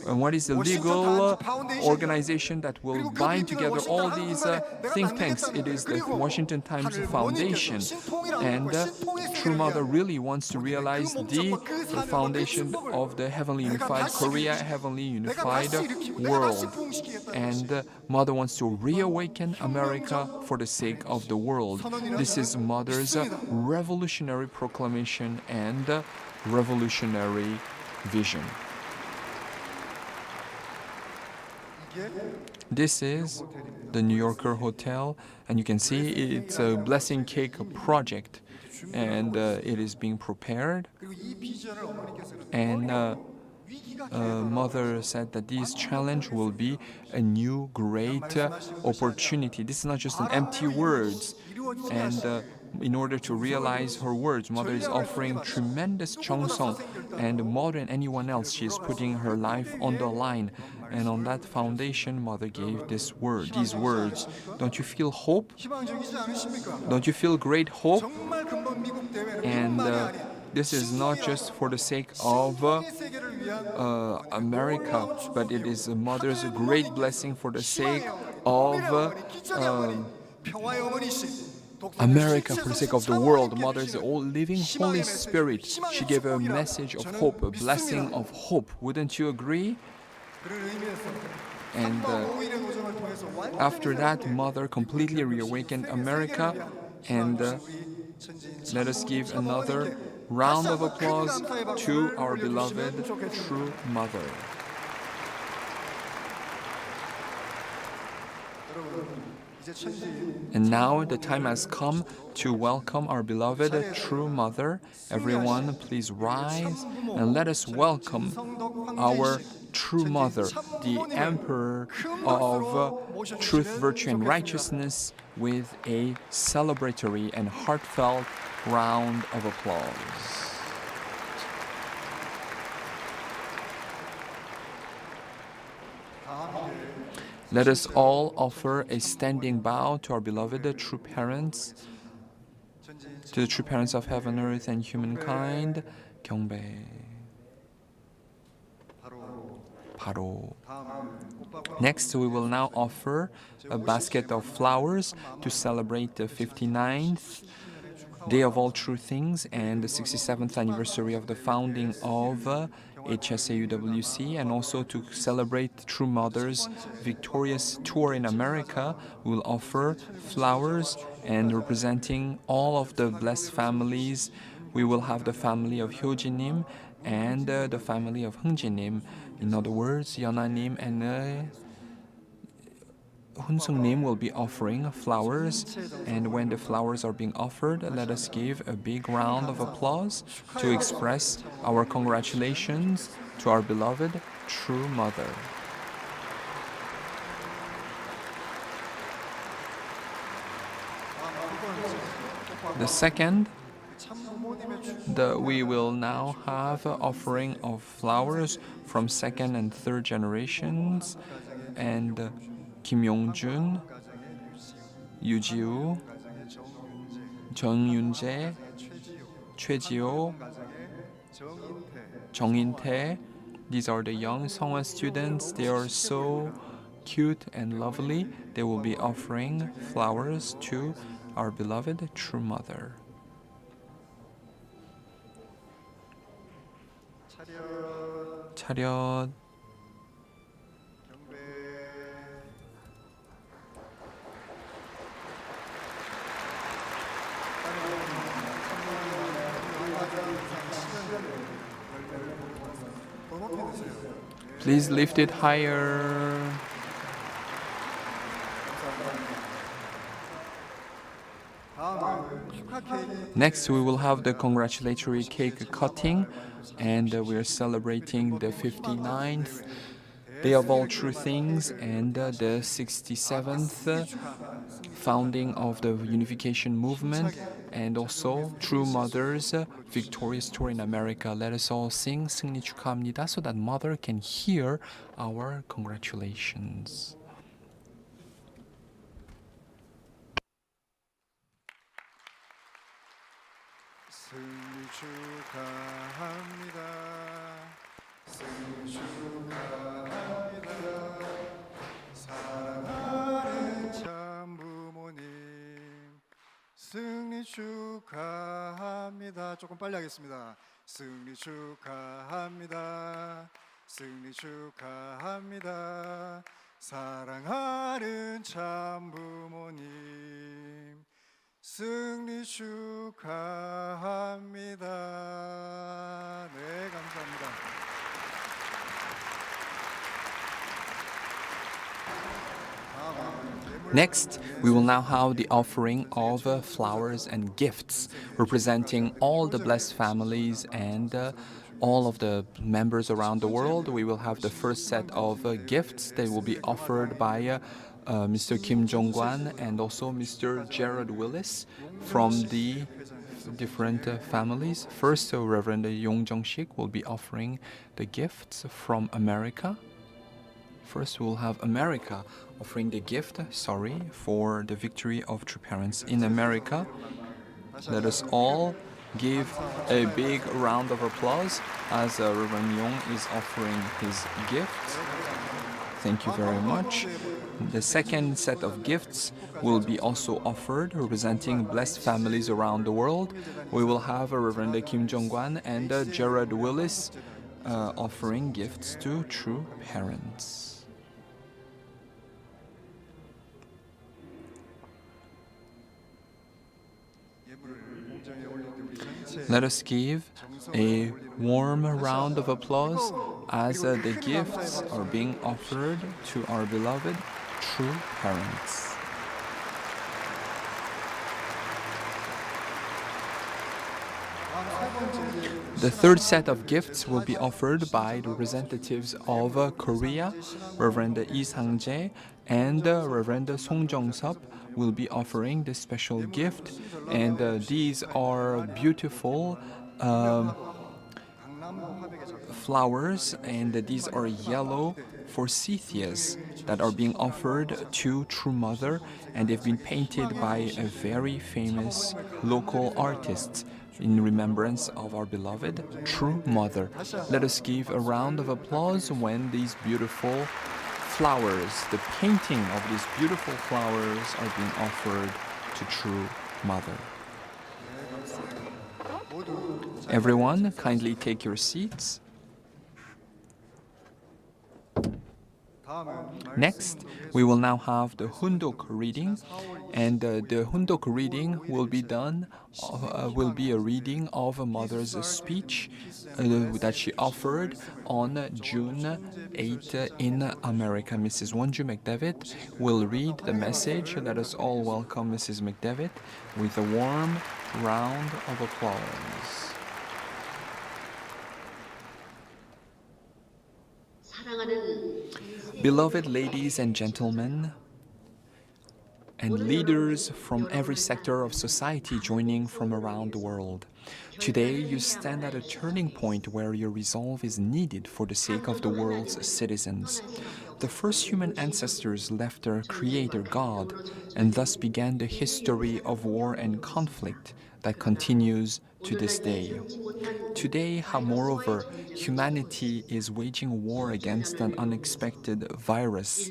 And what is the legal organization that will bind together all these think tanks? It is the Washington Times Foundation. And True Mother really wants to realize the foundation of the heavenly unified Korea, heavenly unified world. And Mother wants to reawaken America for the sake of the world. This is Mother's revolutionary proclamation and revolutionary vision. This is the New Yorker Hotel, and you can see it's a blessing cake project, and it is being prepared. And Mother said that this challenge will be a new great opportunity. This is not just an empty words. And in order to realize her words, Mother is offering tremendous cheongsong, and more than anyone else, she is putting her life on the line. And on that foundation, Mother gave these words. Don't you feel hope? Don't you feel great hope? And this is not just for the sake of America, but it is Mother's great blessing for the sake of America, for the sake of the world. Mother is the living Holy Spirit. She gave a message of hope, a blessing of hope. Wouldn't you agree? And after that, Mother completely reawakened America. And let us give another round of applause to our beloved True Mother. And now the time has come to welcome our beloved True Mother. Everyone, please rise and let us welcome our True Mother, the Emperor of Truth, Virtue, and Righteousness, with a celebratory and heartfelt round of applause. Let us all offer a standing bow to our beloved true parents, to the true parents of heaven, earth, and humankind. 경배. 바로. Next, we will now offer a basket of flowers to celebrate the 59th Day of All True Things and the 67th anniversary of the founding of HSAUWC, and also to celebrate True Mother's victorious tour in America. We will offer flowers, and representing all of the blessed families, we will have the family of Hyojinim and the family of Hungjinim. In other words, Yeonanim and Hunsungnim will be offering flowers, and when the flowers are being offered, let us give a big round of applause to express our congratulations to our beloved true mother. The second, we will now have an offering of flowers from second and third generations, and Kim Yong-jun, Yoo Ji-woo, Jung Yoon-jae, Choi Ji-ho, Jung In-tae. These are the young Songhwa students. They are so cute and lovely. They will be offering flowers to our beloved true mother. 차렷. Please lift it higher. Next, we will have the congratulatory cake cutting, and we are celebrating the 59th Day of All True Things and the 67th founding of the Unification Movement, and also True Mother's victorious tour in America. Let us all sing 승리 축하합니다 so that Mother can hear our congratulations. 승리 축하합니다. 승리 축하합니다. 사랑하는 참부모님 승리 축하합니다. 조금 빨리 하겠습니다. 승리 축하합니다. 승리 축하합니다. 사랑하는 참부모님 승리 축하합니다. 네, 감사합니다. Next, we will now have the offering of flowers and gifts, representing all the blessed families and all of the members around the world. We will have the first set of gifts that will be offered by Mr. Kim Jong-kwan and also Mr. Jared Willis from the different families. First, Reverend Yong Jung-sik will be offering the gifts from America. First, we'll have America offering the gift, for the victory of true parents in America. Let us all give a big round of applause as Reverend Yong is offering his gift. Thank you very much. The second set of gifts will be also offered, representing blessed families around the world. We will have Reverend Kim Jong-kwan and Jared Willis offering gifts to true parents. Let us give a warm round of applause as the gifts are being offered to our beloved true parents. The third set of gifts will be offered by the representatives of Korea. Reverend Lee Sang-jae and Reverend Song Jung-sup will be offering this special gift, and these are beautiful flowers, and these are yellow forsythias that are being offered to True Mother, and they've been painted by a very famous local artist in remembrance of our beloved True Mother. Let us give a round of applause when these beautiful flowers, the painting of these beautiful flowers, are being offered to True Mother. Everyone, kindly take your seats. Next, we will now have the Hundok reading, And the Hundok reading will be done, will be a reading of a mother's speech that she offered on June 8 in America. Mrs. Wonju McDevitt will read the message. Let us all welcome Mrs. McDevitt with a warm round of applause. Beloved ladies and gentlemen, and leaders from every sector of society joining from around the world. Today, you stand at a turning point where your resolve is needed for the sake of the world's citizens. The first human ancestors left their Creator God, and thus began the history of war and conflict that continues to this day. Today, moreover, humanity is waging war against an unexpected virus.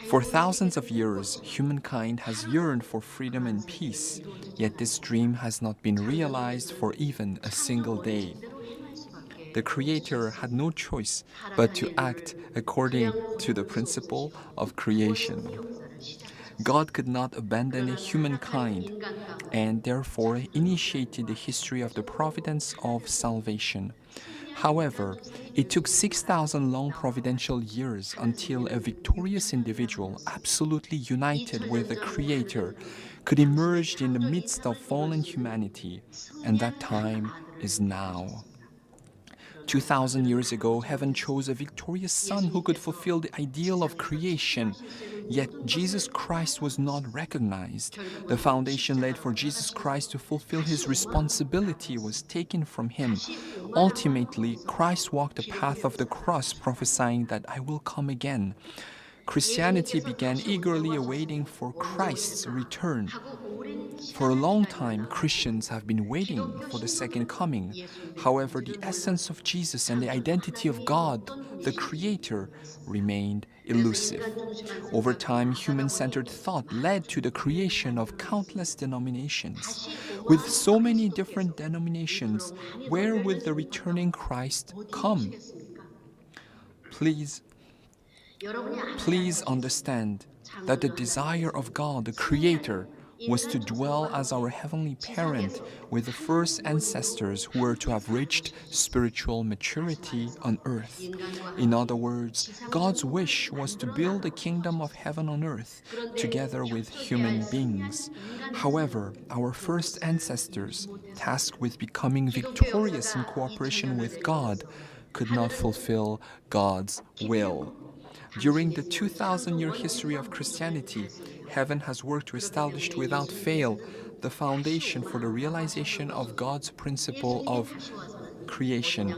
For thousands of years, humankind has yearned for freedom and peace, yet this dream has not been realized for even a single day. The Creator had no choice but to act according to the principle of creation. God could not abandon humankind and therefore initiated the history of the providence of salvation. However, it took 6,000 long providential years until a victorious individual, absolutely united with the Creator, could emerge in the midst of fallen humanity, and that time is now. 2,000 years ago, heaven chose a victorious Son who could fulfill the ideal of creation. Yet Jesus Christ was not recognized. The foundation laid for Jesus Christ to fulfill his responsibility was taken from him. Ultimately, Christ walked the path of the cross, prophesying that I will come again. Christianity began eagerly awaiting for Christ's return. For a long time, Christians have been waiting for the second coming. However, the essence of Jesus and the identity of God, the Creator, remained elusive. Over time, human-centered thought led to the creation of countless denominations. With so many different denominations, where would the returning Christ come? Please understand that the desire of God, the Creator, was to dwell as our heavenly parent with the first ancestors who were to have reached spiritual maturity on earth. In other words, God's wish was to build a kingdom of heaven on earth together with human beings. However, our first ancestors, tasked with becoming victorious in cooperation with God, could not fulfill God's will. During the 2,000-year history of Christianity, heaven has worked to establish without fail the foundation for the realization of God's principle of creation.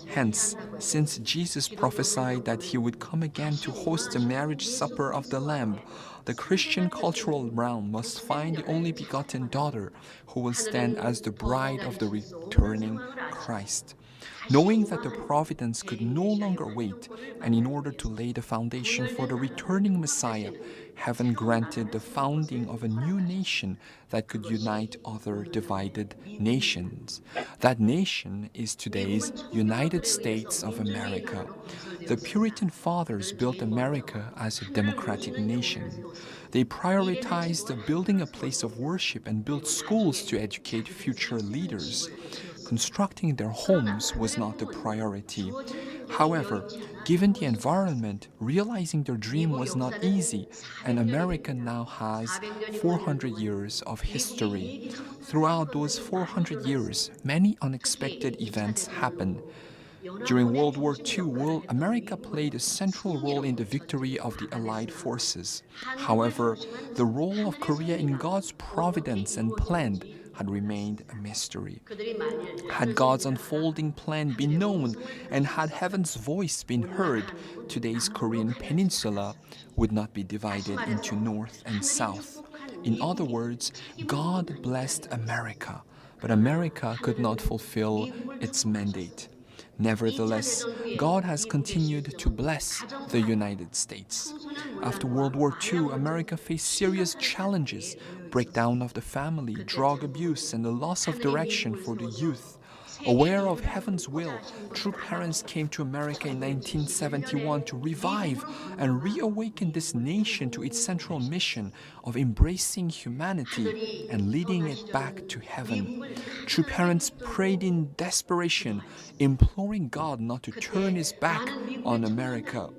Hence, since Jesus prophesied that he would come again to host the marriage supper of the Lamb, the Christian cultural realm must find the only begotten daughter who will stand as the bride of the returning Christ. Knowing that the providence could no longer wait, and in order to lay the foundation for the returning Messiah, heaven granted the founding of a new nation that could unite other divided nations. That nation is today's United States of America. The Puritan fathers built America as a democratic nation. They prioritized building a place of worship and built schools to educate future leaders. Constructing their homes was not the priority. However, given the environment, realizing their dream was not easy, and America now has 400 years of history. Throughout those 400 years, many unexpected events happened. During World War II, America played a central role in the victory of the Allied forces. However, the role of Korea in God's providence and plan had remained a mystery. Had God's unfolding plan been known and had heaven's voice been heard, today's Korean peninsula would not be divided into north and south. In other words, God blessed America, but America could not fulfill its mandate. Nevertheless, God has continued to bless the United States. After World War II, America faced serious challenges: breakdown of the family, drug abuse, and the loss of direction for the youth. Aware of heaven's will, true parents came to America in 1971 to revive and reawaken this nation to its central mission of embracing humanity and leading it back to heaven. True parents prayed in desperation, imploring God not to turn his back on America.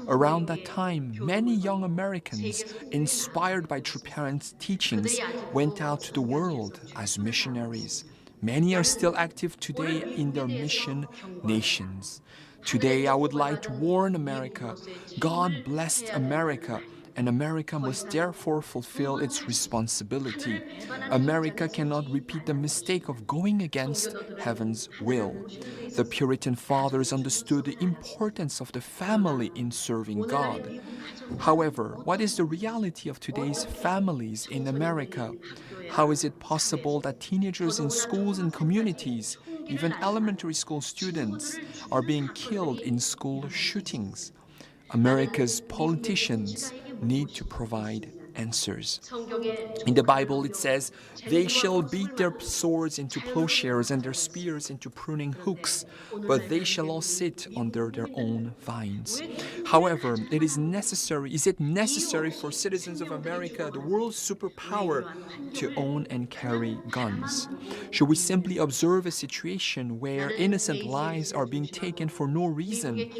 Around that time, many young Americans, inspired by True Parents' teachings, went out to the world as missionaries. Many are still active today in their mission nations. Today, I would like to warn America. God blessed America, and America must therefore fulfill its responsibility. America cannot repeat the mistake of going against heaven's will. The Puritan fathers understood the importance of the family in serving God. However, what is the reality of today's families in America? How is it possible that teenagers in schools and communities, even elementary school students, are being killed in school shootings? America's politicians need to provide answers. In the Bible, it says, "They shall beat their swords into plowshares and their spears into pruning hooks, but they shall all sit under their own vines." However, is it necessary for citizens of America, the world's superpower, to own and carry guns? Should we simply observe a situation where innocent lives are being taken for no reason?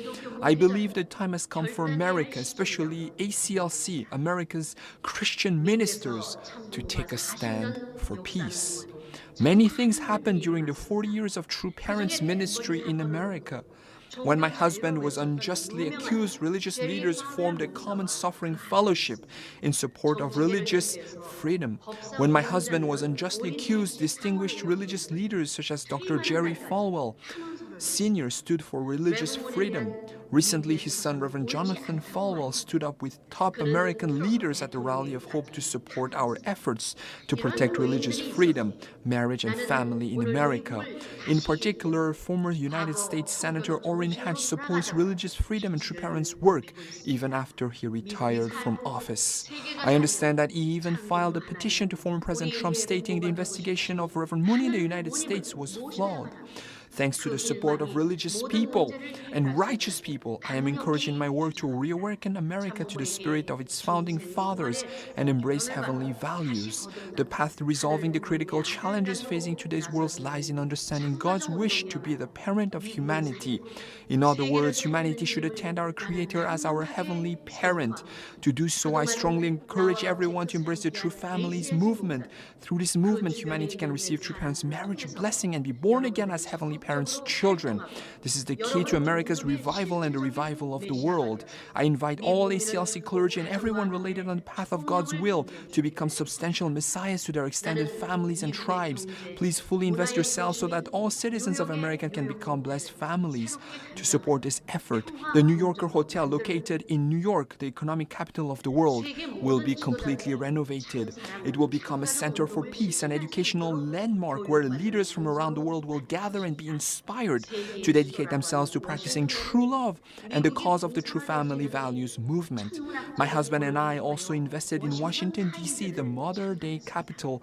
I believe the time has come for America, especially ACLC, America's Christian ministers, to take a stand for peace. Many things happened during the 40 years of True Parents ministry in America. When my husband was unjustly accused, religious leaders formed a common suffering fellowship in support of religious freedom. When my husband was unjustly accused, distinguished religious leaders such as Dr. Jerry Falwell Sr. stood for religious freedom. Recently, his son, Reverend Jonathan Falwell, stood up with top American leaders at the Rally of Hope to support our efforts to protect religious freedom, marriage, and family in America. In particular, former United States Senator Orrin Hatch supports religious freedom and True Parents' work even after he retired from office. I understand that he even filed a petition to former President Trump stating the investigation of Reverend Mooney in the United States was flawed. Thanks to the support of religious people and righteous people, I am encouraging my work to reawaken America to the spirit of its founding fathers and embrace heavenly values. The path to resolving the critical challenges facing today's world lies in understanding God's wish to be the parent of humanity. In other words, humanity should attend our Creator as our heavenly parent. To do so, I strongly encourage everyone to embrace the True Families movement. Through this movement, humanity can receive True Parents' marriage blessing and be born again as heavenly parents' children. This is the key to America's revival and the revival of the world. I invite all ACLC clergy and everyone related on the path of God's will to become substantial messiahs to their extended families and tribes. Please fully invest yourselves so that all citizens of America can become blessed families. To support this effort, the New Yorker Hotel, located in New York, the economic capital of the world, will be completely renovated. It will become a center for peace, an educational landmark where leaders from around the world will gather and be inspired to dedicate themselves to practicing true love and the cause of the True Family Values movement. My husband and I also invested in Washington, D.C., the modern-day capital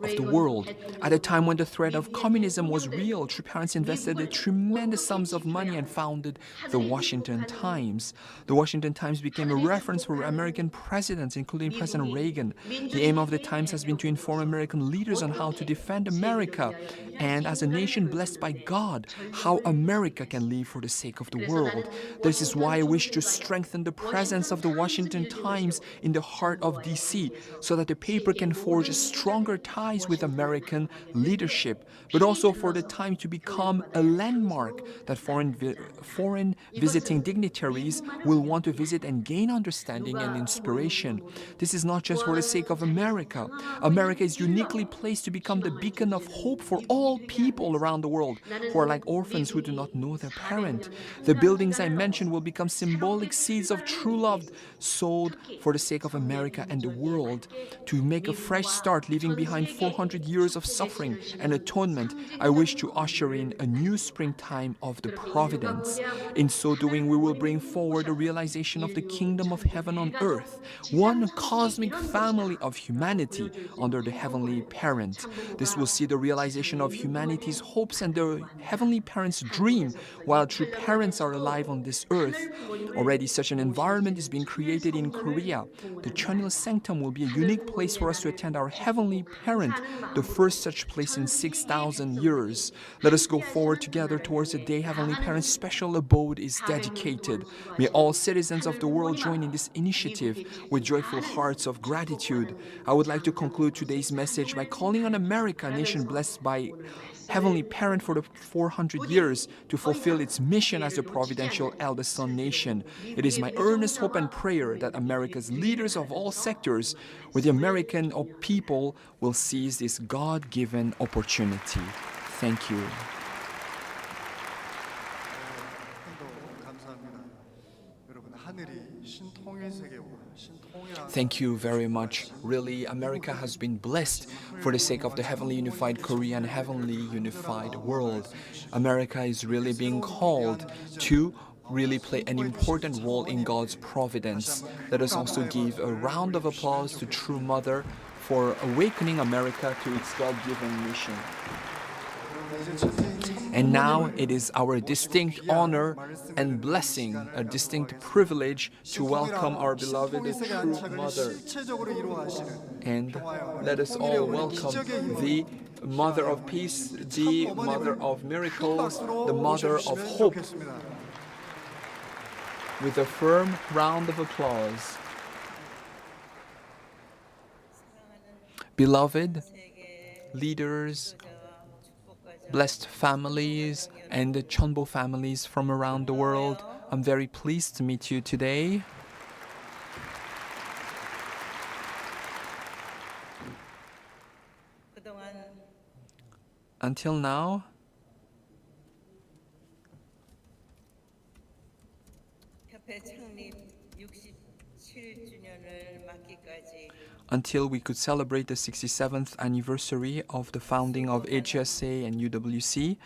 of the world. At a time when the threat of communism was real, True Parents invested tremendous sums of money and founded the Washington Times. The Washington Times became a reference for American presidents, including President Reagan. The aim of the Times has been to inform American leaders on how to defend America and, as a nation blessed by God, how America can live for the sake of the world. This is why I wish to strengthen the presence of the Washington Times in the heart of D.C. so that the paper can forge stronger ties with American leadership, but also for the Times to become a landmark that foreign visiting dignitaries will want to visit and gain understanding and inspiration. This is not just for the sake of America. America is uniquely placed to become the beacon of hope for all people around the world who are like orphans who do not know their parent. The buildings I mentioned will become symbolic seeds of true love sowed for the sake of America and the world. To make a fresh start, leaving behind 400 years of suffering and atonement, I wish to usher in a new springtime of the providence. In so doing, we will bring forward the realization of the kingdom of heaven on earth, one cosmic family of humanity under the heavenly parent. This will see the realization of humanity's hopes and the Heavenly Parents' dream while true parents are alive on this earth. Already such an environment is being created in Korea. The Cheon Il Sanctum will be a unique place for us to attend our Heavenly Parent, the first such place in 6,000 years. Let us go forward together towards the day Heavenly Parents' special abode is dedicated. May all citizens of the world join in this initiative with joyful hearts of gratitude. I would like to conclude today's message by calling on America, a nation blessed by Heavenly Parent for the 400 years, to fulfill its mission as a providential eldest son nation. It is my earnest hope and prayer that America's leaders of all sectors, with the American people, will seize this God-given opportunity. Thank you. Thank you very much. Really, America has been blessed for the sake of the heavenly unified Korea and heavenly unified world. America is really being called to really play an important role in God's providence. Let us also give a round of applause to True Mother for awakening America to its God-given mission. And now it is our distinct honor and blessing, a distinct privilege to welcome our beloved True Mother. And let us all welcome the Mother of Peace, the Mother of Miracles, the Mother of Hope, with a firm round of applause. Beloved leaders, blessed families, and the Chonbo families from around the world, I'm very pleased to meet you today. Until now, until we could celebrate the 67th anniversary of the founding of HSA and UWC,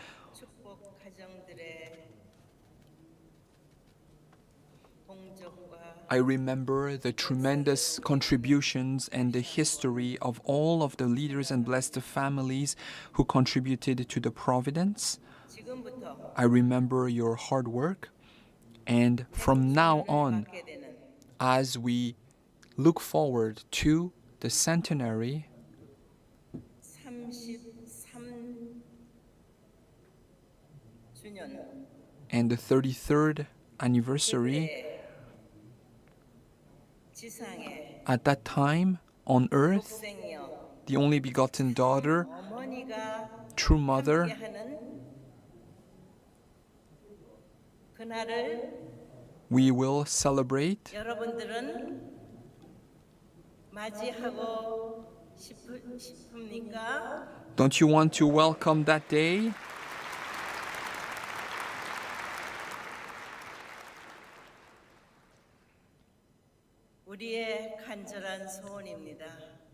I remember the tremendous contributions and the history of all of the leaders and blessed families who contributed to the providence. I remember your hard work, and from now on, as we look forward to the centenary and the 33rd anniversary, at that time on earth, the only begotten daughter, True Mother, we will celebrate. Don't you want to welcome that day?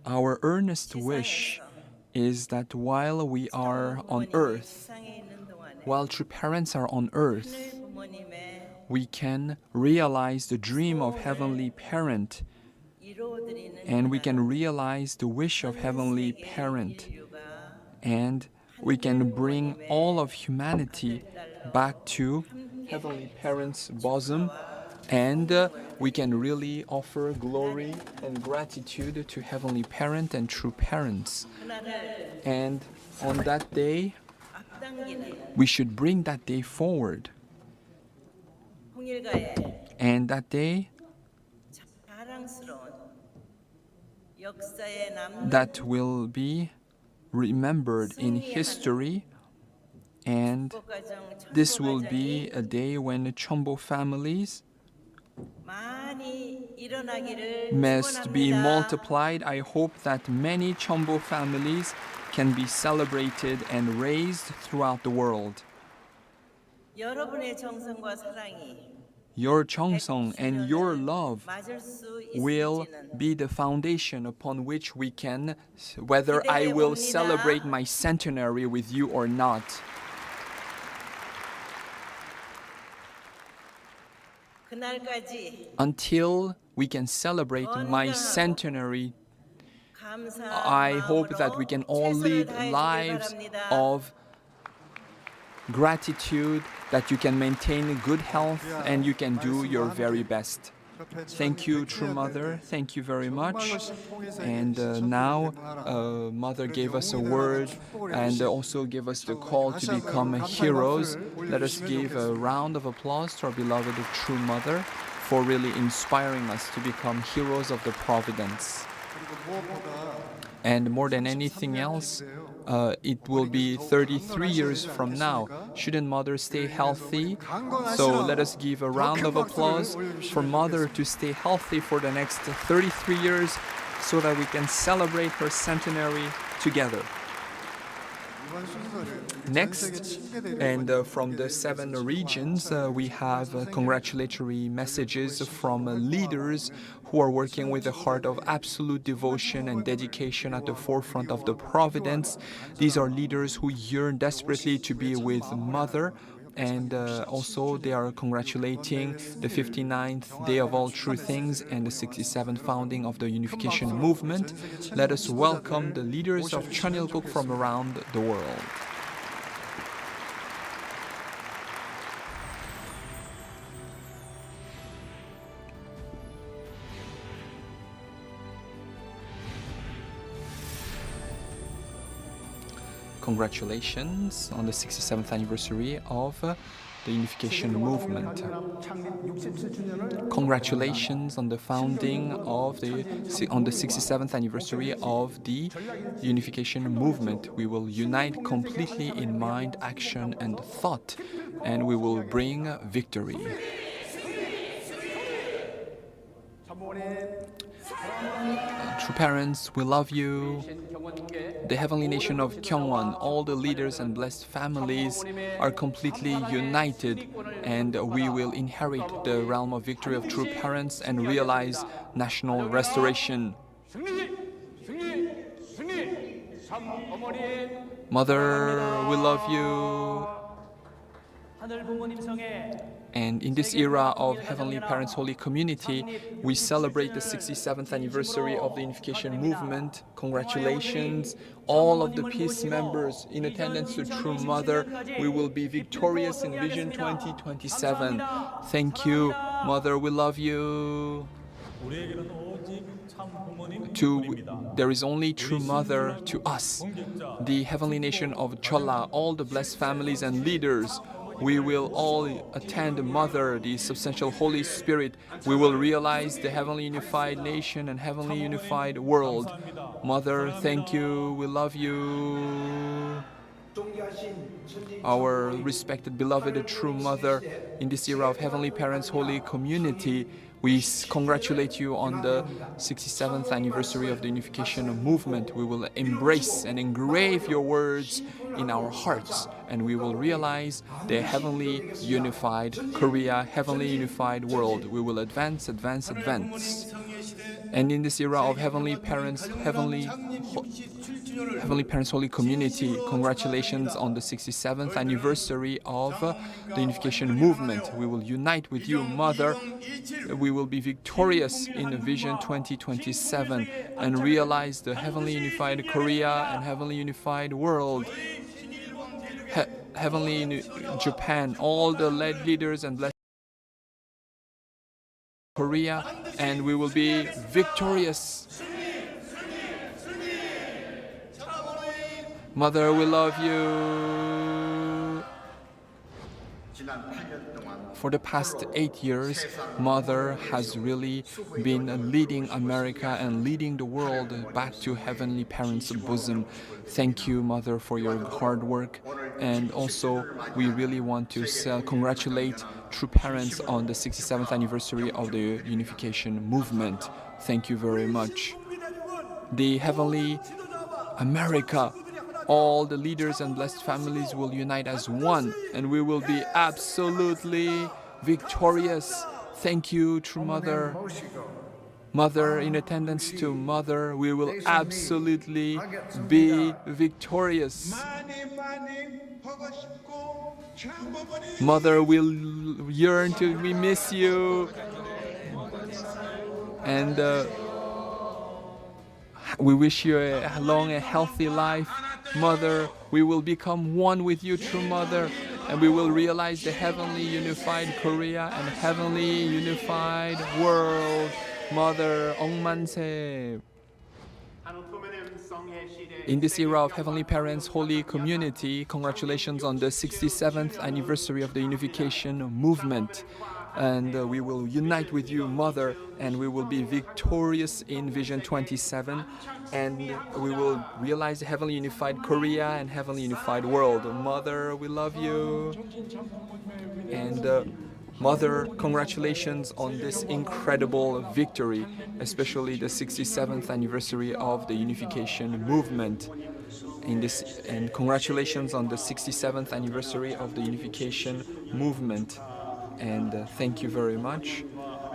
Our earnest wish is that while we are on earth, while true parents are on earth, we can realize the dream of Heavenly Parent, and we can realize the wish of Heavenly Parent, and we can bring all of humanity back to Heavenly Parent's bosom, and we can really offer glory and gratitude to Heavenly Parent and true parents. And on that day, we should bring that day forward. And that day, that will be remembered in history, and this will be a day when the Chonbo families must be multiplied. I hope that many Chonbo families can be celebrated and raised throughout the world. Your Cheongsong and your love will be the foundation upon which we can, whether I will celebrate my centenary with you or not. Until we can celebrate my centenary I hope that we can all lead lives of gratitude, that you can maintain good health and you can do your very best. Thank you, True Mother. Thank you very much. And now, Mother gave us a word and also gave us the call to become heroes. Let us give a round of applause to our beloved True Mother for really inspiring us to become heroes of the Providence. And more than anything else, it will be 33 years from now. Shouldn't Mother stay healthy? So let us give a round of applause for Mother to stay healthy for the next 33 years so that we can celebrate her centenary together. Next, and from the 7 regions, we have congratulatory messages from leaders who are working with a heart of absolute devotion and dedication at the forefront of the Providence. These are leaders who yearn desperately to be with Mother, and also they are congratulating the 59th Day of All True Things and the 67th founding of the Unification Movement. Let us welcome the leaders of Cheon Il Guk from around the world. Congratulations on the 67th anniversary of the Unification Movement. Congratulations on the founding of on the 67th anniversary of the Unification Movement. We will unite completely in mind, action, and thought, and we will bring victory. True parents, we love you. The heavenly nation of Gyeongwon, all the leaders and blessed families are completely united, and we will inherit the realm of victory of true parents and realize national restoration. Mother, we love you. And in this era of Heavenly Parents Holy Community, we celebrate the 67th anniversary of the Unification Movement. Congratulations, all of the peace members in attendance to True Mother. We will be victorious in Vision 2027. Thank you, Mother, we love you. There is only True Mother to us, the heavenly nation of Chola, all the blessed families and leaders. We will all attend Mother, the substantial Holy Spirit. We will realize the heavenly unified nation and heavenly unified world. Mother, thank you. We love you. Our respected, beloved, True Mother, in this era of Heavenly Parents Holy Community, we congratulate you on the 67th anniversary of the Unification Movement. We will embrace and engrave your words in our hearts, and we will realize the heavenly unified Korea, heavenly unified world. We will advance, advance, advance. And in this era of Heavenly Parents Holy Community, congratulations on the 67th anniversary of the Unification Movement. We will unite with you, Mother. We will be victorious in Vision 2027 and realize the heavenly unified Korea and heavenly unified world. Heavenly Japan, all the leaders and blessed Korea, and we will be victorious. Mother, we love you. For the past 8 years, Mother has really been leading America and leading the world back to Heavenly Parents' bosom. Thank you, Mother, for your hard work. And also, we really want to congratulate True Parents on the 67th anniversary of the Unification Movement. Thank you very much. The Heavenly America, all the leaders and blessed families will unite as one, and we will be absolutely victorious. Thank you, True Mother. Mother, in attendance to Mother, we will absolutely be victorious. Mother, we miss you. And We wish you a long and healthy life, Mother. We will become one with you, true Mother, and we will realize the heavenly unified Korea and heavenly unified world. Mother, 엉만세. In this era of Heavenly Parents, Holy Community, congratulations on the 67th anniversary of the unification movement. And we will unite with you, Mother, and we will be victorious in Vision 27, and we will realize the heavenly unified Korea and heavenly unified world. Mother, we love you. And Mother, congratulations on this incredible victory, especially the 67th anniversary of the unification movement. And congratulations on the 67th anniversary of the unification movement. And thank you very much.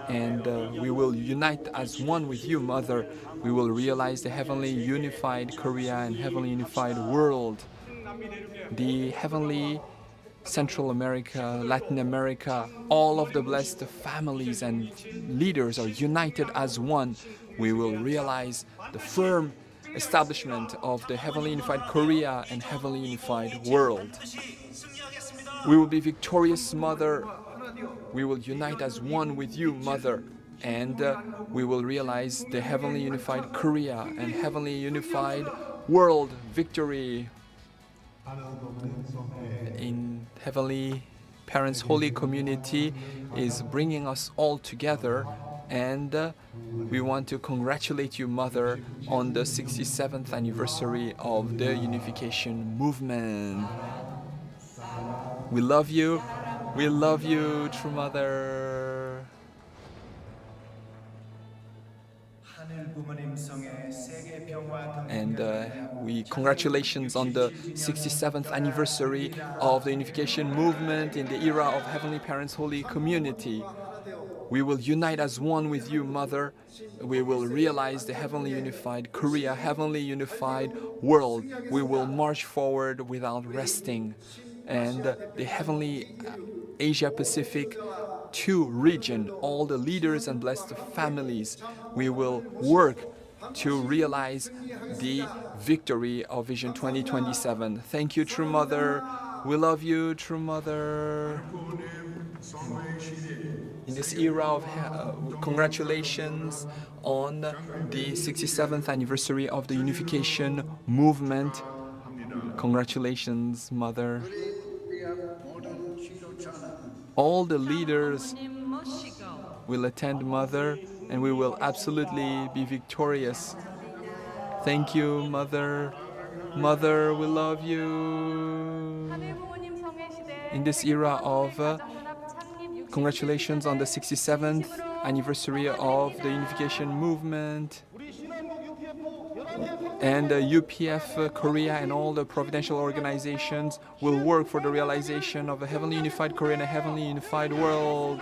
And we will unite as one with you, Mother. We will realize the heavenly unified Korea and heavenly unified world. The heavenly Central America, Latin America, all of the blessed families and leaders are united as one. We will realize the firm establishment of the heavenly unified Korea and heavenly unified world. We will be victorious, Mother. We will unite as one with you, Mother, and we will realize the heavenly unified Korea and heavenly unified world victory. In Heavenly Parents Holy Community is bringing us all together, and we want to congratulate you, Mother, on the 67th anniversary of the unification movement. We love you. We love you, true Mother. And we congratulations on the 67th anniversary of the unification movement in the era of Heavenly Parents Holy Community. We will unite as one with you, Mother. We will realize the heavenly unified Korea, heavenly unified world. We will march forward without resting. And the heavenly Asia-Pacific 2 region, all the leaders and blessed families, we will work to realize the victory of Vision 2027. Thank you, true Mother. We love you, true Mother. In this era of congratulations on the 67th anniversary of the unification movement. Congratulations, Mother. All the leaders will attend, Mother, and we will absolutely be victorious. Thank you, Mother. Mother, we love you. In this era of congratulations on the 67th anniversary of the unification movement. And UPF Korea and all the providential organizations will work for the realization of a heavenly unified Korea and a heavenly unified world.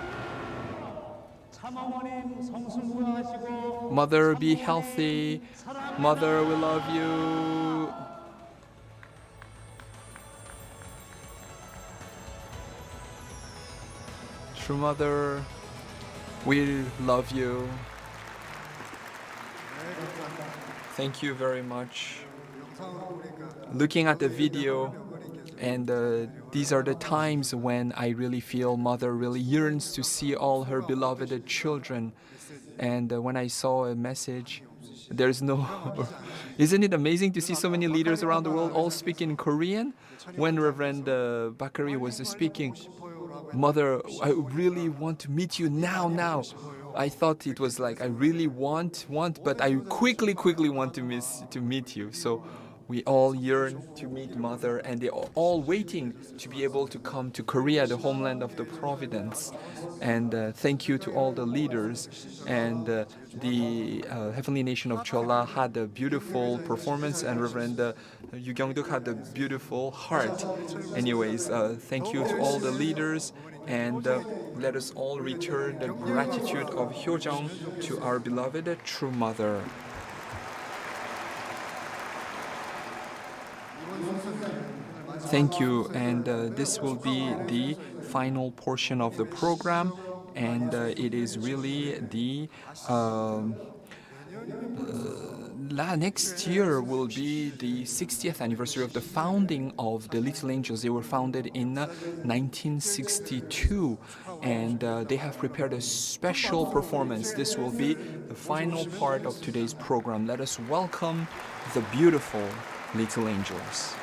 Mother, be healthy. Mother, we love you. True Mother, we love you. Thank you very much. Looking at the video, and these are the times when I really feel Mother really yearns to see all her beloved children. And when I saw a message, there's no... Isn't it amazing to see so many leaders around the world all speak in Korean? When Reverend Bakari was speaking, Mother, I really want to meet you now. I thought it was like I really want, but I quickly want to meet you. So we all yearn to meet Mother, and they're all waiting to be able to come to Korea, the homeland of the Providence. And thank you to all the leaders. And the Heavenly Nation of Chola had a beautiful performance, and Reverend Yu Kyung-duk had a beautiful heart. Anyways, thank you to all the leaders, and let us all return the gratitude of Hyojong to our beloved True Mother. Thank you, and this will be the final portion of the program, and it is really the next year will be the 60th anniversary of the founding of the Little Angels. They were founded in 1962, and they have prepared a special performance. This will be the final part of today's program. Let us welcome the beautiful Little Angels.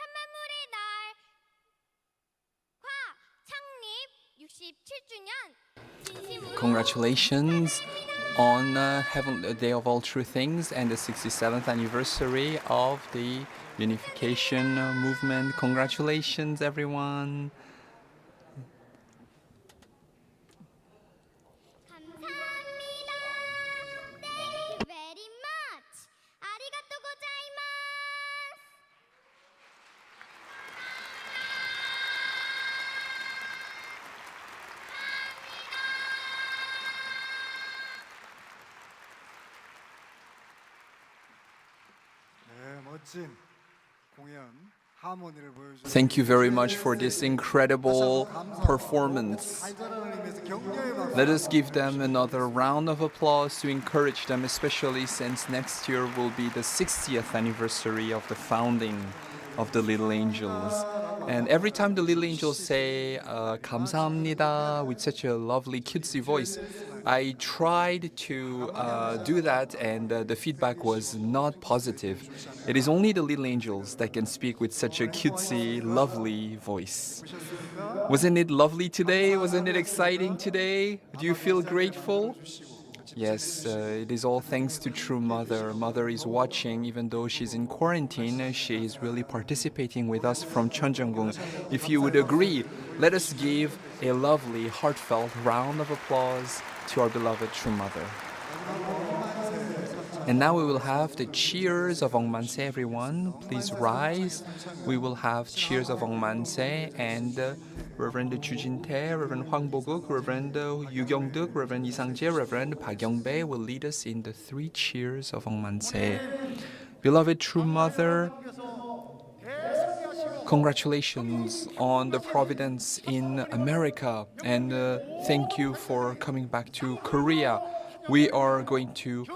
참만물의 날과 창립 67주년 Congratulations on the Day of All True Things and the 67th anniversary of the Unification Movement. Congratulations, everyone. very much. 아리가또 고자이마스. 네, 멋진 공연 하모니를 보여주신 Thank you very much for this incredible performance. Let us give them another round of applause to encourage them, especially since next year will be the 60th anniversary of the founding of the Little Angels. And every time the Little Angels say 감사합니다 with such a lovely cutesy voice, I tried to do that, and the feedback was not positive. It is only the Little Angels that can speak with such a cutesy, lovely voice. Wasn't it lovely today? Wasn't it exciting today? Do you feel grateful? Yes, it is all thanks to True Mother. Mother is watching, even though she's in quarantine. She is really participating with us from Cheonjeonggung. If you would agree, let us give a lovely, heartfelt round of applause to our beloved True Mother. And now we will have the cheers of Ong Manse, everyone. Please rise. We will have cheers of Ong Manse, and Reverend Ju Jin-tae, Reverend Hwang Bo-guk, Reverend Yu Kyung-duk, Reverend Lee Sang-jae, Reverend Park Young-bae will lead us in the three cheers of Ong Manse. Beloved True Mother, congratulations on the providence in America, and thank you for coming back to Korea. We are going to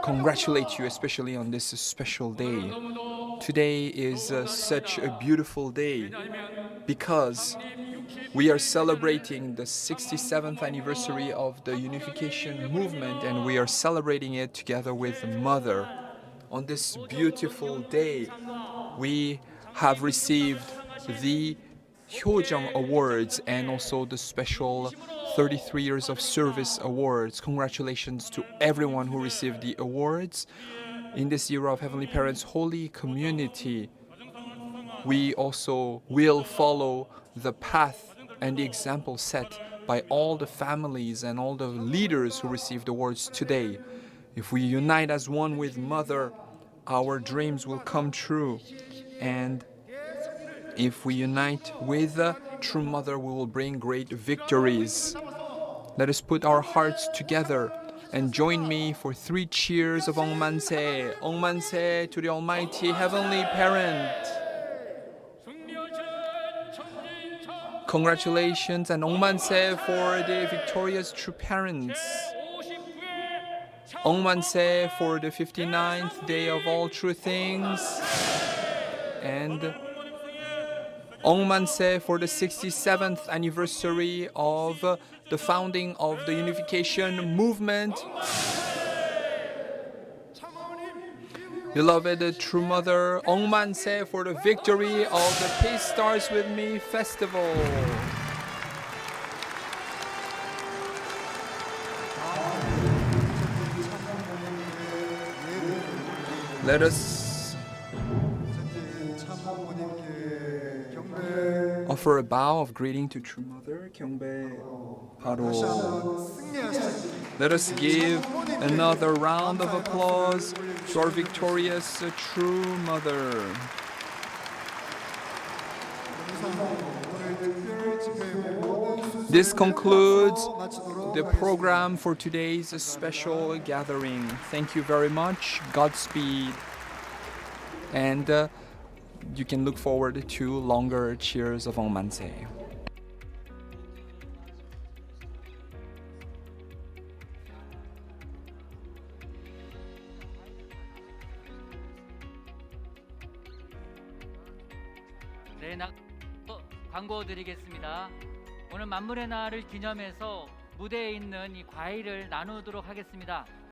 congratulate you, especially on this special day. Today is such a beautiful day because we are celebrating the 67th anniversary of the Unification Movement, and we are celebrating it together with Mother. On this beautiful day, we have received the Hyojeong Awards and also the special 33 Years of Service Awards. Congratulations to everyone who received the awards. In this era of Heavenly Parents' holy community, we also will follow the path and the example set by all the families and all the leaders who received awards today. If we unite as one with Mother, our dreams will come true. And if we unite with True Mother, we will bring great victories. Let us put our hearts together and join me for three cheers of Ong Manse. Ong Manse to the Almighty Heavenly Parent. Congratulations, and Ong Manse for the victorious True Parents. Ong Manse for the 59th Day of All True Things. And Ong Manse for the 67th anniversary of the founding of the Unification Movement. Beloved True Mother, Ong Manse for the victory of the Peace Starts With Me Festival. Let us offer a bow of greeting to True Mother. 경배 바로. Let us give another round of applause to our victorious True Mother. This concludes the program for today's special gathering. Thank you very much. Godspeed. And you can look forward to longer cheers of Ong Manse. 네, 광고 드리겠습니다. 오늘 만물의 날을 기념해서 무대에 있는 이 과일을 나누도록 하겠습니다.